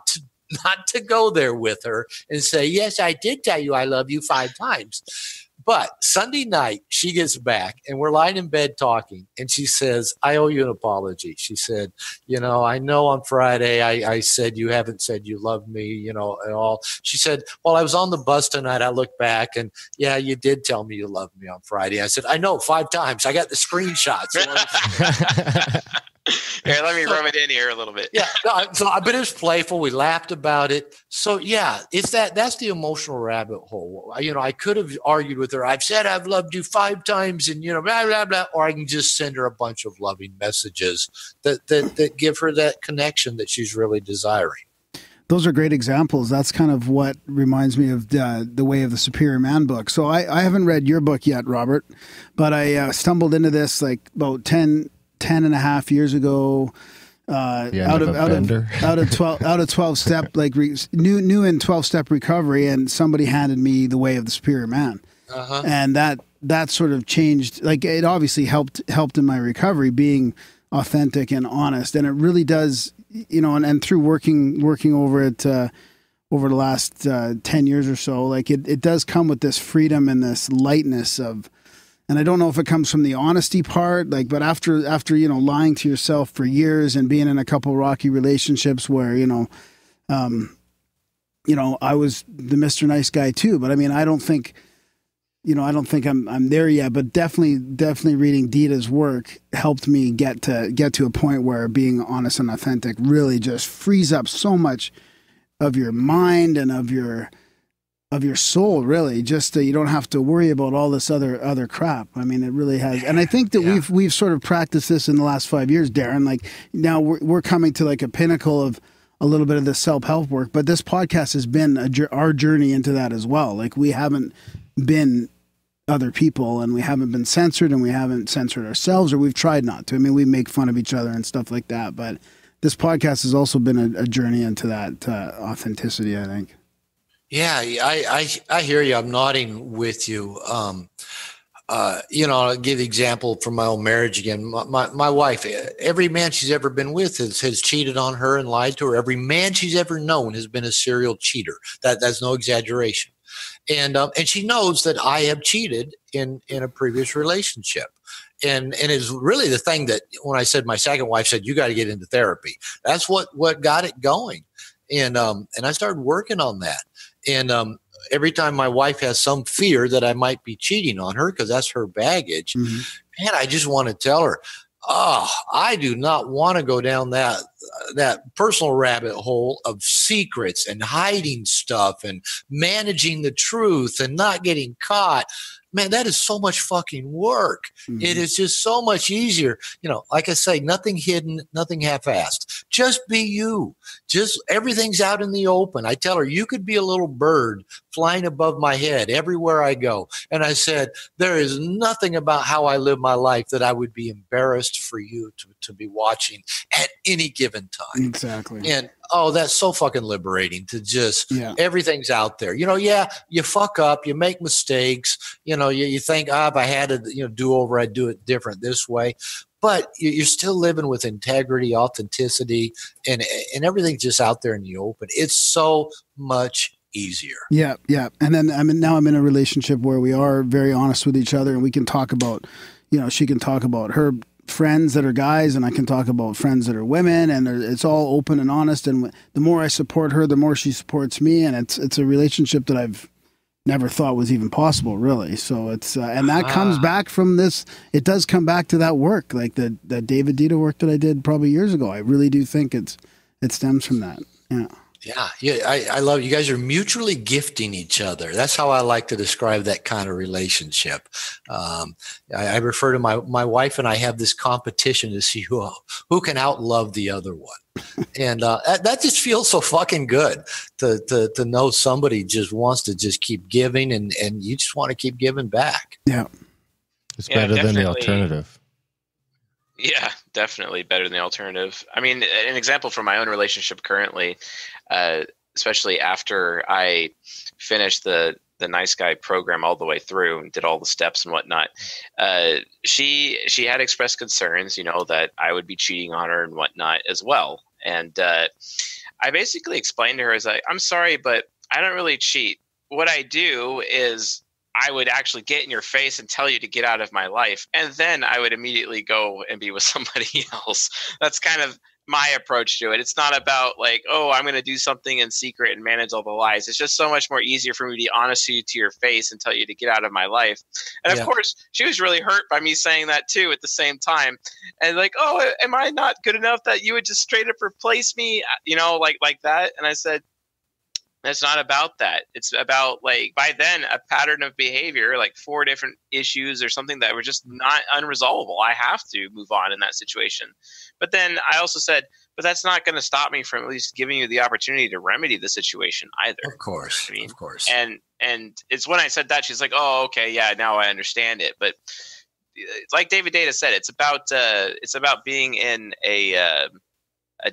to go there with her and say, yes, I did tell you I love you 5 times. But Sunday night, she gets back and we're lying in bed talking. And she says, I owe you an apology. She said, I know on Friday I said you haven't said you love me, at all. She said, well, I was on the bus tonight. I looked back and yeah, you did tell me you loved me on Friday. I said, I know, 5 times. I got the screenshots. Here, let me rub it in here a little bit. Yeah. But it was playful. We laughed about it. So yeah, that's the emotional rabbit hole. I could have argued with her. I've said I've loved you 5 times and, blah, blah, blah. Or I can just send her a bunch of loving messages that give her that connection that she's really desiring. Those are great examples. That's kind of what reminds me of the Way of the Superior Man book. So I haven't read your book yet, Robert, but I stumbled into this like about 10 and a half years ago, out of 12 step, like new in 12 step recovery. And somebody handed me The Way of the Superior Man. Uh-huh. And that sort of changed, like it obviously helped in my recovery, being authentic and honest. And it really does, and through working over it, over the last 10 years or so, like it does come with this freedom and this lightness of, and I don't know if it comes from the honesty part, like, but after lying to yourself for years and being in a couple rocky relationships where, I was the Mr. Nice Guy too. But I mean, I don't think I don't think I'm there yet, but definitely reading Dita's work helped me get to a point where being honest and authentic really just frees up so much of your mind and of your soul, really. Just you don't have to worry about all this other crap. I mean, it really has. And I think that we've sort of practiced this in the last 5 years, Darren. Like now we're coming to like a pinnacle of a little bit of the self-help work, but this podcast has been our journey into that as well. Like we haven't been other people, and we haven't been censored, and we haven't censored ourselves, or we've tried not to. I mean, we make fun of each other and stuff like that, but this podcast has also been a journey into that authenticity, I think. Yeah, I hear you. I'm nodding with you. I'll give the example from my own marriage again. My wife, every man she's ever been with has cheated on her and lied to her. Every man she's ever known has been a serial cheater. That's no exaggeration. And she knows that I have cheated in a previous relationship. And it's really the thing that when I said my second wife said, you got to get into therapy. That's what got it going. And I started working on that. And every time my wife has some fear that I might be cheating on her, because that's her baggage, man, I just want to tell her, I do not want to go down that personal rabbit hole of secrets and hiding stuff and managing the truth and not getting caught. Man, that is so much fucking work. It is just so much easier. Like I say, nothing hidden, nothing half-assed. Just be you. Just everything's out in the open. I tell her, you could be a little bird flying above my head everywhere I go. And I said, there is nothing about how I live my life that I would be embarrassed for you to be watching at any given time. Exactly. And that's so fucking liberating to just everything's out there. You fuck up, you make mistakes. You think, if I had to do over, I'd do it different this way. But you're still living with integrity, authenticity, and everything's just out there in the open. It's so much easier. Yeah. And then now I'm in a relationship where we are very honest with each other, and we can talk about, she can talk about her friends that are guys, and I can talk about friends that are women, and it's all open and honest. And the more I support her, the more she supports me, and it's a relationship that I've never thought was even possible, really. So it's and that comes back from this. It does come back to that work, like the DoBeDoBeDo work that I did probably years ago. I really do think it stems from that. Yeah. I love you guys are mutually gifting each other. That's how I like to describe that kind of relationship. I refer to my wife and I have this competition to see who can outlove the other one. And that just feels so fucking good to know somebody just wants to just keep giving and you just want to keep giving back. Yeah. It's better than the alternative. Yeah, definitely better than the alternative. I mean, an example from my own relationship currently, especially after I finished the nice guy program all the way through and did all the steps and whatnot, she had expressed concerns, that I would be cheating on her and whatnot as well. And I basically explained to her, I'm sorry, but I don't really cheat. What I do is I would actually get in your face and tell you to get out of my life. And then I would immediately go and be with somebody else. That's kind of my approach to it. It's not about like, I'm going to do something in secret and manage all the lies. It's just so much more easier for me to be honest to you to your face and tell you to get out of my life. And of course, she was really hurt by me saying that too at the same time. And like, am I not good enough that you would just straight up replace me? Like that. And I said, it's not about that. It's about, like, by then, a pattern of behavior, like 4 different issues or something that were just not unresolvable. I have to move on in that situation. But then I also said, but that's not going to stop me from at least giving you the opportunity to remedy the situation either. Of course. Of course. And it's when I said that, she's like, oh, okay, yeah, now I understand it. But like DoBeDoBeDo said, it's about being in a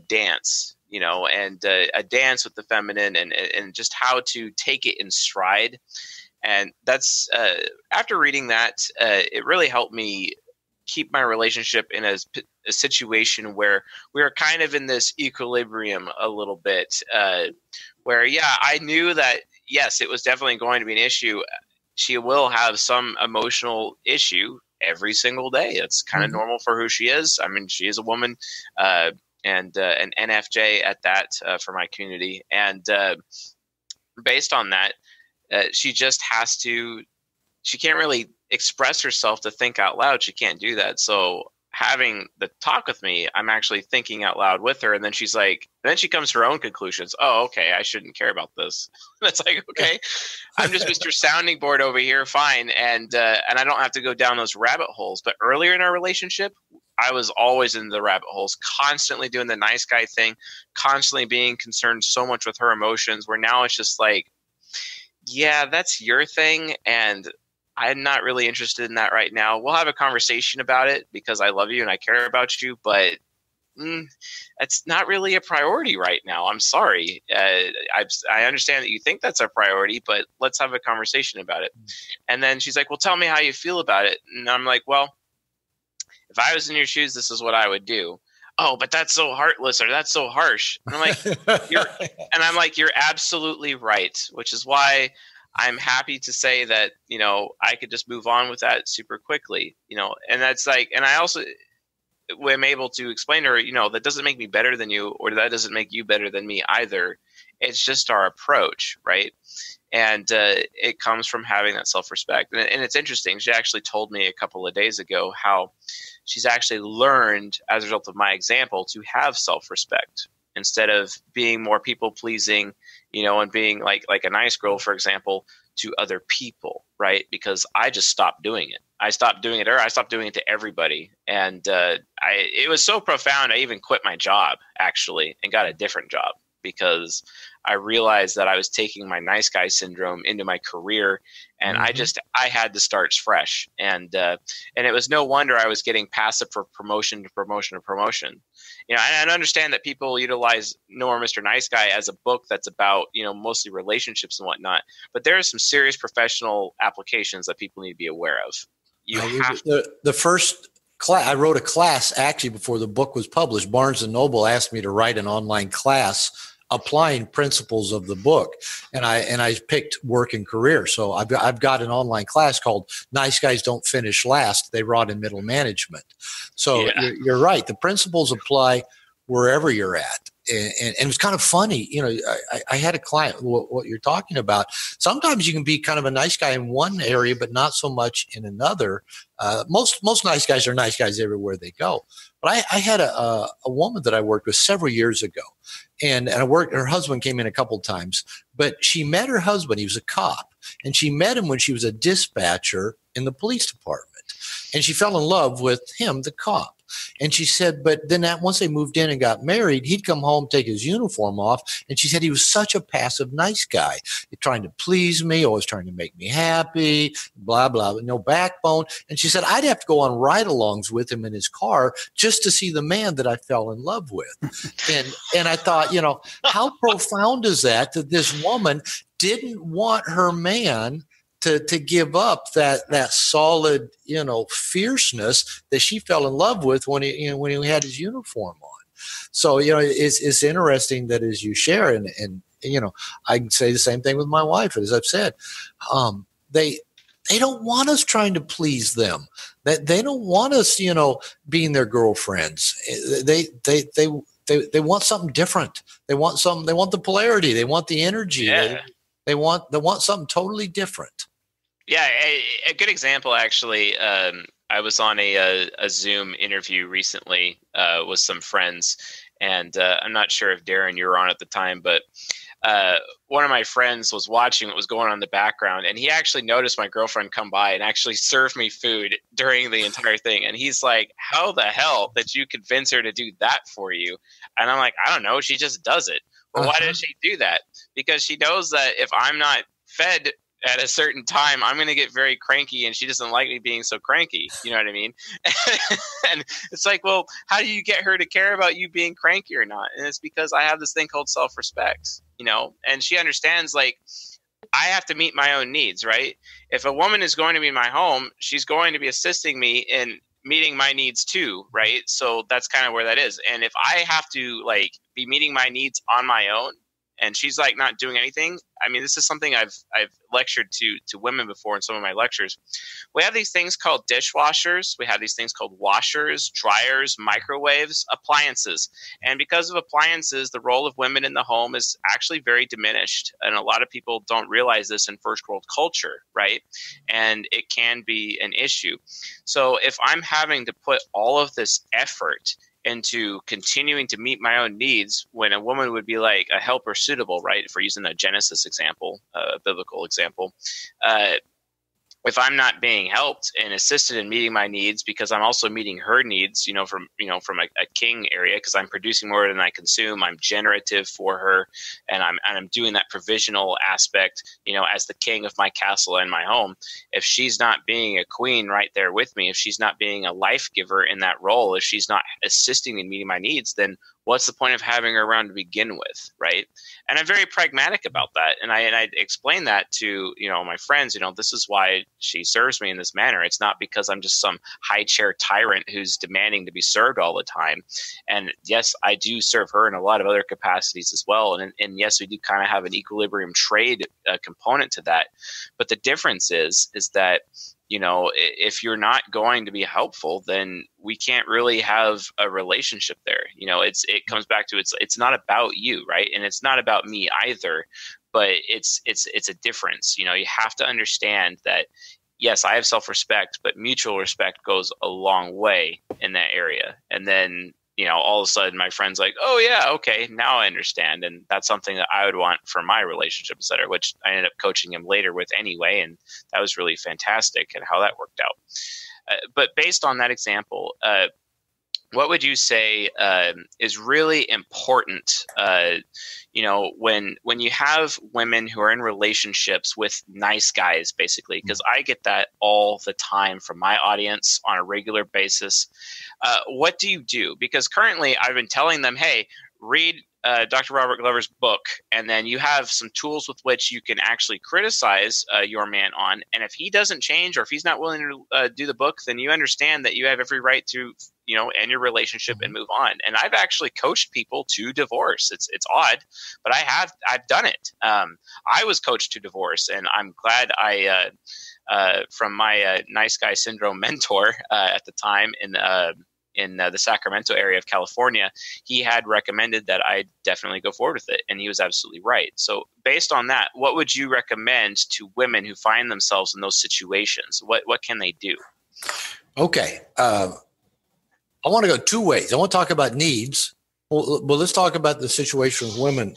dance. And a dance with the feminine and just how to take it in stride. And that's after reading that, it really helped me keep my relationship in a situation where we were kind of in this equilibrium a little bit, where, I knew that, yes, it was definitely going to be an issue. She will have some emotional issue every single day. It's kind of normal for who she is. I mean, she is a woman, and an NFJ at that for my community. And based on that, she just has to she can't really express herself to think out loud. She can't do that. So having the talk with me, I'm actually thinking out loud with her. And then she's like, then she comes to her own conclusions. Oh, okay, I shouldn't care about this. And it's like, okay, I'm just Mr. Sounding Board over here. Fine. And I don't have to go down those rabbit holes. But earlier in our relationship, I was always in the rabbit holes, constantly doing the nice guy thing, constantly being concerned so much with her emotions, where now it's just like, yeah, that's your thing. And I'm not really interested in that right now. We'll have a conversation about it because I love you and I care about you, but it's not really a priority right now. I'm sorry. I understand that you think that's a priority, but let's have a conversation about it. And then she's like, well, tell me how you feel about it. And I'm like, well, if I was in your shoes, this is what I would do. Oh, but that's so heartless, or that's so harsh. And I'm like, you're absolutely right, which is why I'm happy to say that, I could just move on with that super quickly, and that's like, and I also am able to explain to her, that doesn't make me better than you, or that doesn't make you better than me either. It's just our approach. Right. And it comes from having that self-respect. And it's interesting. She actually told me a couple of days ago how she's actually learned, as a result of my example, to have self-respect instead of being more people-pleasing, and being like a nice girl, for example, to other people, right? Because I just stopped doing it. I stopped doing it, or I stopped doing it to everybody. And it was so profound, I even quit my job, actually, and got a different job because I realized that I was taking my nice guy syndrome into my career, and I had to start fresh. And it was no wonder I was getting passive for promotion to promotion to promotion. And I understand that people utilize No More Mr. Nice Guy as a book that's about, mostly relationships and whatnot, but there are some serious professional applications that people need to be aware of. The first class, I wrote a class actually before the book was published. Barnes and Noble asked me to write an online class applying principles of the book, and I picked work and career. So I've got an online class called "Nice Guys Don't Finish Last; They Rot in Middle Management." So you're right; the principles apply wherever you're at. And it's kind of funny, I had a client, what you're talking about. Sometimes you can be kind of a nice guy in one area, but not so much in another. Most nice guys are nice guys everywhere they go. But I had a woman that I worked with several years ago, and her husband came in a couple times, but she met her husband. He was a cop, and she met him when she was a dispatcher in the police department. And she fell in love with him, the cop. And she said, but then once they moved in and got married, he'd come home, take his uniform off. And she said he was such a passive, nice guy, trying to please me, always trying to make me happy, blah, blah, no backbone. And she said, I'd have to go on ride-alongs with him in his car just to see the man that I fell in love with. And I thought, how profound is that this woman didn't want her man to give up that solid, fierceness that she fell in love with when he had his uniform on. So, it's interesting that as you share, and I can say the same thing with my wife, as I've said, they don't want us trying to please them. They don't want us, being their girlfriends. They want something different. They want the polarity. They want the energy. Yeah. They want something totally different. Yeah, a good example, actually. I was on a Zoom interview recently with some friends, and I'm not sure if Darren, you were on at the time, but one of my friends was watching what was going on in the background, and he actually noticed my girlfriend come by and actually serve me food during the entire thing. And he's like, how the hell did you convince her to do that for you? And I'm like, I don't know. She just does it. Well, why did she do that? Because she knows that if I'm not fed at a certain time, I'm going to get very cranky, and she doesn't like me being so cranky. You know what I mean? And it's like, well, how do you get her to care about you being cranky or not? And it's because I have this thing called self-respect, and she understands, like, I have to meet my own needs, right? If a woman is going to be in my home, she's going to be assisting me in meeting my needs too, right? So that's kind of where that is. And if I have to, like, be meeting my needs on my own, and she's like not doing anything. I mean, this is something I've lectured to women before in some of my lectures. We have these things called dishwashers. We have these things called washers, dryers, microwaves, appliances. And because of appliances, the role of women in the home is actually very diminished. And a lot of people don't realize this in first world culture, right? And it can be an issue. So if I'm having to put all of this effort into continuing to meet my own needs, when a woman would be like a helper suitable, right? If we're using a Genesis example, a biblical example, if I'm not being helped and assisted in meeting my needs, because I'm also meeting her needs, from a king area, because I'm producing more than I consume, I'm generative for her, and I'm doing that provisional aspect, as the king of my castle and my home. If she's not being a queen right there with me, if she's not being a life giver in that role, if she's not assisting in meeting my needs, then what's the point of having her around to begin with, right? And I'm very pragmatic about that. And I explain that to, my friends, this is why she serves me in this manner. It's not because I'm just some high chair tyrant who's demanding to be served all the time. And yes, I do serve her in a lot of other capacities as well. And yes, we do kind of have an equilibrium trade component to that. But the difference is that, if you're not going to be helpful, then we can't really have a relationship there. It comes back to it's not about you, right? And it's not about me either, but it's a difference. You have to understand that, yes, I have self-respect, but mutual respect goes a long way in that area. And then, all of a sudden my friend's like, oh yeah, okay, now I understand. And that's something that I would want for my relationship, et cetera, which I ended up coaching him later with anyway. And that was really fantastic and how that worked out. But based on that example, what would you say is really important, when you have women who are in relationships with nice guys, basically, because I get that all the time from my audience on a regular basis. What do you do? Because currently I've been telling them, hey, read Dr. Robert Glover's book, and then you have some tools with which you can actually criticize your man on. And if he doesn't change, or if he's not willing to do the book, then you understand that you have every right to, end your relationship and move on. And I've actually coached people to divorce. It's odd, but I've done it. I was coached to divorce, and I'm glad from my nice guy syndrome mentor at the time in the Sacramento area of California, he had recommended that I definitely go forward with it. And he was absolutely right. So based on that, what would you recommend to women who find themselves in those situations? What can they do? Okay. I want to go two ways. I want to talk about needs. Well, let's talk about the situation with women.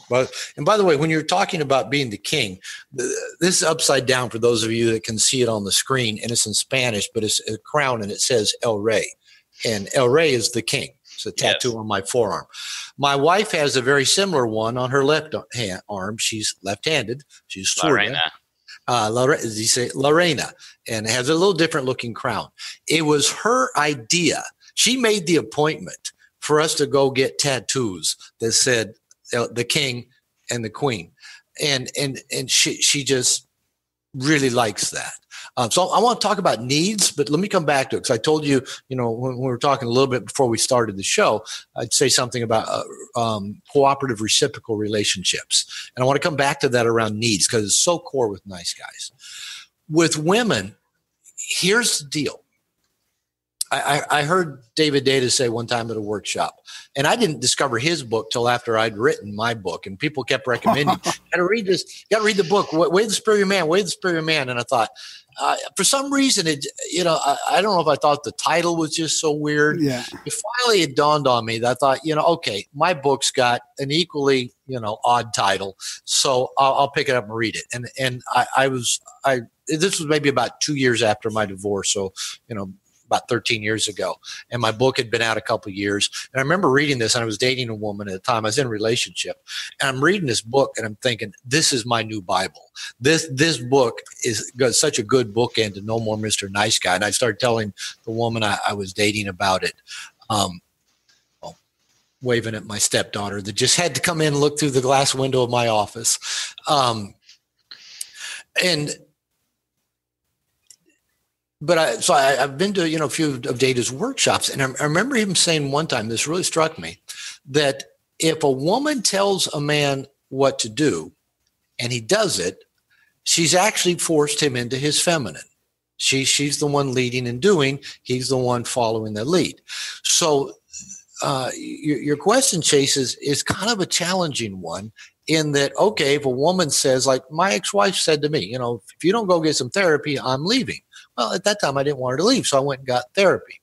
And by the way, when you're talking about being the king, this is upside down for those of you that can see it on the screen, and it's in Spanish, but it's a crown and it says El Rey. And El Rey is the king. It's a tattoo on my forearm. My wife has a very similar one on her left arm. She's left-handed. She's Lorena. Lorena, and it has a little different looking crown. It was her idea. She made the appointment for us to go get tattoos that said the king and the queen. And she just really likes that. So I want to talk about needs, but let me come back to it, because I told you, when we were talking a little bit before we started the show, I'd say something about cooperative reciprocal relationships. And I want to come back to that around needs, because it's so core with nice guys. With women, here's the deal. I heard DoBeDoBeDo say one time at a workshop, and I didn't discover his book till after I'd written my book, and people kept recommending, got to read this, got to read the book, Way the Superior Man, Way the Superior Man. And I thought, for some reason, I don't know if I thought the title was just so weird. Yeah. It dawned on me that I thought, okay, my book's got an equally, odd title, so I'll pick it up and read it. And this was maybe about 2 years after my divorce, so about 13 years ago, and my book had been out a couple of years. And I remember reading this, and I was dating a woman at the time. I was in a relationship, and I'm reading this book, and I'm thinking, this is my new Bible. This book is got such a good bookend to No More Mr. Nice Guy. And I started telling the woman I was dating about it, waving at my stepdaughter that just had to come in and look through the glass window of my office. But I've been to, a few of Data's workshops, and I remember him saying one time, this really struck me, that if a woman tells a man what to do and he does it, she's actually forced him into his feminine. She's the one leading and doing. He's the one following the lead. So your question, Chase, is kind of a challenging one in that, okay, if a woman says, like my ex-wife said to me, you know, if you don't go get some therapy, I'm leaving. Well, at that time, I didn't want her to leave, so I went and got therapy.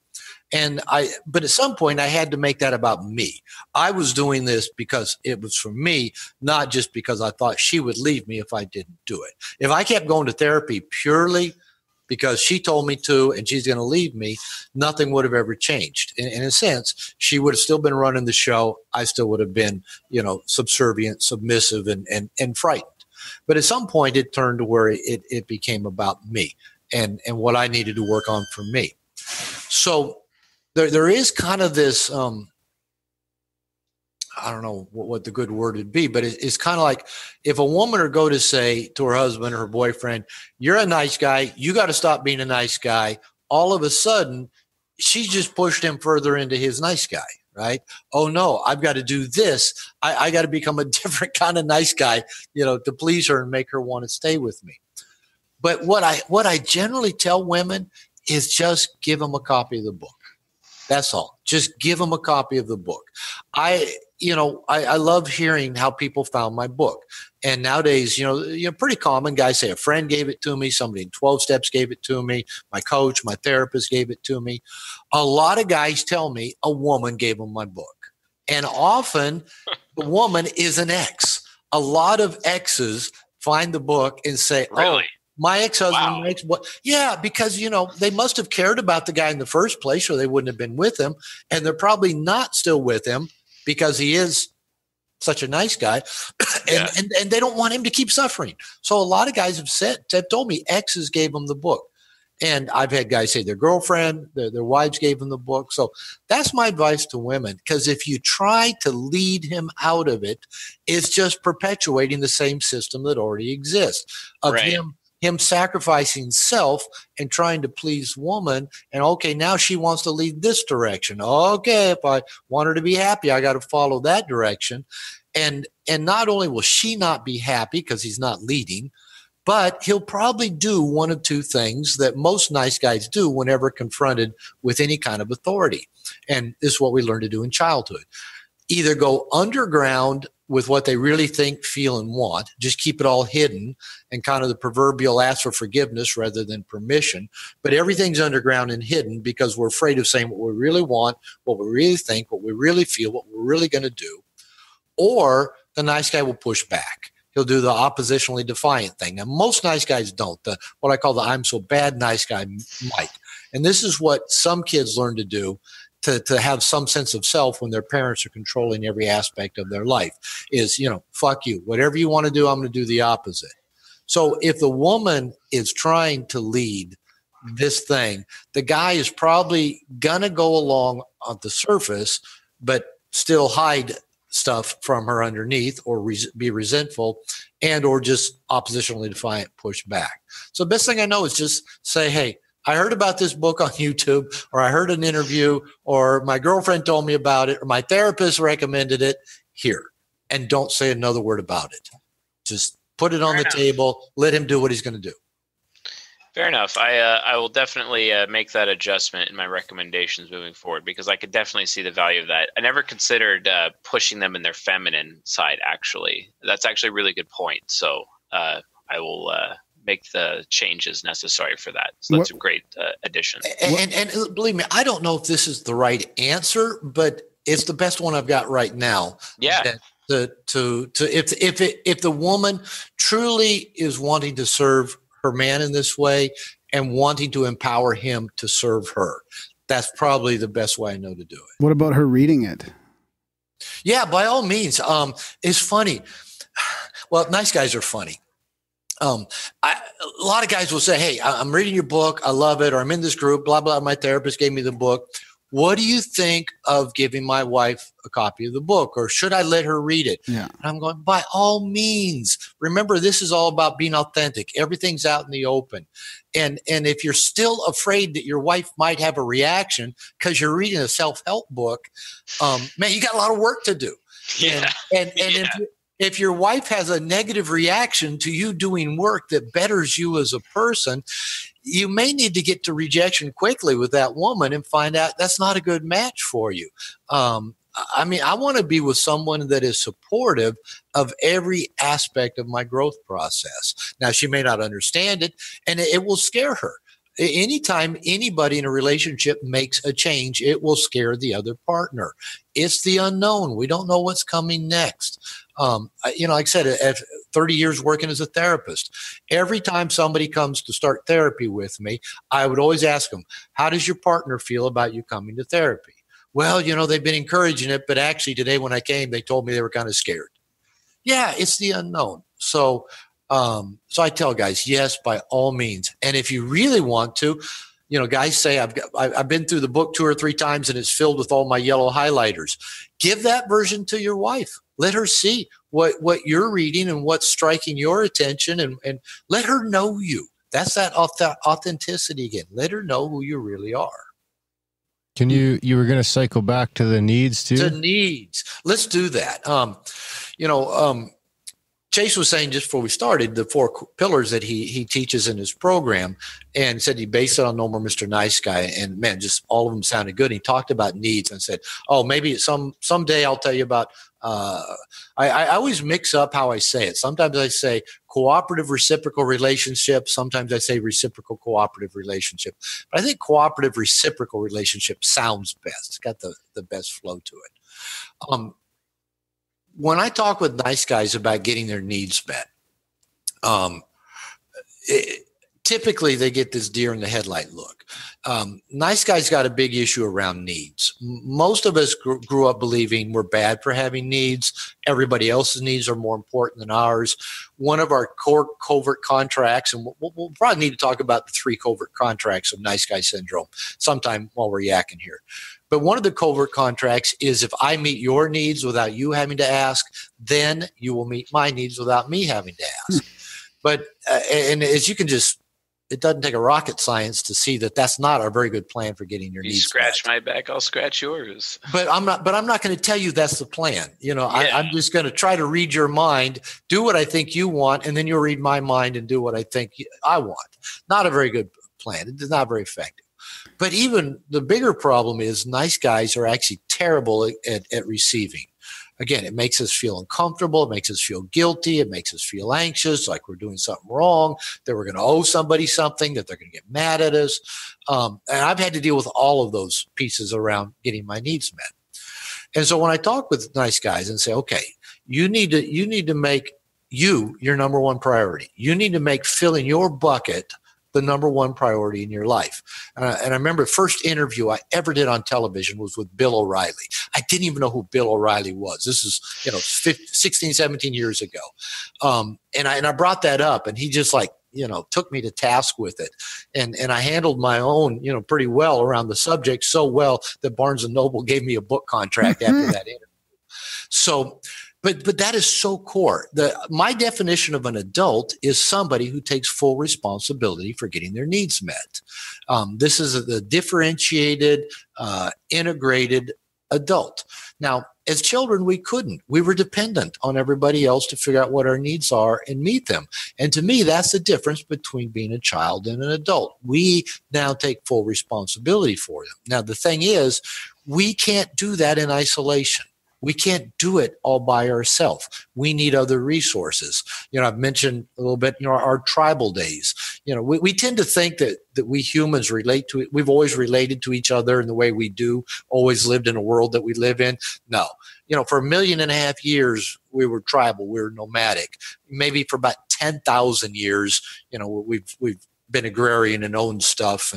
But at some point, I had to make that about me. I was doing this because it was for me, not just because I thought she would leave me if I didn't do it. If I kept going to therapy purely because she told me to and she's going to leave me, nothing would have ever changed. In a sense, she would have still been running the show. I still would have been, you know, subservient, submissive, and frightened. But at some point, it turned to where it became about me and what I needed to work on for me. So there is kind of this, I don't know what the good word would be, but it's kind of like if a woman were go to say to her husband or her boyfriend, you're a nice guy, you got to stop being a nice guy. All of a sudden, she's just pushed him further into his nice guy, right? Oh no, I've got to do this. I got to become a different kind of nice guy, you know, to please her and make her want to stay with me. But what I generally tell women is just give them a copy of the book. That's all. Just give them a copy of the book. I love hearing how people found my book. And nowadays, pretty common. Guys say a friend gave it to me. Somebody in 12 Steps gave it to me. My coach, my therapist gave it to me. A lot of guys tell me a woman gave them my book. And often the woman is an ex. A lot of exes find the book and say, really? Oh, my ex-husband, wow. my ex, yeah, because, they must have cared about the guy in the first place or they wouldn't have been with him. And they're probably not still with him because he is such a nice guy. and they don't want him to keep suffering. So a lot of guys have told me exes gave them the book. And I've had guys say their girlfriend, their wives gave them the book. So that's my advice to women, because if you try to lead him out of it, it's just perpetuating the same system that already exists of right. him sacrificing self and trying to please woman. And okay, now she wants to lead this direction. Okay, if I want her to be happy, I got to follow that direction. And not only will she not be happy because he's not leading, but he'll probably do one of two things that most nice guys do whenever confronted with any kind of authority. And this is what we learn to do in childhood. Either go underground with what they really think, feel, and want, just keep it all hidden and kind of the proverbial ask for forgiveness rather than permission. But everything's underground and hidden because we're afraid of saying what we really want, what we really think, what we really feel, what we're really going to do. Or the nice guy will push back. He'll do the oppositionally defiant thing. Now, most nice guys don't. What I call the I'm so bad nice guy might. And this is what some kids learn to do to have some sense of self when their parents are controlling every aspect of their life is, fuck you. Whatever you want to do, I'm going to do the opposite. So if the woman is trying to lead this thing, the guy is probably going to go along on the surface, but still hide stuff from her underneath or be resentful and or just oppositionally defiant, push back. So the best thing I know is just say, hey, I heard about this book on YouTube, or I heard an interview, or my girlfriend told me about it, or my therapist recommended it. Here. And don't say another word about it. Just put it on the table. Let him do what he's going to do. Fair enough. I will definitely make that adjustment in my recommendations moving forward, because I could definitely see the value of that. I never considered pushing them in their feminine side, actually. That's actually a really good point. So I will make the changes necessary for that. So that's a great addition. And believe me, I don't know if this is the right answer, but it's the best one I've got right now. Yeah. If the woman truly is wanting to serve her man in this way and wanting to empower him to serve her, that's probably the best way I know to do it. What about her reading it? Yeah, by all means. It's funny. Well, nice guys are funny. A lot of guys will say, hey, I'm reading your book. I love it. Or I'm in this group, blah, blah. My therapist gave me the book. What do you think of giving my wife a copy of the book? Or should I let her read it? Yeah. And I'm going, by all means. Remember, this is all about being authentic. Everything's out in the open. And if you're still afraid that your wife might have a reaction because you're reading a self-help book, man, you got a lot of work to do. Yeah. if your wife has a negative reaction to you doing work that betters you as a person, you may need to get to rejection quickly with that woman and find out that's not a good match for you. I mean, I want to be with someone that is supportive of every aspect of my growth process. Now, she may not understand it, and it will scare her. Anytime anybody in a relationship makes a change, it will scare the other partner. It's the unknown. We don't know what's coming next. Like I said, at 30 years working as a therapist, every time somebody comes to start therapy with me, I would always ask them, how does your partner feel about you coming to therapy? Well, they've been encouraging it, but actually today when I came, they told me they were kind of scared. Yeah, it's the unknown. So I tell guys, yes, by all means. And if you really want to, guys say, I've been through the book 2 or 3 times and it's filled with all my yellow highlighters. Give that version to your wife. Let her see what you're reading and what's striking your attention, and let her know you. That's that authenticity again. Let her know who you really are. Can you were going to cycle back to the needs too? The needs. Let's do that. Chase was saying just before we started the 4 pillars that he teaches in his program, and said he based it on No More Mr. Nice Guy, and man, just all of them sounded good. He talked about needs and said, "Oh, maybe someday I'll tell you about." I always mix up how I say it. Sometimes I say cooperative reciprocal relationship. Sometimes I say reciprocal cooperative relationship. But I think cooperative reciprocal relationship sounds best. It's got the best flow to it. When I talk with nice guys about getting their needs met, typically they get this deer in the headlight look. Nice guys got a big issue around needs. Most of us grew up believing we're bad for having needs. Everybody else's needs are more important than ours. One of our core covert contracts, and we'll probably need to talk about the 3 covert contracts of nice guy syndrome sometime while we're yakking here. But one of the covert contracts is if I meet your needs without you having to ask, then you will meet my needs without me having to ask. But and as you can just, it doesn't take a rocket science to see that that's not a very good plan for getting your needs. You scratch met. my back, I'll scratch yours. But I'm not going to tell you that's the plan. I'm just going to try to read your mind, do what I think you want, and then you'll read my mind and do what I think I want. Not a very good plan. It's not very effective. But even the bigger problem is nice guys are actually terrible at receiving. Again, it makes us feel uncomfortable. It makes us feel guilty. It makes us feel anxious, like we're doing something wrong, that we're going to owe somebody something, that they're going to get mad at us. And I've had to deal with all of those pieces around getting my needs met. And so when I talk with nice guys and say, okay, you need to make your number one priority. You need to make filling your bucket the number one priority in your life. And I remember the first interview I ever did on television was with Bill O'Reilly. I didn't even know who Bill O'Reilly was. This is, 16, 17 years ago. And I brought that up, and he just took me to task with it. And I handled my own, pretty well around the subject, so well that Barnes & Noble gave me a book contract after that interview. So, But that is so core. My definition of an adult is somebody who takes full responsibility for getting their needs met. This is the differentiated, integrated adult. Now, as children, we couldn't. We were dependent on everybody else to figure out what our needs are and meet them. And to me, that's the difference between being a child and an adult. We now take full responsibility for them. Now, the thing is, we can't do that in isolation. We can't do it all by ourselves. We need other resources. I've mentioned a little bit, our tribal days. We tend to think that we humans relate to it. We've always related to each other in the way we do, always lived in a world that we live in. No. For 1.5 million years, we were tribal. We were nomadic. Maybe for about 10,000 years, we've been agrarian and owned stuff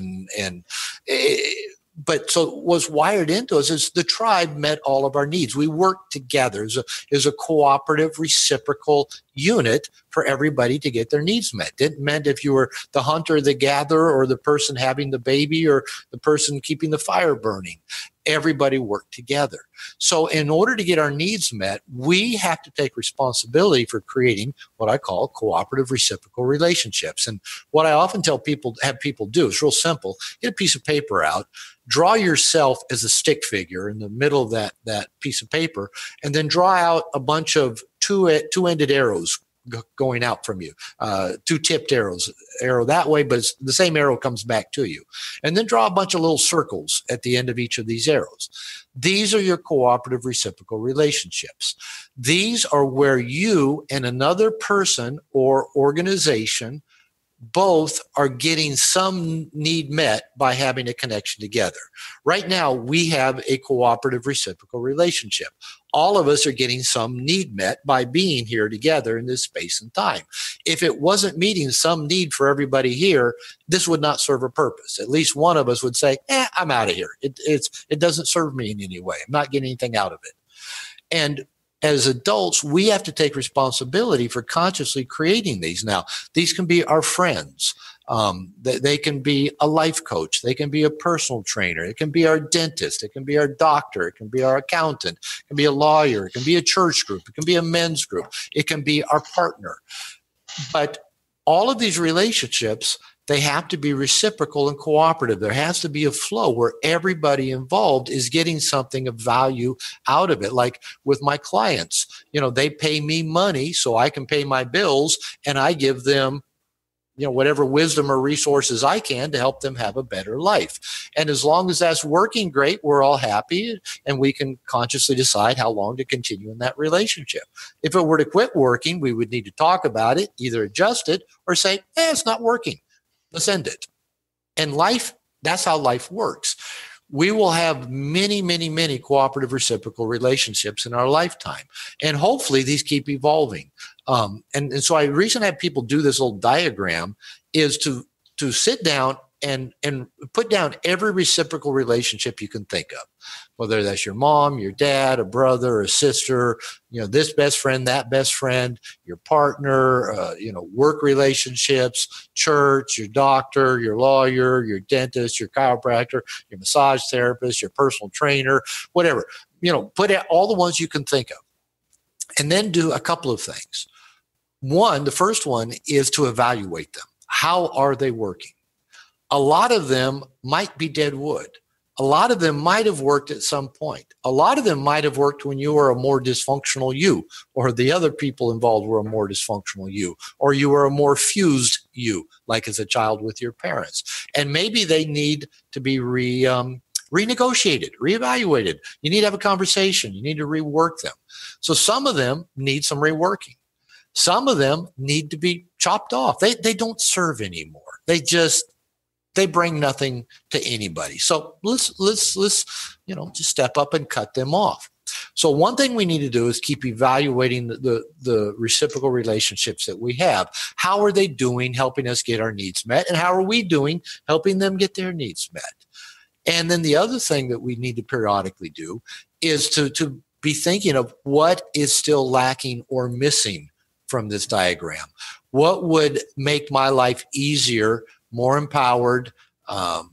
but so what's wired into us is the tribe met all of our needs. We worked together as a cooperative, reciprocal unit for everybody to get their needs met. It meant if you were the hunter, the gatherer, or the person having the baby, or the person keeping the fire burning. everybody work together. So in order to get our needs met, we have to take responsibility for creating what I call cooperative reciprocal relationships. And what I often have people do is real simple. Get a piece of paper out, draw yourself as a stick figure in the middle of that piece of paper, and then draw out a bunch of two-ended arrows going out from you, two tipped arrows, arrow that way, but the same arrow comes back to you. And then draw a bunch of little circles at the end of each of these arrows. These are your cooperative reciprocal relationships. These are where you and another person or organization both are getting some need met by having a connection together. Right now, we have a cooperative reciprocal relationship. All of us are getting some need met by being here together in this space and time. If it wasn't meeting some need for everybody here, this would not serve a purpose. At least one of us would say, I'm out of here. It doesn't serve me in any way. I'm not getting anything out of it. And as adults, we have to take responsibility for consciously creating these. Now, these can be our friends. They can be a life coach. They can be a personal trainer. It can be our dentist. It can be our doctor. It can be our accountant. It can be a lawyer. It can be a church group. It can be a men's group. It can be our partner. But all of these relationships, they have to be reciprocal and cooperative. There has to be a flow where everybody involved is getting something of value out of it. Like with my clients, they pay me money so I can pay my bills, and I give them whatever wisdom or resources I can to help them have a better life. And as long as that's working great, we're all happy, and we can consciously decide how long to continue in that relationship. If it were to quit working, we would need to talk about it, either adjust it or say, it's not working. Let's end it. And life, that's how life works. We will have many, many, many cooperative reciprocal relationships in our lifetime. And hopefully these keep evolving. And so the reason I have people do this little diagram is to sit down and put down every reciprocal relationship you can think of, whether that's your mom, your dad, a brother, a sister, this best friend, that best friend, your partner, work relationships, church, your doctor, your lawyer, your dentist, your chiropractor, your massage therapist, your personal trainer, whatever. Put out all the ones you can think of, and then do a couple of things. The first one is to evaluate them. How are they working? A lot of them might be dead wood. A lot of them might have worked at some point. A lot of them might have worked when you were a more dysfunctional you, or the other people involved were a more dysfunctional you, or you were a more fused you, like as a child with your parents. And maybe they need to be renegotiated, reevaluated. You need to have a conversation. You need to rework them. So some of them need some reworking. Some of them need to be chopped off. They don't serve anymore. They bring nothing to anybody. So let's just step up and cut them off. So one thing we need to do is keep evaluating the reciprocal relationships that we have. How are they doing helping us get our needs met? And how are we doing helping them get their needs met? And then the other thing that we need to periodically do is to be thinking of what is still lacking or missing from this diagram. What would make my life easier, more empowered,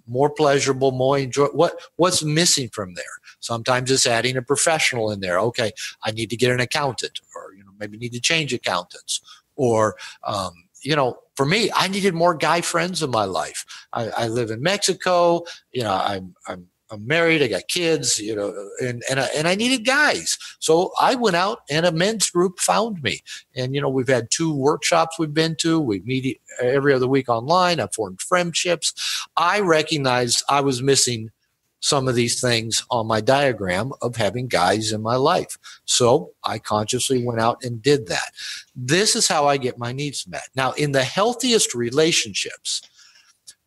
more pleasurable, more enjoyable? What's missing from there? Sometimes it's adding a professional in there. Okay, I need to get an accountant, or maybe need to change accountants, or for me, I needed more guy friends in my life. I live in Mexico. I'm married. I got kids. And I needed guys. So I went out, and a men's group found me. And we've had 2 workshops we've been to. We meet every other week online. I've formed friendships. I recognized I was missing some of these things on my diagram of having guys in my life. So I consciously went out and did that. This is how I get my needs met. Now, in the healthiest relationships,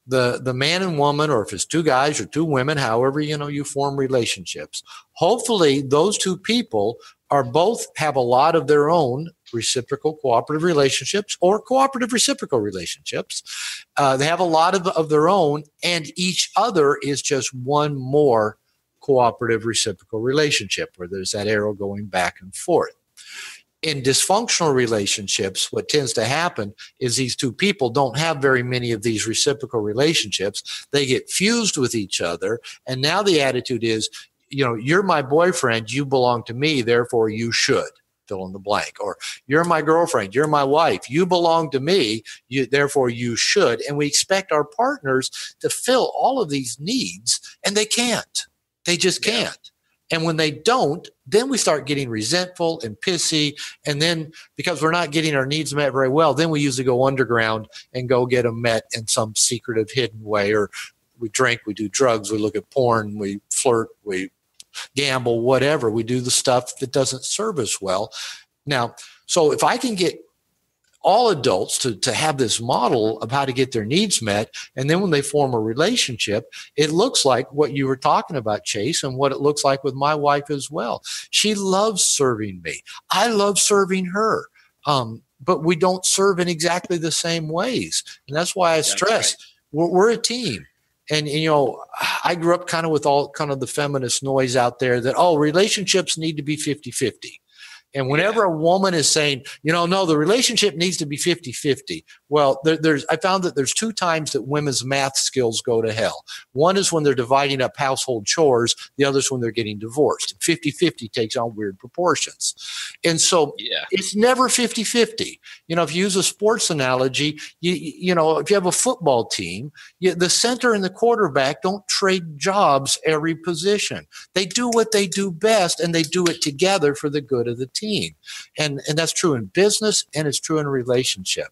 the man and woman, or if it's 2 guys or 2 women, however, you form relationships, hopefully those 2 people are both have a lot of their own reciprocal cooperative relationships or cooperative reciprocal relationships. They have a lot of their own, and each other is just one more cooperative reciprocal relationship where there's that arrow going back and forth. In dysfunctional relationships, what tends to happen is these 2 people don't have very many of these reciprocal relationships. They get fused with each other, and now the attitude is, you're my boyfriend, you belong to me, therefore you should fill in the blank. Or you're my girlfriend, you're my wife, you belong to me, therefore you should. And we expect our partners to fill all of these needs, and they can't. They just can't. And when they don't, then we start getting resentful and pissy. And then because we're not getting our needs met very well, then we usually go underground and go get them met in some secretive, hidden way. Or we drink, we do drugs, we look at porn, we flirt, we gamble, whatever. We do the stuff that doesn't serve us well. Now, so if I can get all adults to have this model of how to get their needs met, and then when they form a relationship, it looks like what you were talking about, Chase, and what it looks like with my wife as well. She loves serving me. I love serving her. But we don't serve in exactly the same ways. And that's why I stress we're a team. And, I grew up kind of with all kind of the feminist noise out there that, relationships need to be 50-50. And whenever a woman is saying, no, the relationship needs to be 50-50. Well, I found that there's 2 times that women's math skills go to hell. One is when they're dividing up household chores. The other is when they're getting divorced. 50-50 takes on weird proportions. And so it's never 50-50. If you use a sports analogy, if you have a football team, the center and the quarterback don't trade jobs every position. They do what they do best, and they do it together for the good of the team. And that's true in business, and it's true in a relationship.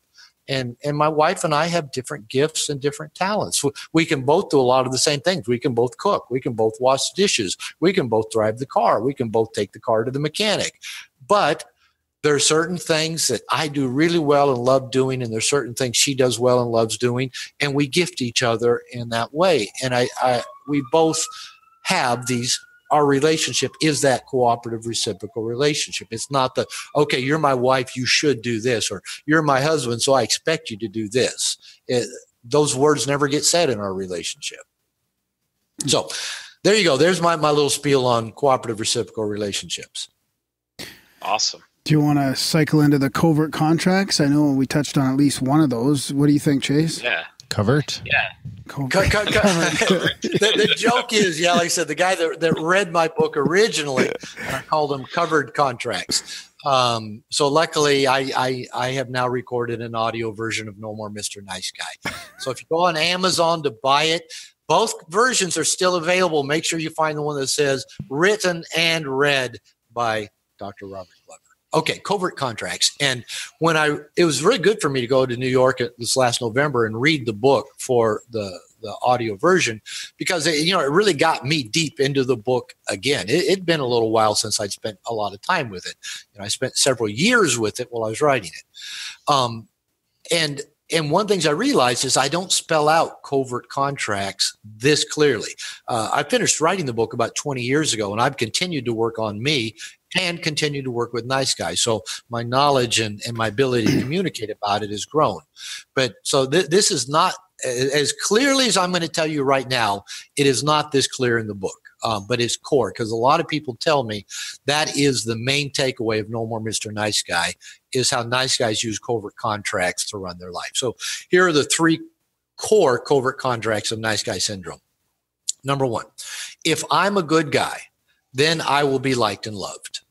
And my wife and I have different gifts and different talents. We can both do a lot of the same things. We can both cook. We can both wash dishes. We can both drive the car. We can both take the car to the mechanic. But there are certain things that I do really well and love doing, and there's certain things she does well and loves doing, and we gift each other in that way. And we both have these. Our relationship is that cooperative, reciprocal relationship. It's not okay, you're my wife, you should do this, or you're my husband, so I expect you to do this. Those words never get said in our relationship. So there you go. There's my little spiel on cooperative, reciprocal relationships. Awesome. Do you want to cycle into the covert contracts? I know we touched on at least one of those. What do you think, Chase? Yeah. Covert? Yeah. The joke is, like I said, the guy that read my book originally, I called them covered contracts. So luckily, I have now recorded an audio version of No More Mr. Nice Guy. So if you go on Amazon to buy it, both versions are still available. Make sure you find the one that says written and read by Dr. Robert Glover. Okay, covert contracts. And it was really good for me to go to New York this last November and read the book for the audio version, because it really got me deep into the book again. It'd been a little while since I'd spent a lot of time with it. I spent several years with it while I was writing it. And one of the things I realized is I don't spell out covert contracts this clearly. I finished writing the book about 20 years ago, and I've continued to work on me and continue to work with nice guys. So my knowledge and my ability to communicate about it has grown. But so this is not as clearly as I'm going to tell you right now. It is not this clear in the book, but it's core, because a lot of people tell me that is the main takeaway of No More Mr. Nice Guy, is how nice guys use covert contracts to run their life. So here are the 3 core covert contracts of nice guy syndrome. Number 1, if I'm a good guy, then I will be liked and loved.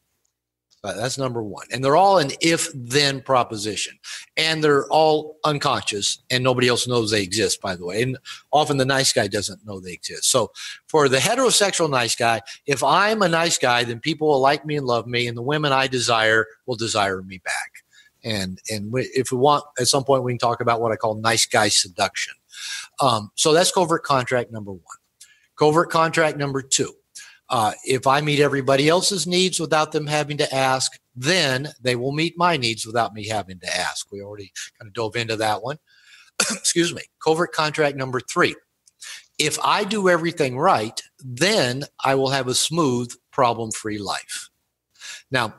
That's number 1. And they're all an if-then proposition. And they're all unconscious, and nobody else knows they exist, by the way. And often the nice guy doesn't know they exist. So for the heterosexual nice guy, if I'm a nice guy, then people will like me and love me, and the women I desire will desire me back. And if we want, at some point, we can talk about what I call nice guy seduction. So that's covert contract number 1. Covert contract number 2. If I meet everybody else's needs without them having to ask, then they will meet my needs without me having to ask. We already kind of dove into that one. Excuse me. Covert contract number 3. If I do everything right, then I will have a smooth, problem-free life. Now,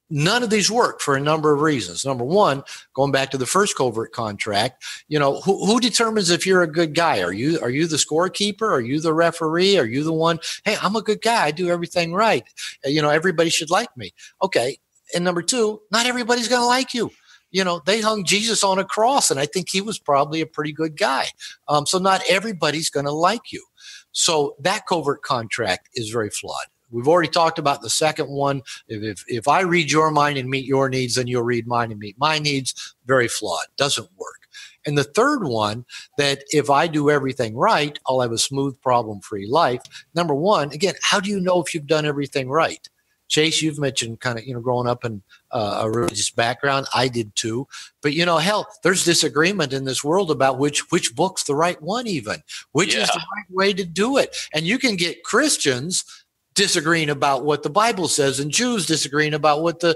none of these work for a number of reasons. Number 1, going back to the first covert contract, who determines if you're a good guy? Are you the scorekeeper? Are you the referee? Are you the one? Hey, I'm a good guy. I do everything right. Everybody should like me. Okay. And number 2, not everybody's going to like you. They hung Jesus on a cross, and I think he was probably a pretty good guy. So not everybody's going to like you. So that covert contract is very flawed. We've already talked about the second one. If I read your mind and meet your needs, then you'll read mine and meet my needs. Very flawed. Doesn't work. And the third one, that if I do everything right, I'll have a smooth, problem-free life. Number one, again, how do you know if you've done everything right? Chase, you've mentioned kind of, growing up in a religious background. I did too. But, hell, there's disagreement in this world about which book's the right one even, which is the right way to do it. And you can get Christians disagreeing about what the Bible says and Jews disagreeing about what the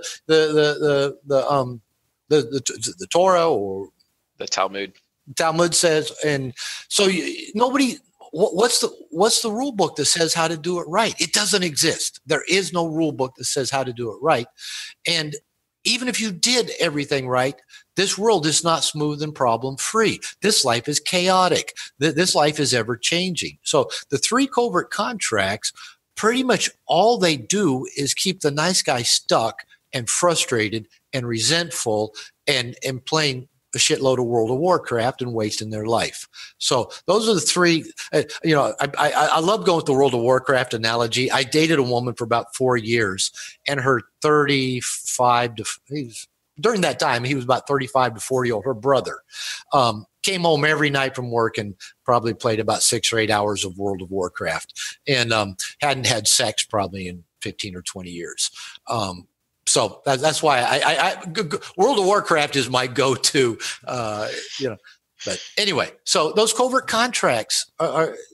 Torah or the Talmud says. And so nobody... What's the rule book that says how to do it right? It doesn't exist. There is no rule book that says how to do it right. And even if you did everything right, this world is not smooth and problem free. This life is chaotic. This life is ever changing. So the 3 covert contracts, pretty much all they do is keep the nice guy stuck and frustrated and resentful and playing a shitload of World of Warcraft and wasting their life. So those are the 3. I love going with the World of Warcraft analogy. I dated a woman for about 4 years, and her 35 to during that time he was about 35 to 40 old. Her brother came home every night from work and probably played about 6 or 8 hours of World of Warcraft, and hadn't had sex probably in 15 or 20 years. So that's why I World of Warcraft is my go-to, But anyway, so those covert contracts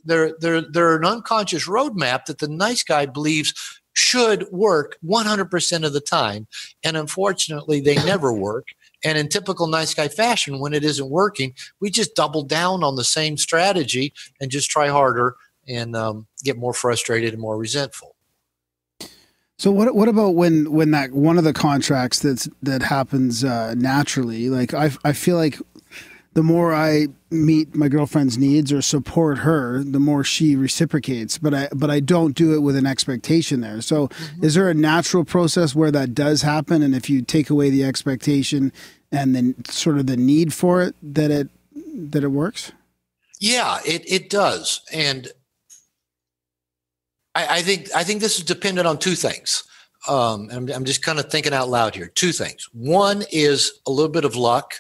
they're an unconscious roadmap that the nice guy believes should work 100% of the time, and unfortunately, they never work. And in typical nice guy fashion, when it isn't working, we just double down on the same strategy and just try harder and get more frustrated and more resentful. So what about when that one of the contracts that happens naturally? Like I feel like the more I meet my girlfriend's needs or support her, the more she reciprocates. But I don't do it with an expectation there. So is there a natural process where that does happen? And if you take away the expectation and then sort of the need for it, that it works? Yeah, it does. And I think this is dependent on 2 things. I'm just kind of thinking out loud here. 2 things. One is a little bit of luck,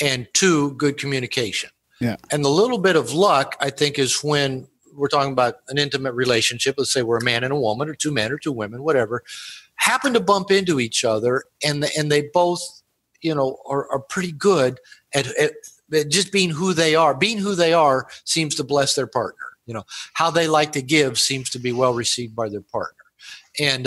and 2, good communication. Yeah. And the little bit of luck, I think, is when we're talking about an intimate relationship. Let's say we're a man and a woman, or 2 men or 2 women, whatever, happen to bump into each other, and they both, are pretty good at just being who they are. Being who they are seems to bless their partner. How they like to give seems to be well received by their partner. And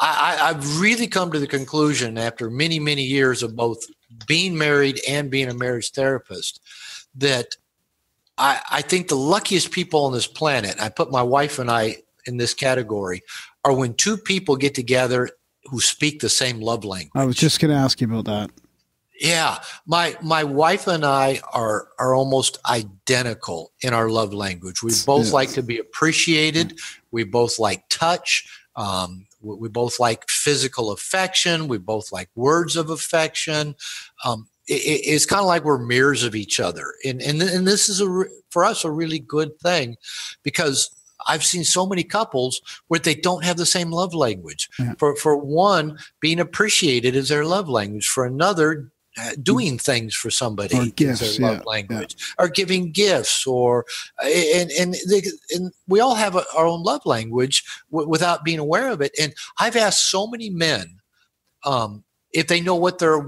I've really come to the conclusion after many, many years of both being married and being a marriage therapist that I think the luckiest people on this planet, I put my wife and I in this category, are when 2 people get together who speak the same love language. I was just going to ask you about that. Yeah, my wife and I are almost identical in our love language. We both like to be appreciated. We both like touch. We both like physical affection. We both like words of affection. It's kind of like we're mirrors of each other, and this is for us a really good thing, because I've seen so many couples where they don't have the same love language. Yeah. For one, being appreciated is their love language. For another, doing things for somebody or gifts, is their love language, or giving gifts, or and we all have our own love language without being aware of it. And I've asked so many men if they know what their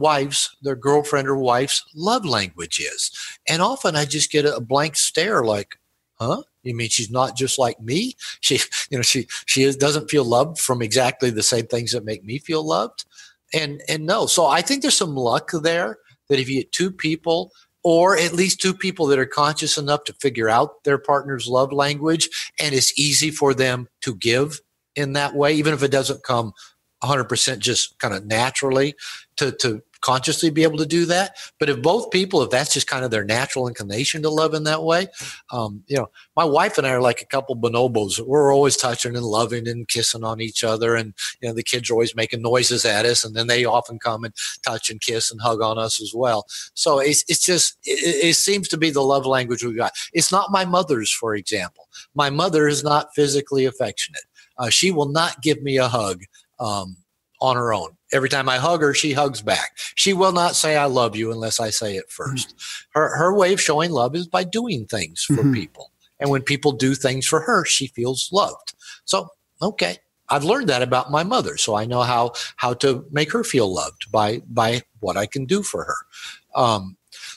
girlfriend or wife's love language is, and often I just get a blank stare, like, "Huh? You mean she's not just like me? She doesn't feel loved from exactly the same things that make me feel loved." And no, so I think there's some luck there that if you get 2 people, or at least 2 people that are conscious enough to figure out their partner's love language, and it's easy for them to give in that way, even if it doesn't come 100% just kind of naturally to consciously be able to do that. But if both people, if that's just kind of their natural inclination to love in that way, my wife and I are like a couple bonobos. We're always touching and loving and kissing on each other. And, the kids are always making noises at us. And then they often come and touch and kiss and hug on us as well. So it seems to be the love language we got. It's not my mother's, for example. My mother is not physically affectionate. She will not give me a hug on her own. Every time I hug her, she hugs back. She will not say I love you unless I say it first. Her way of showing love is by doing things for people. And when people do things for her, she feels loved. So, okay, I've learned that about my mother. So I know how to make her feel loved by what I can do for her.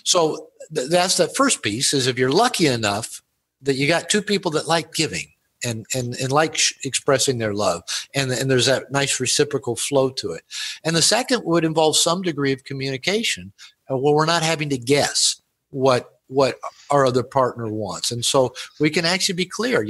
So that's the first piece, is if you're lucky enough that you got two people that like giving and like expressing their love, and there's that nice reciprocal flow to it. And the second would involve some degree of communication where we're not having to guess what our other partner wants. And so we can actually be clear,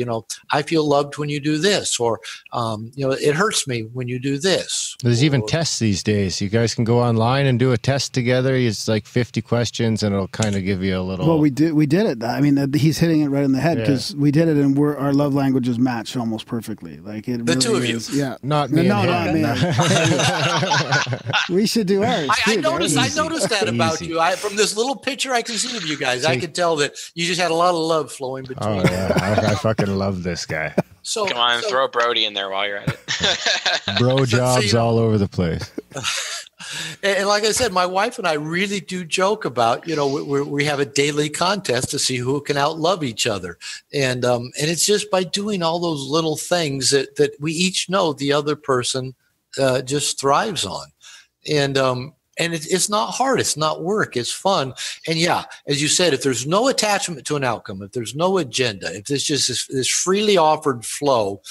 I feel loved when you do this, or, it hurts me when you do this. There's even tests these days. You guys can go online and do a test together. It's like 50 questions and it'll kind of give you a little. Well, we did it. I mean, he's hitting it right in the head, because we did it, and our love languages match almost perfectly. Like it. The really two of is. you. Yeah. Not me. Not me. We should do ours. I noticed that about you. From this little picture I can see of you guys, I could tell that you just had a lot of love flowing between. Oh yeah, I fucking love this guy. So come on, throw Brody in there while you're at it. Bro jobs all over the place. And like I said, my wife and I really do joke about, we have a daily contest to see who can outlove each other. And it's just by doing all those little things that we each know the other person just thrives on. And it's not hard. It's not work. It's fun. And yeah, as you said, if there's no attachment to an outcome, if there's no agenda, if there's just this freely offered flow,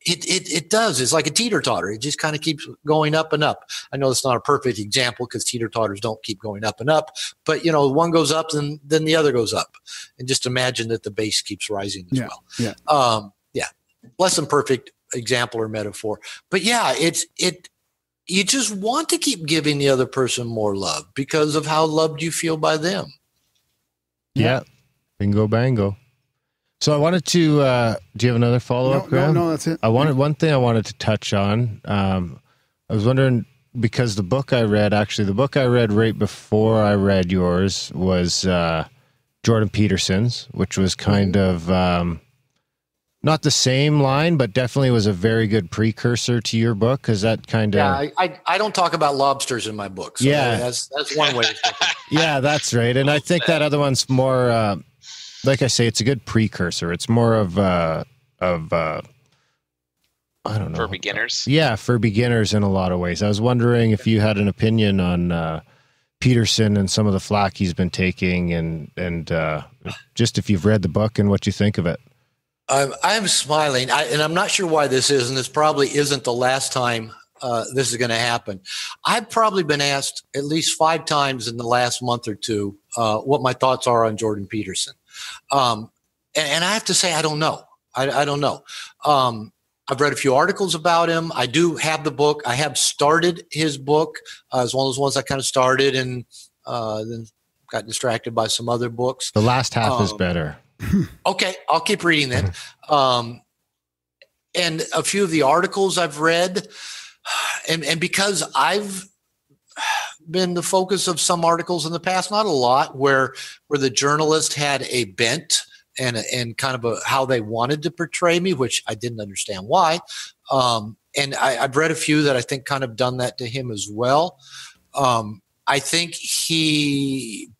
it does. It's like a teeter-totter. It just kind of keeps going up and up. I know it's not a perfect example because teeter-totters don't keep going up and up, but one goes up and then the other goes up. And just imagine that the base keeps rising as well. Yeah. Less than perfect example or metaphor. But yeah, you just want to keep giving the other person more love because of how loved you feel by them. Yeah. Bingo, bango. So I wanted to, do you have another follow-up, Graham? No, that's it. One thing I wanted to touch on. I was wondering, because the book I read right before I read yours was Jordan Peterson's, which was kind of, not the same line, but definitely was a very good precursor to your book, because that kind of... Yeah, I don't talk about lobsters in my book. So yeah. That's one way of thinking. Yeah, that's right. And I think that other one's more, like I say, it's a good precursor. It's more of I don't know. For beginners? Yeah, for beginners in a lot of ways. I was wondering if you had an opinion on Peterson and some of the flack he's been taking, and just if you've read the book and what you think of it. I'm smiling, and I'm not sure why this is, and this probably isn't the last time this is going to happen. I've probably been asked at least 5 times in the last month or two what my thoughts are on Jordan Peterson. And I have to say, I don't know. I don't know. I've read a few articles about him. I do have the book. I have started his book. It's one of those ones I kind of started and then got distracted by some other books. The last half is better. Okay, I'll keep reading then. And a few of the articles I've read, and because I've been the focus of some articles in the past, not a lot, where the journalist had a bent and kind of how they wanted to portray me, which I didn't understand why. And I've read a few that I think kind of done that to him as well. I think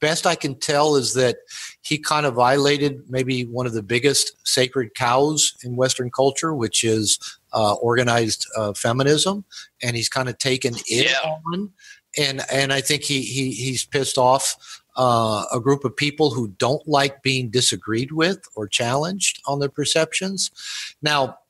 best I can tell is that he kind of violated maybe one of the biggest sacred cows in Western culture, which is organized feminism, and he's kind of taken it on. And I think he's pissed off a group of people who don't like being disagreed with or challenged on their perceptions. Now,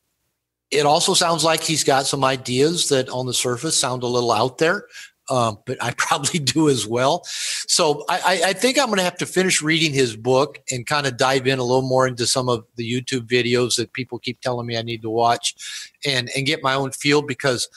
it also sounds like he's got some ideas that on the surface sound a little out there. But I probably do as well. So I think I'm going to have to finish reading his book and kind of dive in a little more into some of the YouTube videos that people keep telling me I need to watch and get my own feel, because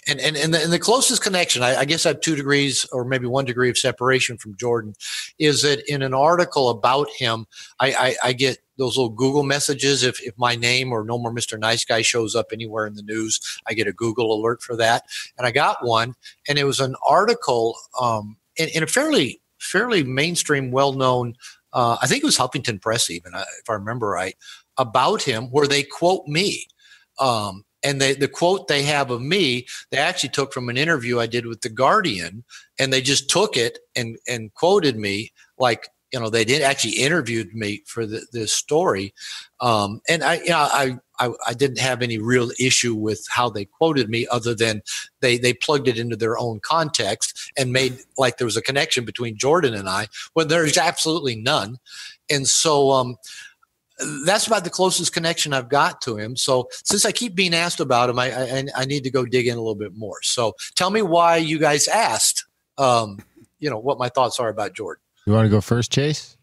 and the closest connection, I guess I have 2 degrees or maybe 1 degree of separation from Jordan, is that in an article about him, I get those little Google messages. If my name or No More Mr. Nice Guy shows up anywhere in the news, I get a Google alert for that. And I got one, and it was an article in a fairly mainstream, well-known, I think it was Huffington Press even, if I remember right, about him where they quote me. And the quote they have of me, they actually took from an interview I did with The Guardian, and they just took it and quoted me like, they did actually interviewed me for this story. And I didn't have any real issue with how they quoted me, other than they plugged it into their own context and made like there was a connection between Jordan and I, when there's absolutely none. And so, that's about the closest connection I've got to him. So since I keep being asked about him, I need to go dig in a little bit more. So tell me why you guys asked, what my thoughts are about Jordan. You want to go first, Chase?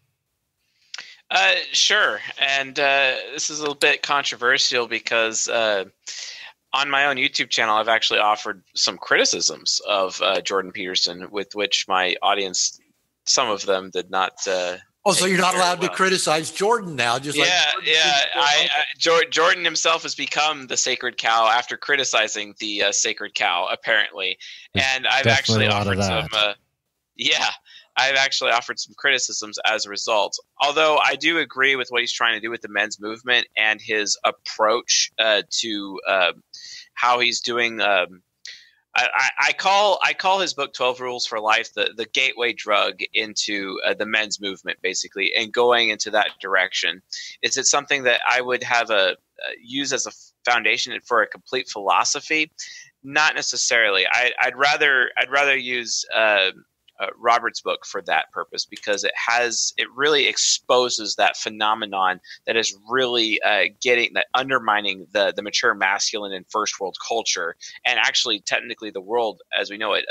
Sure. And this is a little bit controversial because on my own YouTube channel, I've actually offered some criticisms of Jordan Peterson, with which my audience, some of them did not so you're not allowed to criticize Jordan now? Jordan himself has become the sacred cow after criticizing the sacred cow, apparently. And I've actually offered some. I've actually offered some criticisms as a result. Although I do agree with what he's trying to do with the men's movement and his approach to how he's doing. I call his book 12 Rules for Life the gateway drug into the men's movement, basically, and going into that direction. Is it something that I would have use as a foundation for a complete philosophy? Not necessarily. I'd rather use Robert's book for that purpose, because it really exposes that phenomenon that is really undermining the mature masculine and first world culture, and actually technically the world as we know it.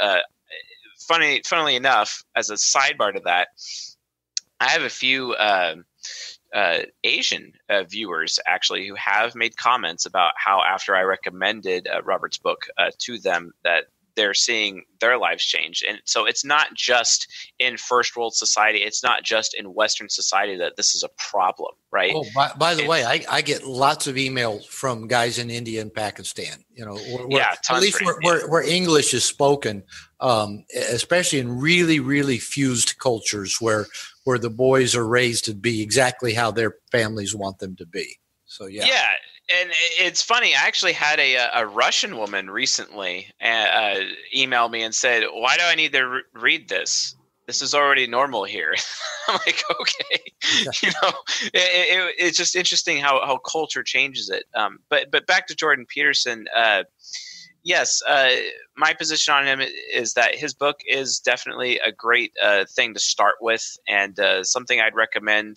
Funnily enough, as a sidebar to that, I have a few Asian viewers actually who have made comments about how after I recommended Robert's book to them, that they're seeing their lives change. And so it's not just in first world society. It's not just in Western society that this is a problem, right? Oh, by the way, I get lots of emails from guys in India and Pakistan, at least where English is spoken, especially in really, really fused cultures where the boys are raised to be exactly how their families want them to be. So, yeah. Yeah. And it's funny. I actually had a Russian woman recently email me and said, "Why do I need to read this? This is already normal here." I'm like, okay, it's just interesting how culture changes it. But back to Jordan Peterson. Yes, my position on him is that his book is definitely a great thing to start with, and something I'd recommend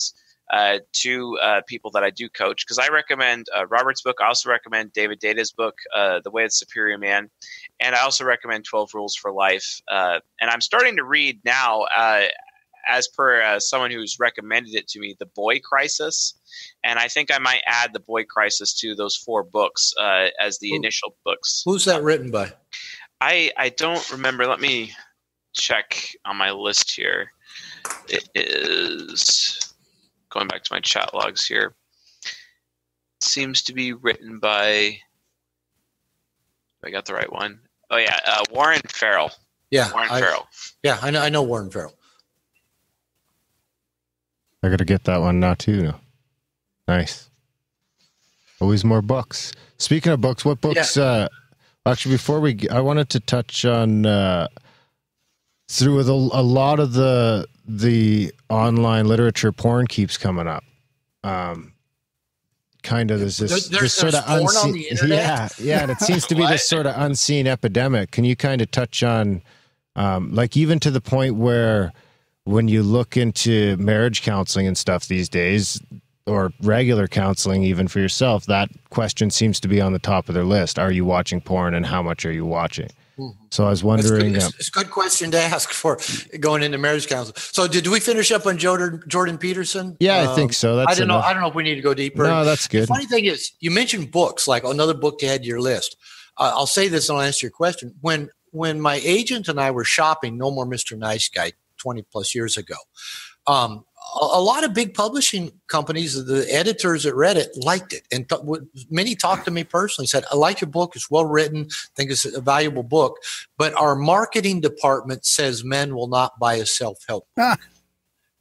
to people that I do coach, because I recommend Robert's book. I also recommend DoBeDoBeDo's book, The Way of the Superior Man. And I also recommend 12 Rules for Life. And I'm starting to read now, as per someone who's recommended it to me, The Boy Crisis. And I think I might add The Boy Crisis to those 4 books as the initial books. Who's that written by? I don't remember. Let me check on my list here. It is... Going back to my chat logs here, it seems to be written by. I got the right one. Oh yeah, Warren Farrell. Yeah, Warren Farrell. Yeah, I know Warren Farrell. I got to get that one now too. Nice. Always more books. Speaking of books, what books? Yeah. Actually, before I wanted to touch on through a lot of the online literature, porn keeps coming up. Kind of there's this sort of unseen, yeah, and it seems to be this sort of unseen epidemic. Can you kind of touch on, like, even to the point where when you look into marriage counseling and stuff these days, or regular counseling even for yourself, that question seems to be on the top of their list. Are you watching porn, and how much are you watching? So I was wondering. It's a good question to ask for going into marriage counseling. So did we finish up on Jordan Peterson? Yeah, I think so. I don't know if we need to go deeper. No, that's good. The funny thing is, you mentioned books, like another book to add to your list. I'll say this and I'll answer your question. When my agent and I were shopping No More Mr. Nice Guy 20 plus years ago, a lot of big publishing companies, the editors that read it liked it. And many talked to me personally, said, "I like your book. It's well written. I think it's a valuable book. But our marketing department says men will not buy a self-help book."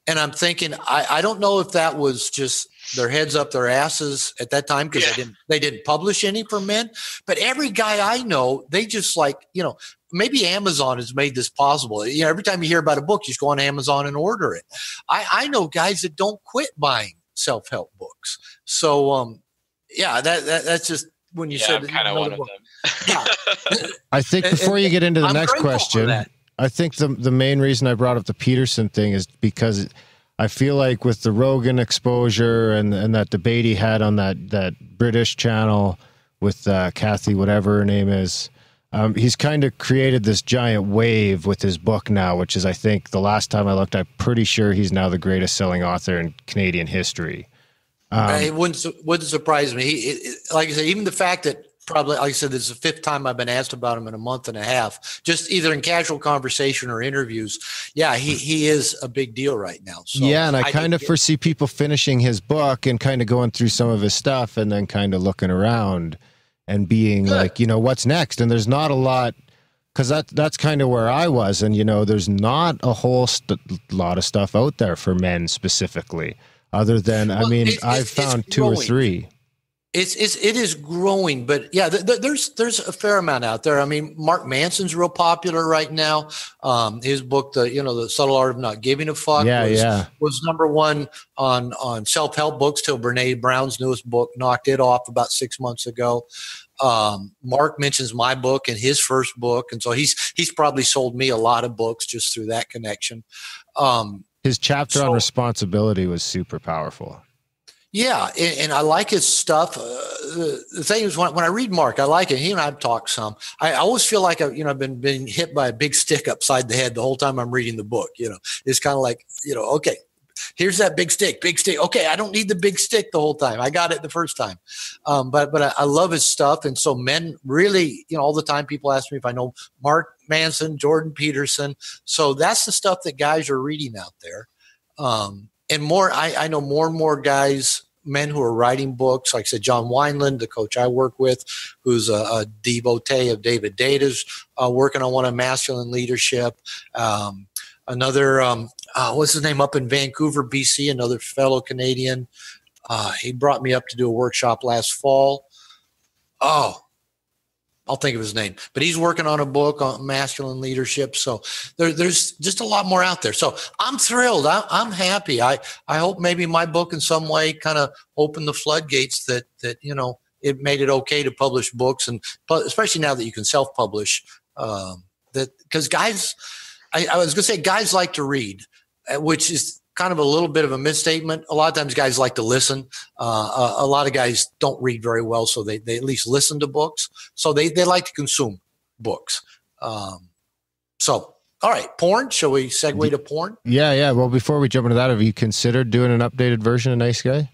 And I'm thinking, I don't know if that was just their heads up their asses at that time because they didn't publish any for men. But every guy I know, they just maybe Amazon has made this possible. Every time you hear about a book, you just go on Amazon and order it. I know guys that don't quit buying self-help books. So, that's just when you said I'm kind of one of them. Yeah. I think before you get into the next question, I think the main reason I brought up the Peterson thing is because I feel like with the Rogan exposure and that debate he had on that British channel with Kathy, whatever her name is, he's kind of created this giant wave with his book now, which is, I think, the last time I looked, I'm pretty sure he's now the greatest selling author in Canadian history. It wouldn't surprise me. Like I said, even the fact that probably, like I said, this is the fifth time I've been asked about him in a month and a half, just either in casual conversation or interviews. Yeah, he is a big deal right now. So yeah, and I kind of foresee people finishing his book and kind of going through some of his stuff and then kind of looking around and being like, what's next? And there's not a lot, because that's kind of where I was. And, there's not a whole lot of stuff out there for men specifically, other than, I've found two or three. It is growing, but yeah, there's a fair amount out there. I mean, Mark Manson's real popular right now. His book, the Subtle Art of Not Giving a Fuck, was number one on self-help books till Brene Brown's newest book knocked it off about 6 months ago. Mark mentions my book and his first book, and so he's probably sold me a lot of books just through that connection. His chapter on responsibility was super powerful. Yeah, and I like his stuff. The thing is, when I read Mark, I like it. He and I've talked some. I always feel like I've been being hit by a big stick upside the head the whole time I'm reading the book. It's kind of like, okay, here's that big stick. Okay, I don't need the big stick the whole time. I got it the first time. But I love his stuff, and so men really, all the time people ask me if I know Mark Manson, Jordan Peterson. So that's the stuff that guys are reading out there. And more, I know more and more guys, men who are writing books. Like I said, John Wineland, the coach I work with, who's a devotee of DoBeDoBeDo's, working on one on masculine leadership. Another, what's his name, up in Vancouver, BC, another fellow Canadian. He brought me up to do a workshop last fall. I'll think of his name, but he's working on a book on masculine leadership. So there's just a lot more out there. So I'm thrilled. I'm happy. I hope maybe my book in some way kind of opened the floodgates that it made it okay to publish books, and especially now that you can self-publish. Because guys, I was going to say guys like to read, which is kind of a little bit of a misstatement. A lot of times guys like to listen. A lot of guys don't read very well, so they at least listen to books. So they like to consume books. So, all right, porn. Shall we segue to porn? Yeah. Well, before we jump into that, have you considered doing an updated version of Nice Guy?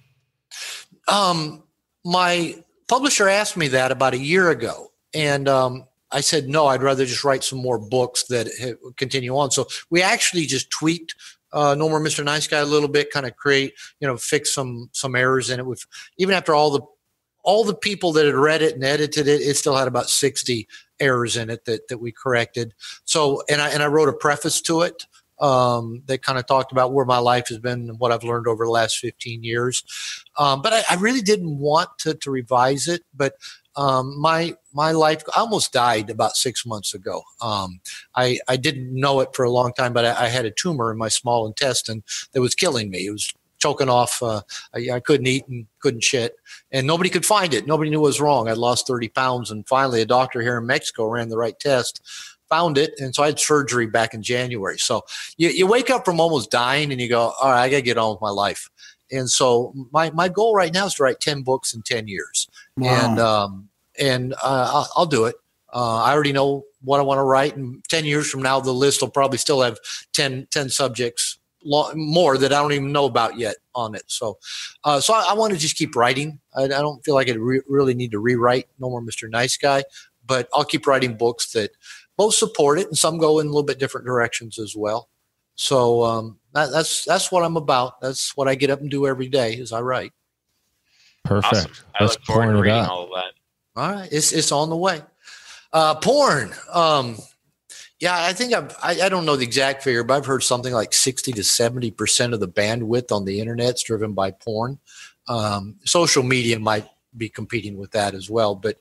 My publisher asked me that about a year ago, and I said, no, I'd rather just write some more books that continue on. So we actually just tweaked No More Mr. Nice Guy a little bit, kind of create, fix some errors in it. With even after all the people that had read it and edited it, it still had about 60 errors in it that we corrected. So, and I wrote a preface to it that kind of talked about where my life has been and what I've learned over the last 15 years. But I really didn't want to revise it, but my life, I almost died about 6 months ago. I didn't know it for a long time, but I had a tumor in my small intestine that was killing me. It was choking off. I couldn't eat and couldn't shit, and nobody could find it. Nobody knew what was wrong. I'd lost 30 pounds, and finally a doctor here in Mexico ran the right test, found it, and so I had surgery back in January. So you wake up from almost dying, and you go, all right, I got to get on with my life. And so my goal right now is to write 10 books in 10 years. Wow. And I'll do it. I already know what I want to write. And 10 years from now, the list will probably still have 10 subjects more that I don't even know about yet on it. So I want to just keep writing. I don't feel like I really need to rewrite No More Mr. Nice Guy, but I'll keep writing books that both support it and some go in a little bit different directions as well. So that's what I'm about. That's what I get up and do every day is I write. Perfect. Awesome. I look forward to reading all of that. All right. It's on the way. Porn. Yeah, I think I don't know the exact figure, but I've heard something like 60 to 70% of the bandwidth on the internet's driven by porn. Social media might be competing with that as well. But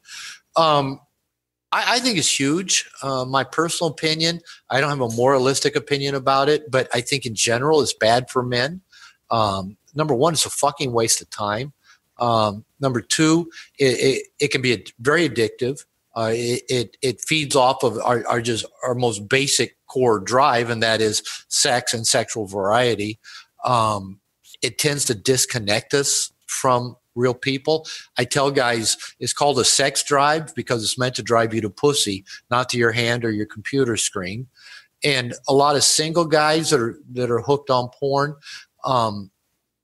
I think it's huge. My personal opinion, I don't have a moralistic opinion about it, but I think in general it's bad for men. Number one, it's a fucking waste of time. Number two, it can be very addictive. It feeds off of our most basic core drive, and that is sex and sexual variety. It tends to disconnect us from real people. I tell guys it's called a sex drive because it's meant to drive you to pussy, not to your hand or your computer screen. And a lot of single guys that are hooked on porn,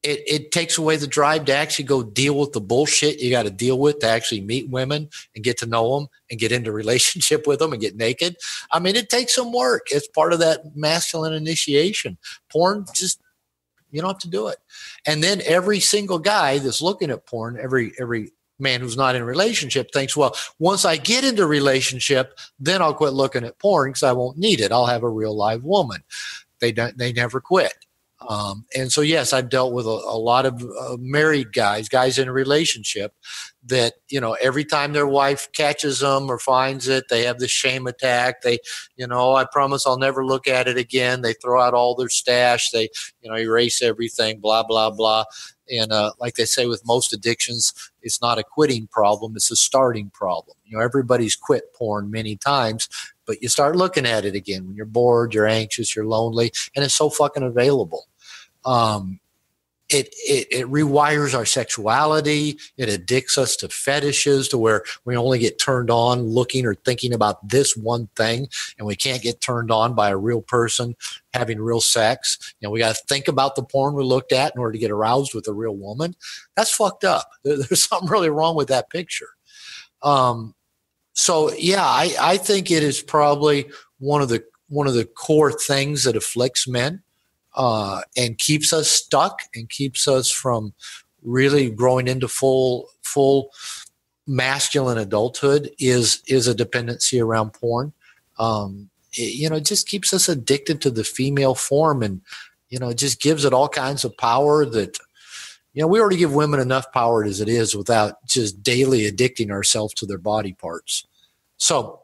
it takes away the drive to actually go deal with the bullshit you got to deal with to actually meet women and get to know them and get into relationship with them and get naked. I mean, it takes some work. It's part of that masculine initiation. Porn, just, you don't have to do it. And then every single guy that's looking at porn, every man who's not in a relationship thinks, well, once I get into a relationship, then I'll quit looking at porn because I won't need it. I'll have a real live woman. They never quit. And so, yes, I've dealt with a lot of married guys in a relationship that, every time their wife catches them or finds it, they have this shame attack. They, I promise I'll never look at it again. They throw out all their stash. They, erase everything, blah, blah, blah. And like they say with most addictions, it's not a quitting problem. It's a starting problem. Everybody's quit porn many times, but you start looking at it again when you're bored, you're anxious, you're lonely, and it's so fucking available. It rewires our sexuality. It addicts us to fetishes to where we only get turned on looking or thinking about this one thing, and we can't get turned on by a real person having real sex. We got to think about the porn we looked at in order to get aroused with a real woman. That's fucked up. There's something really wrong with that picture. So yeah, I think it is probably one of the core things that afflicts men. And keeps us stuck and keeps us from really growing into full masculine adulthood is a dependency around porn. It just keeps us addicted to the female form, and it just gives it all kinds of power that we already give women enough power as it is without just daily addicting ourselves to their body parts. So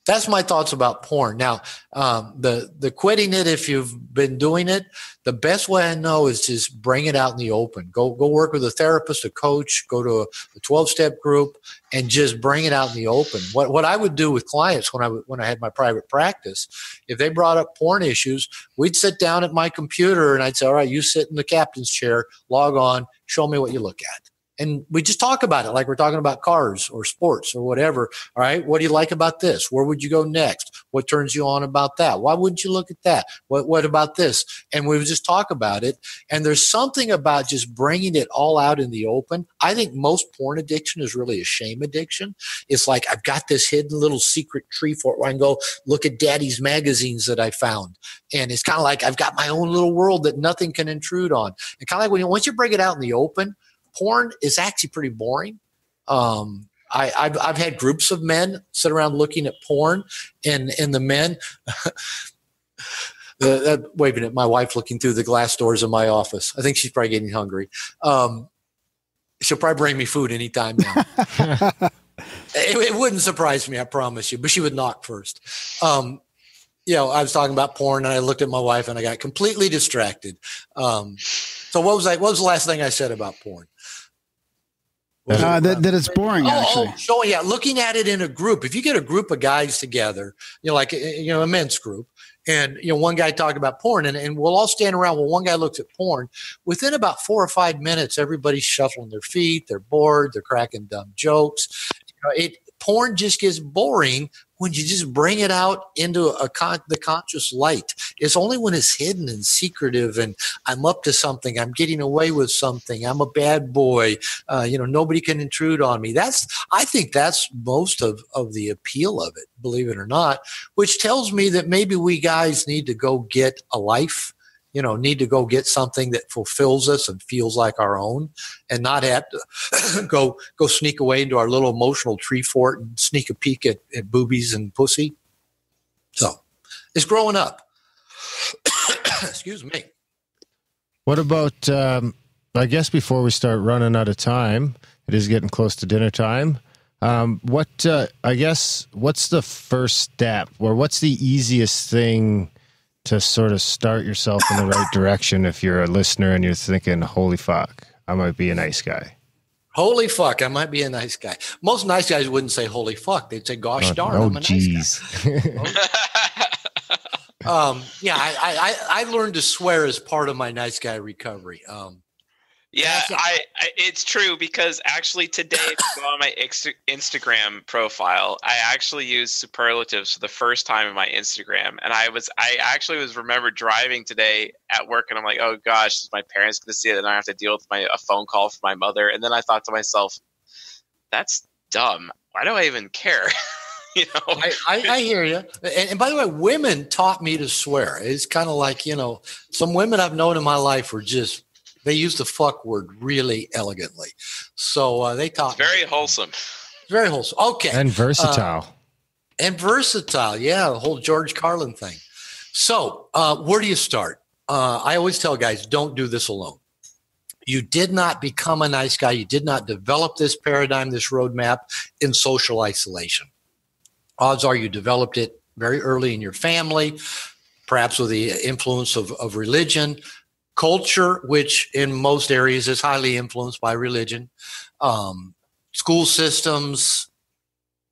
that's my thoughts about porn. Now, the quitting it, if you've been doing it, the best way I know is just bring it out in the open. Go work with a therapist, a coach, go to a 12-step group, and just bring it out in the open. What I would do with clients when I had my private practice, if they brought up porn issues, we'd sit down at my computer and I'd say, all right, you sit in the captain's chair, log on, show me what you look at. And we just talk about it like we're talking about cars or sports or whatever. All right, what do you like about this? Where would you go next? What turns you on about that? Why wouldn't you look at that? What about this? And we would just talk about it. And there's something about just bringing it all out in the open. I think most porn addiction is really a shame addiction. It's like, I've got this hidden little secret tree fort where I can go look at daddy's magazines that I found. And it's kind of like I've got my own little world that nothing can intrude on. And kind of like once you bring it out in the open, porn is actually pretty boring. I've had groups of men sit around looking at porn, and the men, wait a minute, my wife looking through the glass doors of my office. I think she's probably getting hungry. She'll probably bring me food anytime now. It wouldn't surprise me, I promise you, but she would knock first. I was talking about porn, and I looked at my wife, and I got completely distracted. So what was the last thing I said about porn? That it's boring, actually. Looking at it in a group. If you get a group of guys together, a men's group, and one guy talking about porn, and we'll all stand around while one guy looks at porn. Within about 4 or 5 minutes, everybody's shuffling their feet, they're bored, they're cracking dumb jokes. Porn just gets boring when you just bring it out into the conscious light. It's only when it's hidden and secretive and I'm up to something, I'm getting away with something, I'm a bad boy, nobody can intrude on me. I think that's most of the appeal of it, believe it or not, which tells me that maybe we guys need to go get a life, need to go get something that fulfills us and feels like our own, and not have to go sneak away into our little emotional tree fort and sneak a peek at boobies and pussy. So it's growing up. Excuse me. What about I guess before we start running out of time, it is getting close to dinner time. What's the first step, or what's the easiest thing to sort of start yourself in the right direction if you're a listener and you're thinking, holy fuck, I might be a nice guy? Holy fuck, I might be a nice guy. Most nice guys wouldn't say holy fuck. They'd say, gosh darn, I'm a nice guy. I learned to swear as part of my nice guy recovery. It's true, because actually today, if you go on my Instagram profile, I actually used superlatives for the first time in my Instagram. And I actually remembered driving today at work, and I'm like, oh gosh, is my parents going to see it? And I have to deal with a phone call from my mother. And then I thought to myself, that's dumb. Why do I even care? You know? I hear you. And by the way, women taught me to swear. It's kind of like, some women I've known in my life were just, they use the fuck word really elegantly. So they taught me. Very wholesome. Very wholesome. Okay. And versatile. Yeah. The whole George Carlin thing. So where do you start? I always tell guys, don't do this alone. You did not become a nice guy. You did not develop this paradigm, this roadmap in social isolation. Odds are you developed it very early in your family, perhaps with the influence of religion, culture, which in most areas is highly influenced by religion, school systems,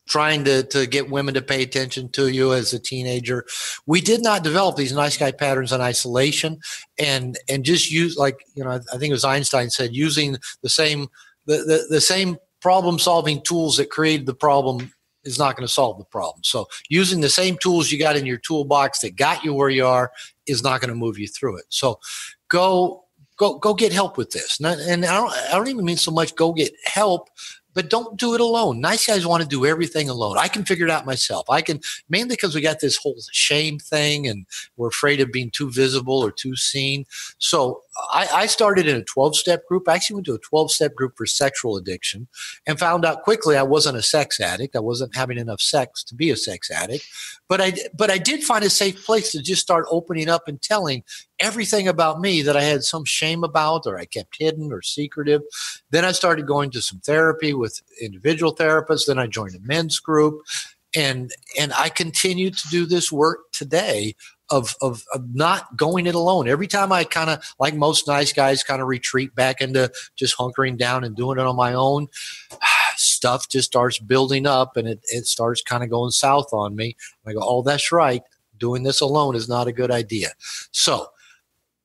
trying to get women to pay attention to you as a teenager. We did not develop these nice guy patterns in isolation and just use, I think it was Einstein said, using the same problem solving tools that created the problem is not going to solve the problem. So using the same tools you got in your toolbox that got you where you are is not going to move you through it. So go get help with this. And I don't even mean so much go get help, but don't do it alone. Nice guys want to do everything alone. I can figure it out myself. Mainly because we got this whole shame thing and we're afraid of being too visible or too seen. So I started in a 12-step group. I actually went to a 12-step group for sexual addiction and found out quickly I wasn't a sex addict. I wasn't having enough sex to be a sex addict. But I did find a safe place to just start opening up and telling everything about me that I had some shame about or I kept hidden or secretive. Then I started going to some therapy with individual therapists. Then I joined a men's group. And I continue to do this work today of not going it alone. Every time I kind of, like most nice guys, kind of retreat back into just hunkering down and doing it on my own, stuff just starts building up and it starts kind of going south on me. I go, oh, that's right. Doing this alone is not a good idea. So,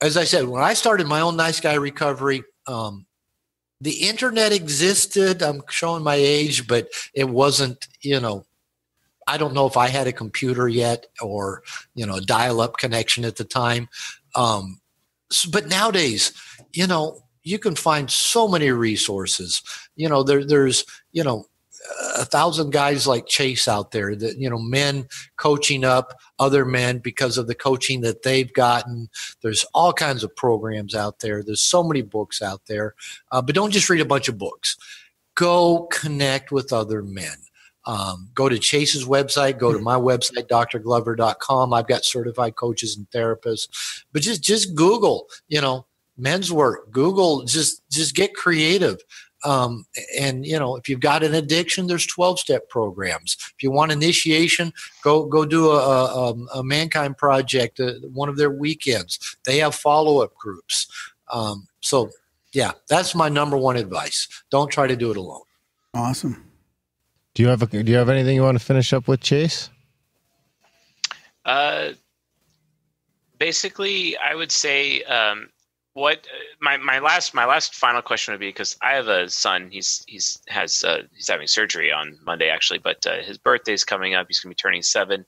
as I said, when I started my own nice guy recovery, the internet existed. I'm showing my age, but it wasn't, I don't know if I had a computer yet or, a dial-up connection at the time. But nowadays, you can find so many resources. There's 1,000 guys like Chase out there that, men coaching up other men because of the coaching that they've gotten. There's all kinds of programs out there. There's so many books out there. But don't just read a bunch of books. Go connect with other men. Go to Chase's website, go to my website, drglover.com. I've got certified coaches and therapists, but just Google, men's work. Google, just get creative. And if you've got an addiction, there's 12-step programs. If you want initiation, go do a Mankind Project, one of their weekends. They have follow-up groups. So yeah, that's my number one advice. Don't try to do it alone. Awesome. Do you have anything you want to finish up with, Chase? Basically, I would say what my last final question would be, because I have a son. He's having surgery on Monday actually, but his birthday's coming up. He's going to be turning 7.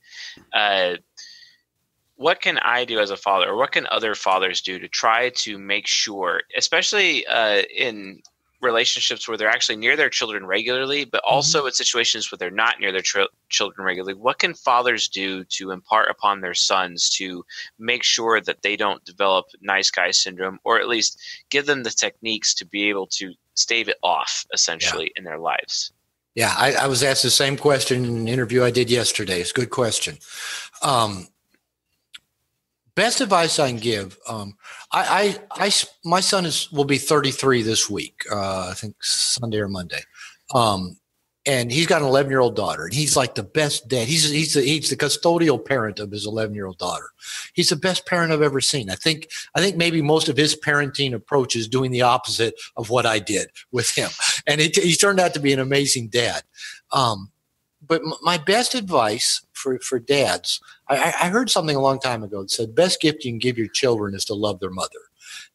What can I do as a father, or what can other fathers do to try to make sure, especially in relationships where they're actually near their children regularly, but also in situations where they're not near their children regularly, what can fathers do to impart upon their sons to make sure that they don't develop nice guy syndrome, or at least give them the techniques to be able to stave it off essentially in their lives? Yeah, I was asked the same question in an interview I did yesterday. It's a good question. Best advice I can give. My son will be 33 this week. I think Sunday or Monday. And he's got an 11-year-old daughter, and he's like the best dad. He's the custodial parent of his 11-year-old daughter. He's the best parent I've ever seen. I think maybe most of his parenting approach is doing the opposite of what I did with him. And he turned out to be an amazing dad. But my best advice for dads, I heard something a long time ago that said, best gift you can give your children is to love their mother.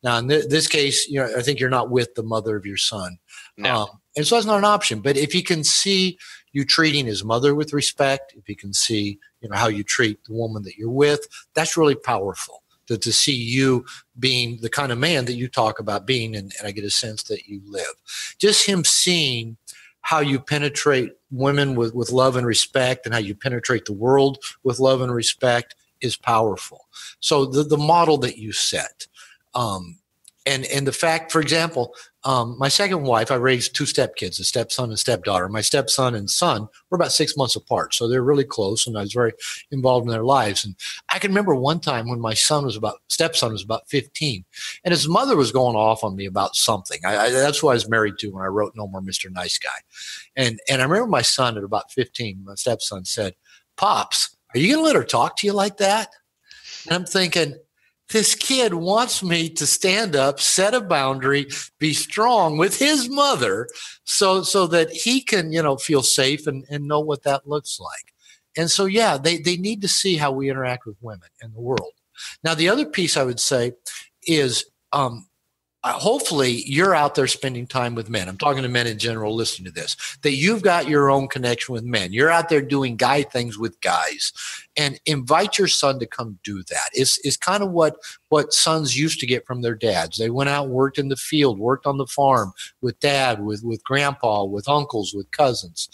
Now, in this case, I think you're not with the mother of your son. No. And so that's not an option. But if he can see you treating his mother with respect, if he can see, how you treat the woman that you're with, that's really powerful. To see you being the kind of man that you talk about being, and I get a sense that you live. Just him seeing how you penetrate women with love and respect, and how you penetrate the world with love and respect is powerful. So the model that you set, and the fact, for example, my second wife, I raised 2 stepkids, a stepson and stepdaughter. My stepson and son were about 6 months apart, so they're really close, and I was very involved in their lives. And I can remember one time when my stepson was about 15, and his mother was going off on me about something. That's who I was married to when I wrote No More Mr. Nice Guy. And I remember my son at about 15, my stepson said, "Pops, are you going to let her talk to you like that?" And I'm thinking, this kid wants me to stand up, set a boundary, be strong with his mother so that he can, feel safe and know what that looks like. And so, yeah, they need to see how we interact with women in the world. Now, the other piece I would say is hopefully you're out there spending time with men. I'm talking to men in general listening to this, that you've got your own connection with men. You're out there doing guy things with guys, and invite your son to come do that. It's kind of what sons used to get from their dads. They went out, worked in the field, worked on the farm with dad, with grandpa, with uncles, with cousins.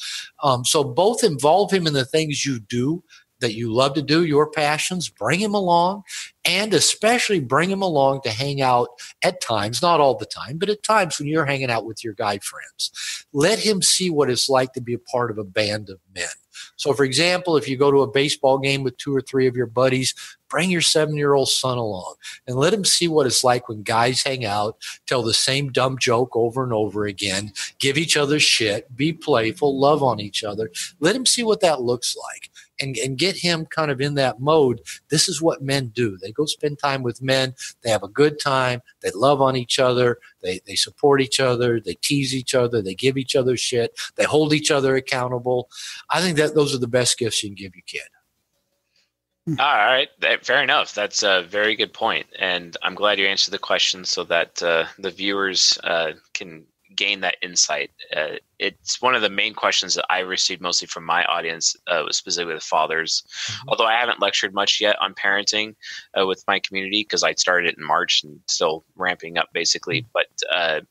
So both involve him in the things you do that you love to do, your passions, bring him along, and especially bring him along to hang out at times, not all the time, but at times when you're hanging out with your guy friends. Let him see what it's like to be a part of a band of men. So, for example, if you go to a baseball game with 2 or 3 of your buddies, bring your 7-year-old son along and let him see what it's like when guys hang out, tell the same dumb joke over and over again, give each other shit, be playful, love on each other. Let him see what that looks like. And get him kind of in that mode. This is what men do. They go spend time with men. They have a good time. They love on each other. They support each other. They tease each other. They give each other shit. They hold each other accountable. I think that those are the best gifts you can give your kid. All right. Fair enough. That's a very good point. And I'm glad you answered the question so that the viewers can gain that insight. It's one of the main questions that I received mostly from my audience, specifically the fathers. Mm-hmm. Although I haven't lectured much yet on parenting with my community because I started it in March and still ramping up basically. Mm-hmm. But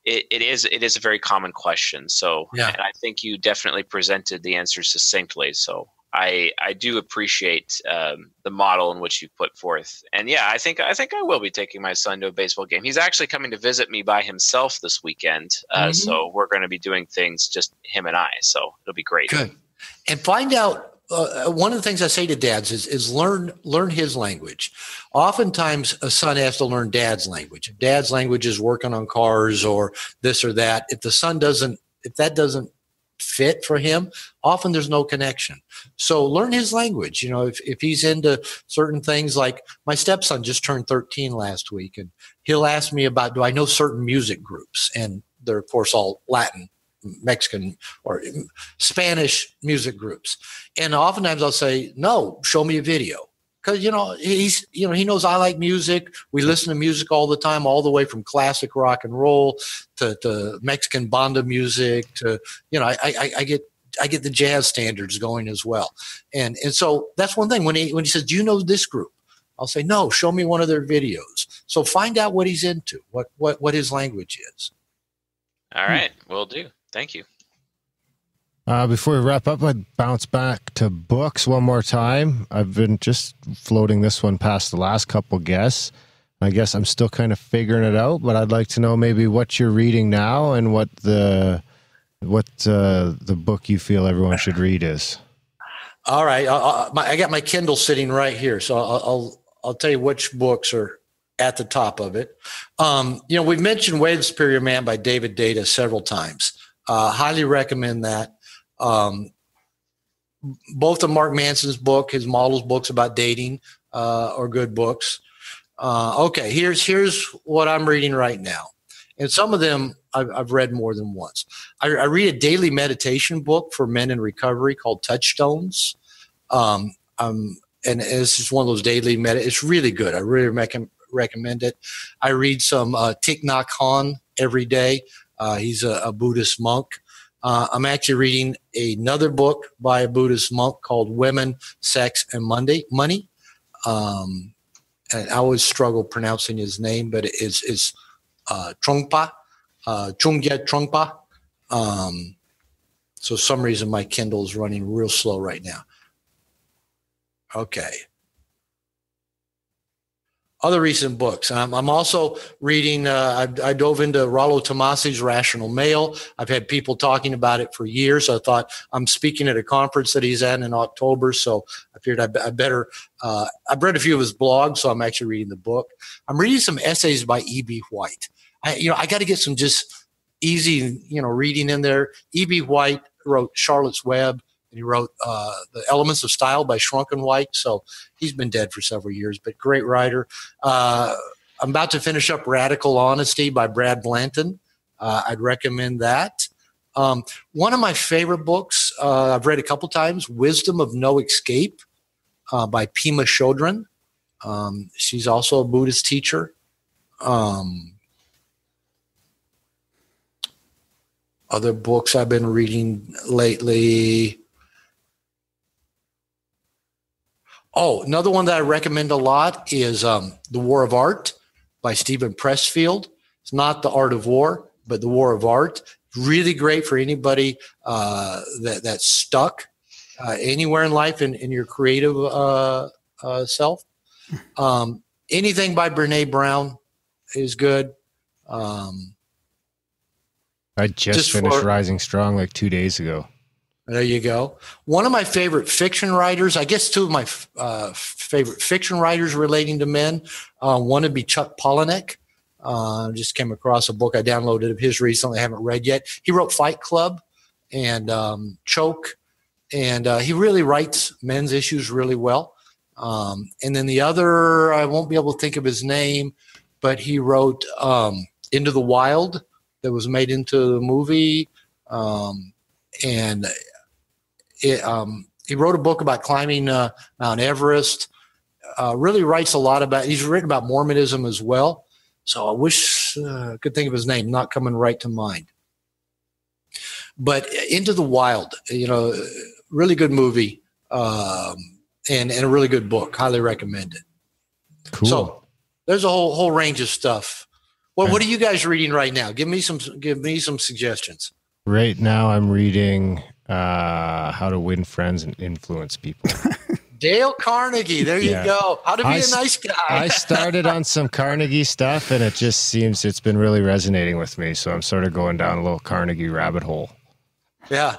it is a very common question. So, yeah. And I think you definitely presented the answers succinctly. So I do appreciate the model in which you put forth. And yeah, I think I will be taking my son to a baseball game. He's actually coming to visit me by himself this weekend. So we're going to be doing things just him and I. So it'll be great. Good. And find out, one of the things I say to dads is learn his language. Oftentimes a son has to learn dad's language. If dad's language is working on cars or this or that, if that doesn't fit for him, often there's no connection. So learn his language. If he's into certain things, like my stepson just turned 13 last week, and he'll ask me about, do I know certain music groups? And they're of course all Latin, Mexican, or Spanish music groups. And oftentimes I'll say, no, show me a video. Because, he knows I like music. We listen to music all the time, all the way from classic rock and roll to Mexican banda music to, I get the jazz standards going as well. And so that's one thing. When he says, do you know this group? I'll say, no, show me one of their videos. So find out what he's into, what his language is. All right. Will do. Thank you. Before we wrap up, I'd bounce back to books one more time. I've been just floating this one past the last couple guests. I guess I'm still kind of figuring it out, but I'd like to know maybe what you're reading now and what the book you feel everyone should read is. All right. I got my Kindle sitting right here, so I'll tell you which books are at the top of it. We've mentioned Way of the Superior Man by DoBeDoBeDo several times. Highly recommend that. Both of Mark Manson's book, his models books about dating, are good books. Okay, here's what I'm reading right now. And some of them I've read more than once. I read a daily meditation book for men in recovery called Touchstones. And this is one of those daily it's really good. I really recommend it. I read some Thich Nhat Hanh every day. He's a Buddhist monk. I'm actually reading another book by a Buddhist monk called Women, Sex, and Money. And I always struggle pronouncing his name, but it's Trungpa, Chungya Trungpa. So for some reason my Kindle is running real slow right now. Okay. Other recent books. I'm also reading, I dove into Rollo Tomasi's Rational Male. I've had people talking about it for years. I thought I'm speaking at a conference that he's at in October, so I figured I better, I've read a few of his blogs, so I'm actually reading the book. I'm reading some essays by E.B. White. I got to get some just easy, reading in there. E.B. White wrote Charlotte's Web. And he wrote The Elements of Style by Shrunken White. So he's been dead for several years, but great writer. I'm about to finish up Radical Honesty by Brad Blanton. I'd recommend that. One of my favorite books I've read a couple times, Wisdom of No Escape by Pema Chodron. She's also a Buddhist teacher. Other books I've been reading lately. Oh, another one that I recommend a lot is The War of Art by Stephen Pressfield. It's not The Art of War, but The War of Art. Really great for anybody that's stuck anywhere in life in your creative self. Anything by Brene Brown is good. I just finished Rising Strong like 2 days ago. There you go. One of my favorite fiction writers, I guess two of my favorite fiction writers relating to men, one would be Chuck Palahniuk. Just came across a book I downloaded of his recently. I haven't read yet. He wrote Fight Club and Choke, and he really writes men's issues really well. And then the other, I won't be able to think of his name, but he wrote Into the Wild that was made into the movie. He wrote a book about climbing Mount Everest. Really writes a lot about. He's written about Mormonism as well. So I wish I could think of his name. Not coming right to mind. But Into the Wild, really good movie, and a really good book. Highly recommend it. Cool. So there's a whole range of stuff. Well, what are you guys reading right now? Give me some suggestions. Right now, I'm reading How to Win Friends and Influence People. Dale Carnegie. There you go. How to be a nice guy. I started on some Carnegie stuff, and it just seems it's been really resonating with me. So I'm sort of going down a little Carnegie rabbit hole. Yeah.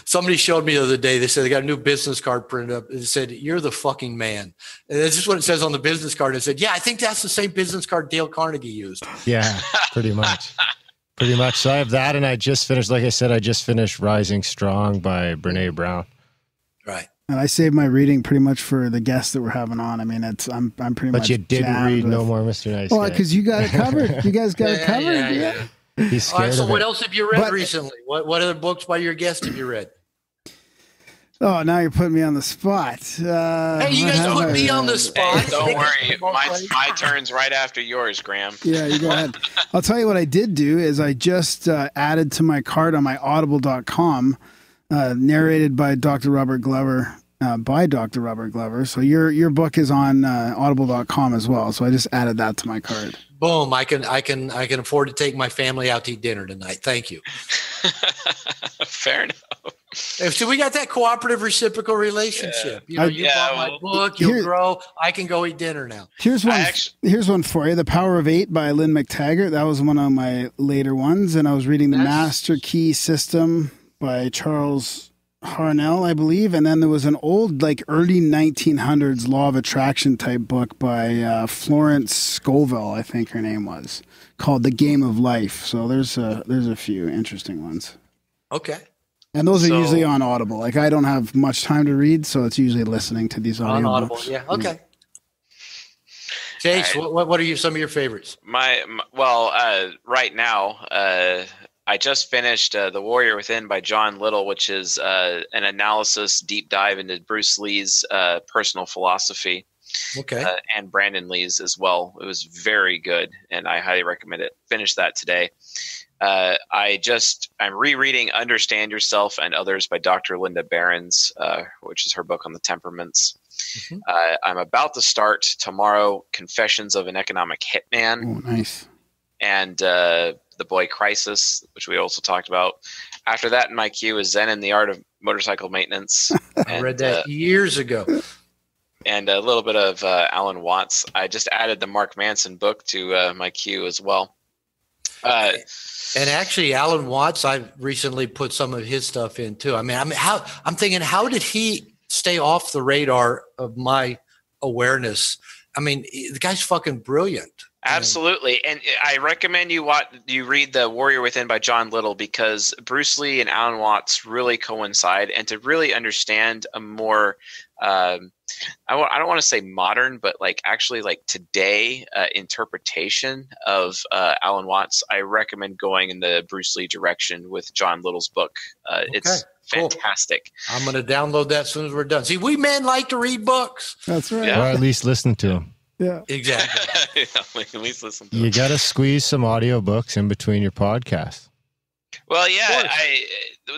Somebody showed me the other day. They said they got a new business card printed up. It said, "You're the fucking man." And this is what it says on the business card. It said, "Yeah, I think that's the same business card Dale Carnegie used." Yeah, pretty much. Pretty much. So I have that, and I just finished, like I said, Rising Strong by Brene Brown. Right. And I saved my reading pretty much for the guests that we're having on. I mean, I'm pretty much. But you didn't read No More Mr. Nice Guy. Well, because you got it covered. You guys got it covered. Yeah. He's scared. All right, so of what it. else have you read recently? What other books by your guest have you read? Oh, now you're putting me on the spot. Hey, you guys put me on the spot. Hey, don't worry. My turn's right after yours, Graham. Yeah, you go ahead. I'll tell you what I did do is I just added to my cart on my audible.com, narrated by Dr. Robert Glover, So your book is on audible.com as well. So I just added that to my cart. Boom. I can afford to take my family out to eat dinner tonight. Thank you. Fair enough. So we got that cooperative reciprocal relationship. You bought my book, you'll grow. I can go eat dinner now. Here's one for you. The Power of Eight by Lynn McTaggart. That was one of my later ones. And I was reading The Master Key System by Charles Harnell, I believe, and then there was an old, like early 1900s law of attraction type book by Florence Scovel, I think her name was, called The Game of Life. So there's a few interesting ones. Okay. And those are usually on Audible. Like I don't have much time to read, so it's usually listening to these audiobooks. On Audible, yeah. Okay. Chase, what are some of your favorites? Right now, I just finished The Warrior Within by John Little, which is an analysis, deep dive into Bruce Lee's personal philosophy. Okay. And Brandon Lee's as well. It was very good, and I highly recommend it. Finished that today. I'm rereading Understand Yourself and Others by Dr. Linda Behrens, which is her book on the temperaments. Mm-hmm. I'm about to start tomorrow Confessions of an Economic Hitman. Oh, nice. And The Boy Crisis, which we also talked about. After that in my queue is Zen and the Art of Motorcycle Maintenance. I read that years ago. And a little bit of Alan Watts. I just added the Mark Manson book to my queue as well. And actually, Alan Watts, I recently put some of his stuff in too. I'm thinking, how did he stay off the radar of my awareness? I mean, the guy's fucking brilliant. Absolutely. And I recommend you read The Warrior Within by John Little, because Bruce Lee and Alan Watts really coincide, and to really understand a more I don't want to say modern, but actually today interpretation of Alan Watts, I recommend going in the Bruce Lee direction with John Little's book. It's fantastic. Cool. I'm going to download that as soon as we're done. See, we men like to read books. That's right. Yeah. Or at least listen to them. Yeah, exactly. At least listen to them. You got to squeeze some audiobooks in between your podcasts. Well, yeah,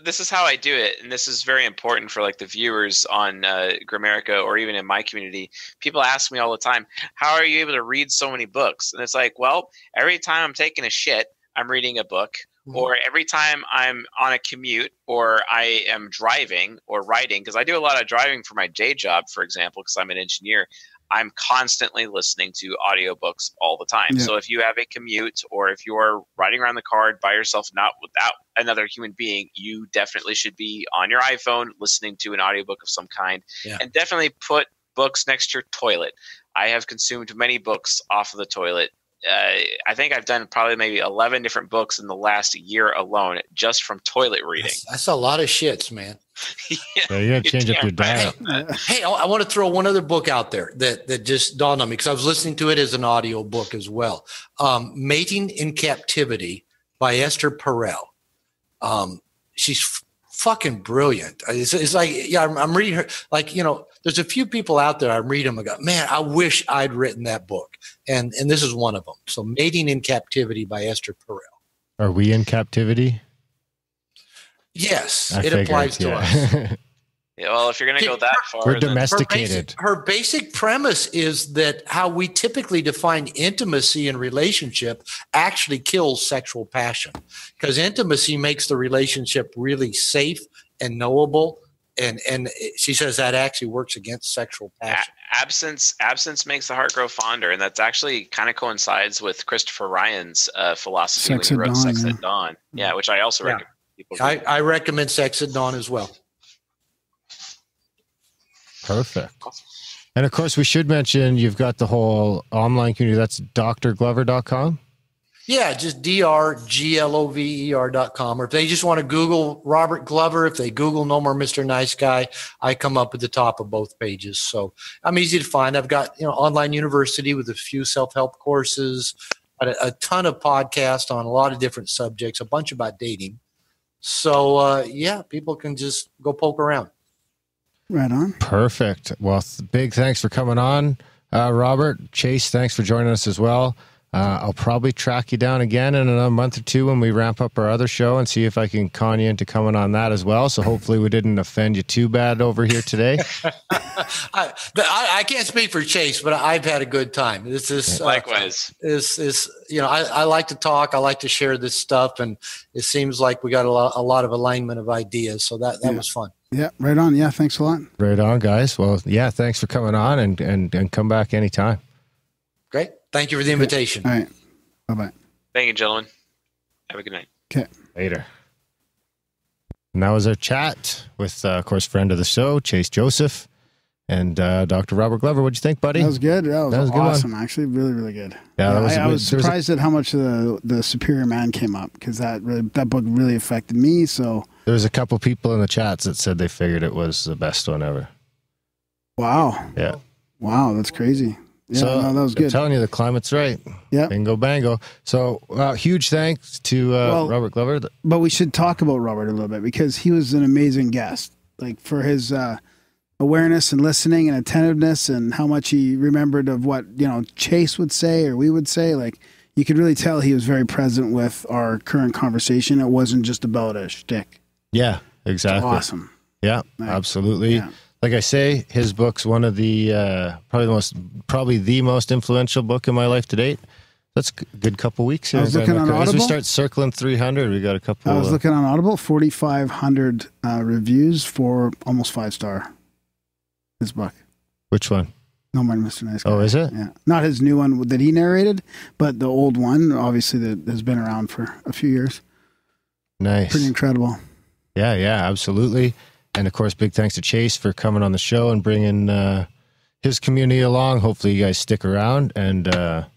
this is how I do it, and this is very important for the viewers on Grimerica or even in my community. People ask me all the time, how are you able to read so many books? And it's well, every time I'm taking a shit, I'm reading a book. Mm-hmm. Or every time I'm on a commute, or I am driving or writing, because I do a lot of driving for my day job, for example, because I'm an engineer. I'm constantly listening to audiobooks all the time. Yeah. So if you have a commute, or if you're riding around the car by yourself, not without another human being, you definitely should be on your iPhone listening to an audiobook of some kind. Yeah. And definitely put books next to your toilet. I have consumed many books off of the toilet. I think I've done probably maybe 11 different books in the last year alone, just from toilet reading. That's a lot of shits, man. Yeah, so you got to change up your diet. Hey, I want to throw one other book out there that just dawned on me, because I was listening to it as an audio book as well. Mating in Captivity by Esther Perel. She's fucking brilliant. It's I'm reading her. There's a few people out there, I read them and go, man, I wish I'd written that book. And this is one of them. So Mating in Captivity by Esther Perel. Are we in captivity? Yes, it applies to us. Yeah, well, if you're going to go that far, we're domesticated. Her basic premise is that how we typically define intimacy in relationship actually kills sexual passion, because intimacy makes the relationship really safe and knowable. And she says that actually works against sexual passion. Absence makes the heart grow fonder, and that's actually kind of coincides with Christopher Ryan's philosophy when he wrote Sex at Dawn. Yeah, which I also recommend people. I recommend Sex at Dawn as well. Perfect. And of course, we should mention you've got the whole online community. That's drglover.com. Yeah, just drglover.com. Or if they just want to Google Robert Glover, if they Google No More Mr. Nice Guy, I come up at the top of both pages. So I'm easy to find. I've got online university with a few self-help courses, a ton of podcasts on a lot of different subjects, a bunch about dating. So people can just go poke around. Right on. Perfect. Well, big thanks for coming on, Robert. Chase, thanks for joining us as well. I'll probably track you down again in another month or two when we ramp up our other show and see if I can con you into coming on that as well. So hopefully we didn't offend you too bad over here today. I can't speak for Chase, but I've had a good time. This is likewise. I like to talk. I like to share this stuff, and it seems like we got a lot of alignment of ideas. So that was fun. Yeah, right on. Yeah, thanks a lot. Right on, guys. Well, yeah, thanks for coming on and come back anytime. Great. Thank you for the invitation. All right. Bye-bye. Thank you, gentlemen. Have a good night. Okay. Later. And that was our chat with, of course, friend of the show, C.S Joseph, and Dr. Robert Glover. What'd you think, buddy? That was good. That was a good awesome, actually. Really, really good. Yeah, I was surprised at how much the Superior Man came up, because that book really affected me. So there was a couple people in the chats that said they figured it was the best one ever. Wow. Yeah. Wow, that's crazy. Yeah, so no, that was good. I'm telling you, the climate's right. Yeah. Bingo bango. So huge thanks to Robert Glover. But we should talk about Robert a little bit, because he was an amazing guest, like for his awareness and listening and attentiveness, and how much he remembered of what, Chase would say or we would say. Like, you could really tell he was very present with our current conversation. It wasn't just about a shtick. Yeah, exactly. It's awesome. Yeah, absolutely. Yeah. Like I say, his book's one of the probably the most influential book in my life to date. That's a good couple weeks here. I was looking on Audible. As we start circling 300, we got a couple. I was looking on Audible, 4,500 reviews for almost 5-star. His book. Which one? No More Mr. Nice Guy. Oh, is it? Yeah, not his new one that he narrated, but the old one, obviously, that has been around for a few years. Nice. Pretty incredible. Yeah, absolutely. And of course, big thanks to Chase for coming on the show and bringing his community along. Hopefully you guys stick around, and I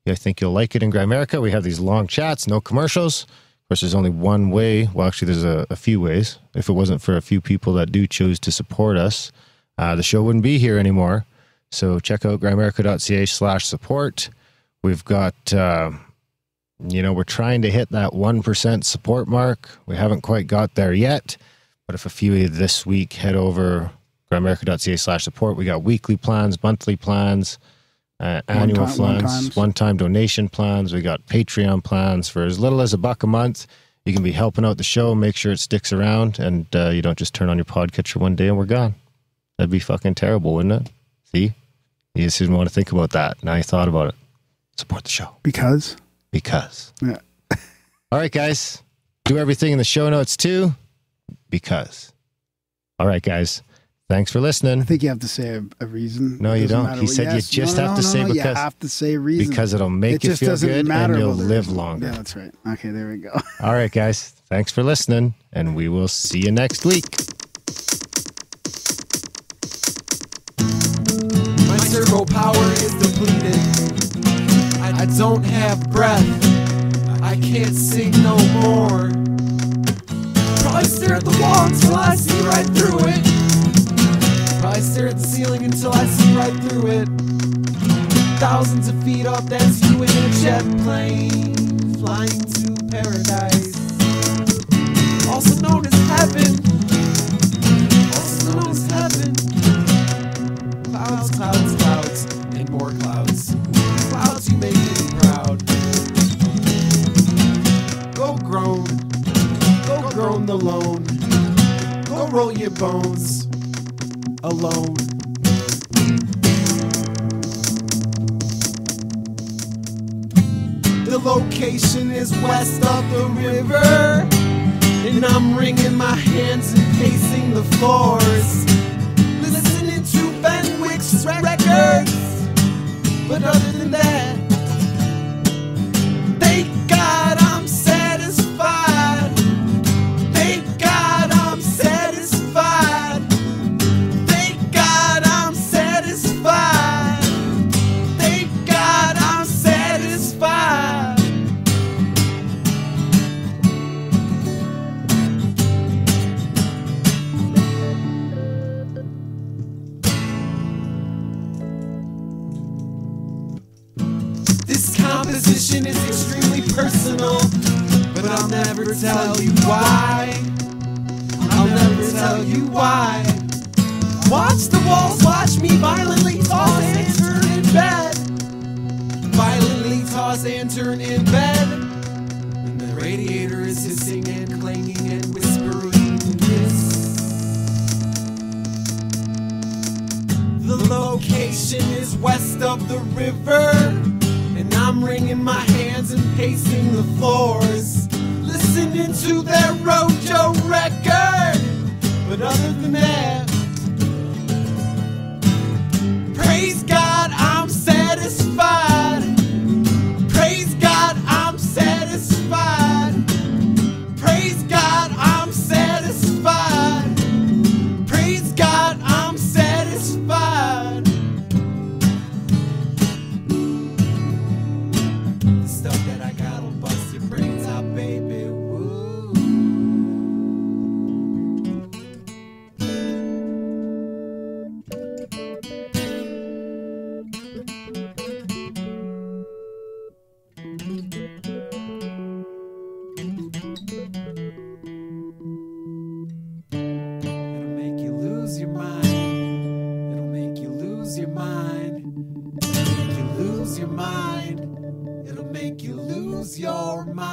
think you'll like it in Grimerica. We have these long chats, no commercials. Of course, there's only one way. Well, actually, there's a few ways. If it wasn't for a few people that do choose to support us, the show wouldn't be here anymore. So check out grimerica.ca/support. We've got, we're trying to hit that 1% support mark. We haven't quite got there yet. But if a few of you this week head over grimerica.ca/support, we got weekly plans, monthly plans, annual plans, one-time donation plans. We got Patreon plans for as little as $1 a month. You can be helping out the show, make sure it sticks around, and you don't just turn on your podcatcher one day and we're gone. That'd be fucking terrible, wouldn't it? See? You just didn't want to think about that. Now you thought about it. Support the show. Because? Yeah. All right, guys. Do everything in the show notes too. Because. All right, guys. Thanks for listening. I think you have to say a reason. No, you don't. He said you just have to say because. You have to say a reason. Because it'll make you feel good and you'll live longer. Yeah, that's right. Okay, there we go. All right, guys. Thanks for listening, and we will see you next week. My servo power is depleted. I don't have breath. I can't sing no more. Probably stare at the wall until I see right through it. Probably stare at the ceiling until I see right through it. Thousands of feet up, that's you in a jet plane, flying to paradise. Also known as heaven. Also known as heaven. Clouds, clouds, clouds, and more clouds. Clouds, you make me proud. Go groan. Go groan alone. Go roll your bones alone. The location is west of the river, and I'm wringing my hands and pacing the floors, listening to Benwick's records. But other than that, thank God I'm satisfied. Thank God I'm satisfied. Thank God I'm satisfied. Thank God I'm satisfied. This composition is extremely personal, but I'll never tell you why. I'll never tell you why. Watch the walls watch me violently toss and turn in bed. Violently toss and turn in bed. And the radiator is hissing and clanging and whispering this. The location is west of the river, and I'm wringing my hands and pacing the floors, listening to their Rojo record. But other than that, praise God, I'm satisfied. Praise God, I'm satisfied. Praise God, I'm satisfied. your mind. It'll make you lose your mind.